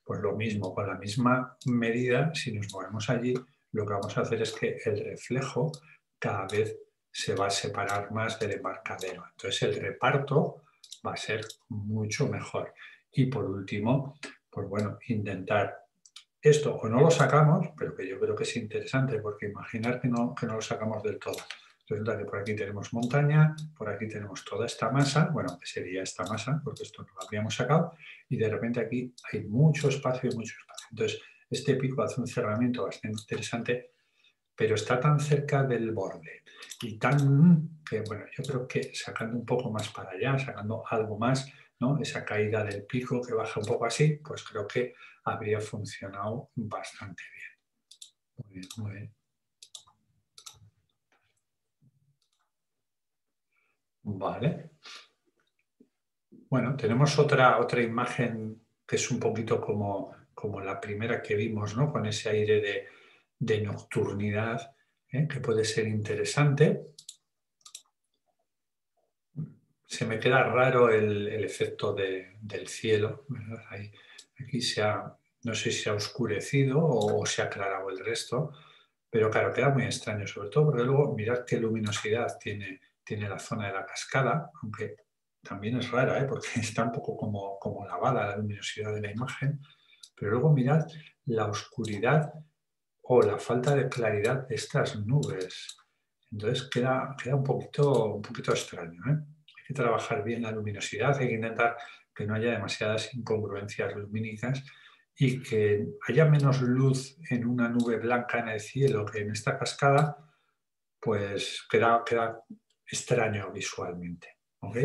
Speaker 1: pues lo mismo, con la misma medida, si nos movemos allí, lo que vamos a hacer es que el reflejo cada vez se va a separar más del embarcadero. Entonces el reparto va a ser mucho mejor. Y por último, pues bueno, intentar esto o no lo sacamos, pero que yo creo que es interesante, porque imaginar que no lo sacamos del todo. Resulta que por aquí tenemos montaña, por aquí tenemos toda esta masa, bueno, que sería esta masa, porque esto no lo habríamos sacado, y de repente aquí hay mucho espacio y mucho espacio. Entonces, este pico hace un cerramiento bastante interesante, pero está tan cerca del borde y tan que, bueno, yo creo que sacando un poco más para allá, sacando algo más, ¿no? Esa caída del pico que baja un poco así, pues creo que habría funcionado bastante bien. Muy bien, muy bien. Vale. Bueno, tenemos otra imagen que es un poquito como la primera que vimos, ¿no? Con ese aire de nocturnidad, que puede ser interesante. Se me queda raro el efecto del cielo, ¿verdad? Aquí no sé si se ha oscurecido o se ha aclarado el resto, pero claro, queda muy extraño, sobre todo porque luego mirad qué luminosidad tiene la zona de la cascada, aunque también es rara, porque está un poco como lavada la luminosidad de la imagen, pero luego mirad la oscuridad o la falta de claridad de estas nubes. Entonces queda un poquito extraño, ¿eh? Hay que trabajar bien la luminosidad, hay que intentar que no haya demasiadas incongruencias lumínicas y que haya menos luz en una nube blanca en el cielo que en esta cascada, pues queda extraño visualmente. ¿Ok?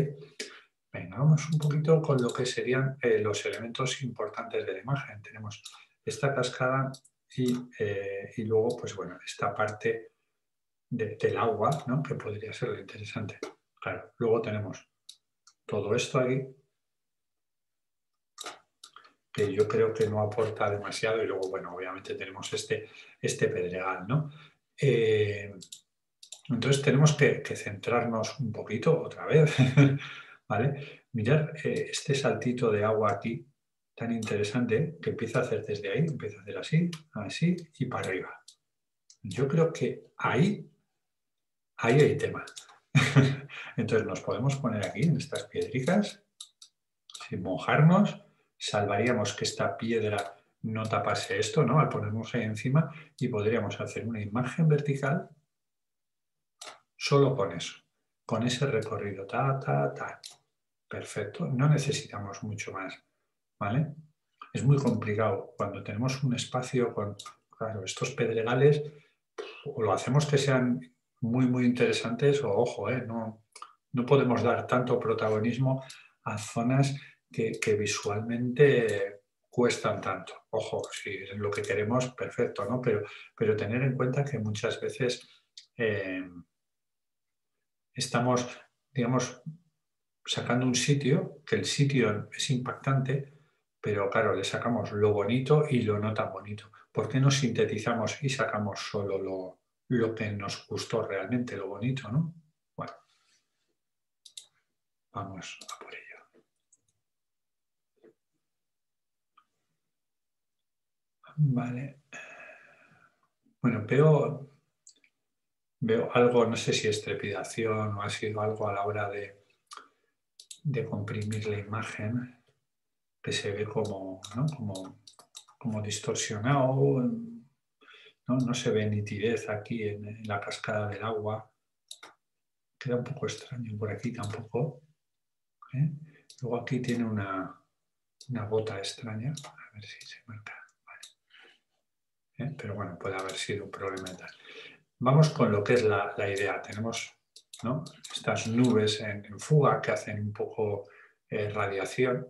Speaker 1: Venga, vamos un poquito con lo que serían los elementos importantes de la imagen. Tenemos esta cascada y luego, pues bueno, esta parte del agua, ¿no? Que podría ser lo interesante. Claro, luego tenemos todo esto aquí, que yo creo que no aporta demasiado, y luego, bueno, obviamente tenemos este pedregal, ¿no? Entonces tenemos que centrarnos un poquito otra vez, ¿vale? Mirad este saltito de agua aquí, tan interesante, que empieza a hacer desde ahí, empieza a hacer así, así y para arriba. Yo creo que ahí hay tema. Entonces nos podemos poner aquí en estas piedricas, sin mojarnos, salvaríamos que esta piedra no tapase esto, ¿no? Al ponernos ahí encima, y podríamos hacer una imagen vertical solo con eso, con ese recorrido, ta, ta, ta. Perfecto, no necesitamos mucho más, ¿vale? Es muy complicado cuando tenemos un espacio con, claro, estos pedregales, o lo hacemos que sean muy, muy interesantes, o ojo, no podemos dar tanto protagonismo a zonas que visualmente cuestan tanto. Ojo, si es lo que queremos, perfecto, ¿no? Pero tener en cuenta que muchas veces estamos, digamos, sacando un sitio, que el sitio es impactante, pero claro, le sacamos lo bonito y lo no tan bonito. ¿Por qué no sintetizamos y sacamos solo lo que nos gustó realmente, lo bonito, ¿no? Bueno, vamos a por ello. Vale. Bueno, veo algo, no sé si es trepidación o ha sido algo a la hora de comprimir la imagen, que se ve como, ¿no? como distorsionado, no se ve nitidez aquí en la cascada del agua. Queda un poco extraño por aquí tampoco. Luego aquí tiene una gota extraña. A ver si se marca. Vale. Pero bueno, puede haber sido un problema y tal. Vamos con lo que es la idea. Tenemos, ¿no? Estas nubes en fuga que hacen un poco radiación.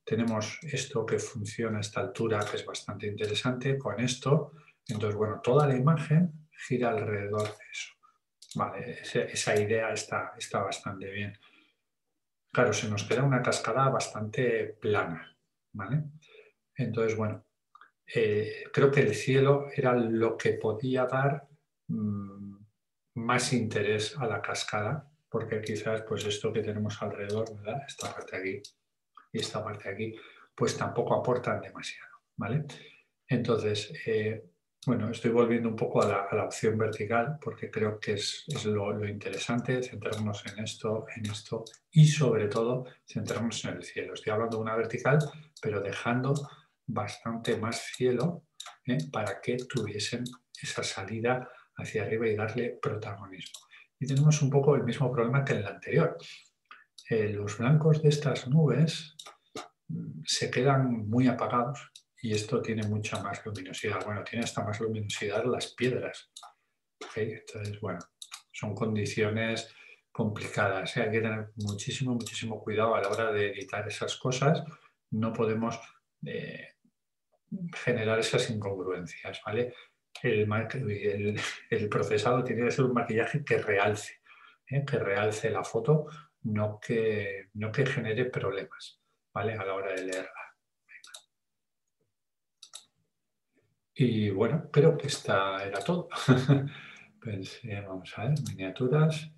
Speaker 1: Tenemos esto que funciona a esta altura, que es bastante interesante, con esto. Entonces, bueno, toda la imagen gira alrededor de eso. Vale, esa idea está bastante bien. Claro, se nos queda una cascada bastante plana, ¿vale? Entonces, bueno, creo que el cielo era lo que podía dar más interés a la cascada, porque quizás pues esto que tenemos alrededor, ¿verdad? Esta parte aquí y esta parte aquí, pues tampoco aportan demasiado, ¿vale? Entonces, bueno, estoy volviendo un poco a la opción vertical porque creo que es lo interesante, centrarnos en esto y sobre todo centrarnos en el cielo. Estoy hablando de una vertical, pero dejando bastante más cielo para que tuviesen esa salida hacia arriba y darle protagonismo. Y tenemos un poco el mismo problema que en la anterior. Los blancos de estas nubes se quedan muy apagados y esto tiene mucha más luminosidad. Bueno, tiene hasta más luminosidad las piedras. ¿Okay? Entonces, bueno, son condiciones complicadas. Hay que tener muchísimo cuidado a la hora de editar esas cosas. No podemos generar esas incongruencias, ¿vale? El procesado tiene que ser un maquillaje que realce la foto, no que genere problemas, ¿vale? A la hora de leerla. Y bueno, creo que esta era todo. Pensé, vamos a ver, miniaturas.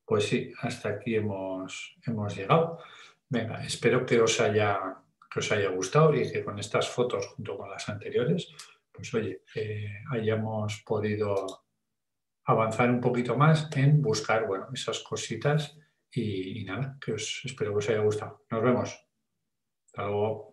Speaker 1: Pues sí, hasta aquí hemos llegado. Venga, espero que os haya gustado y que con estas fotos, junto con las anteriores, pues oye, hayamos podido avanzar un poquito más en buscar, bueno, esas cositas y nada, que espero que os haya gustado. Nos vemos. Hasta luego.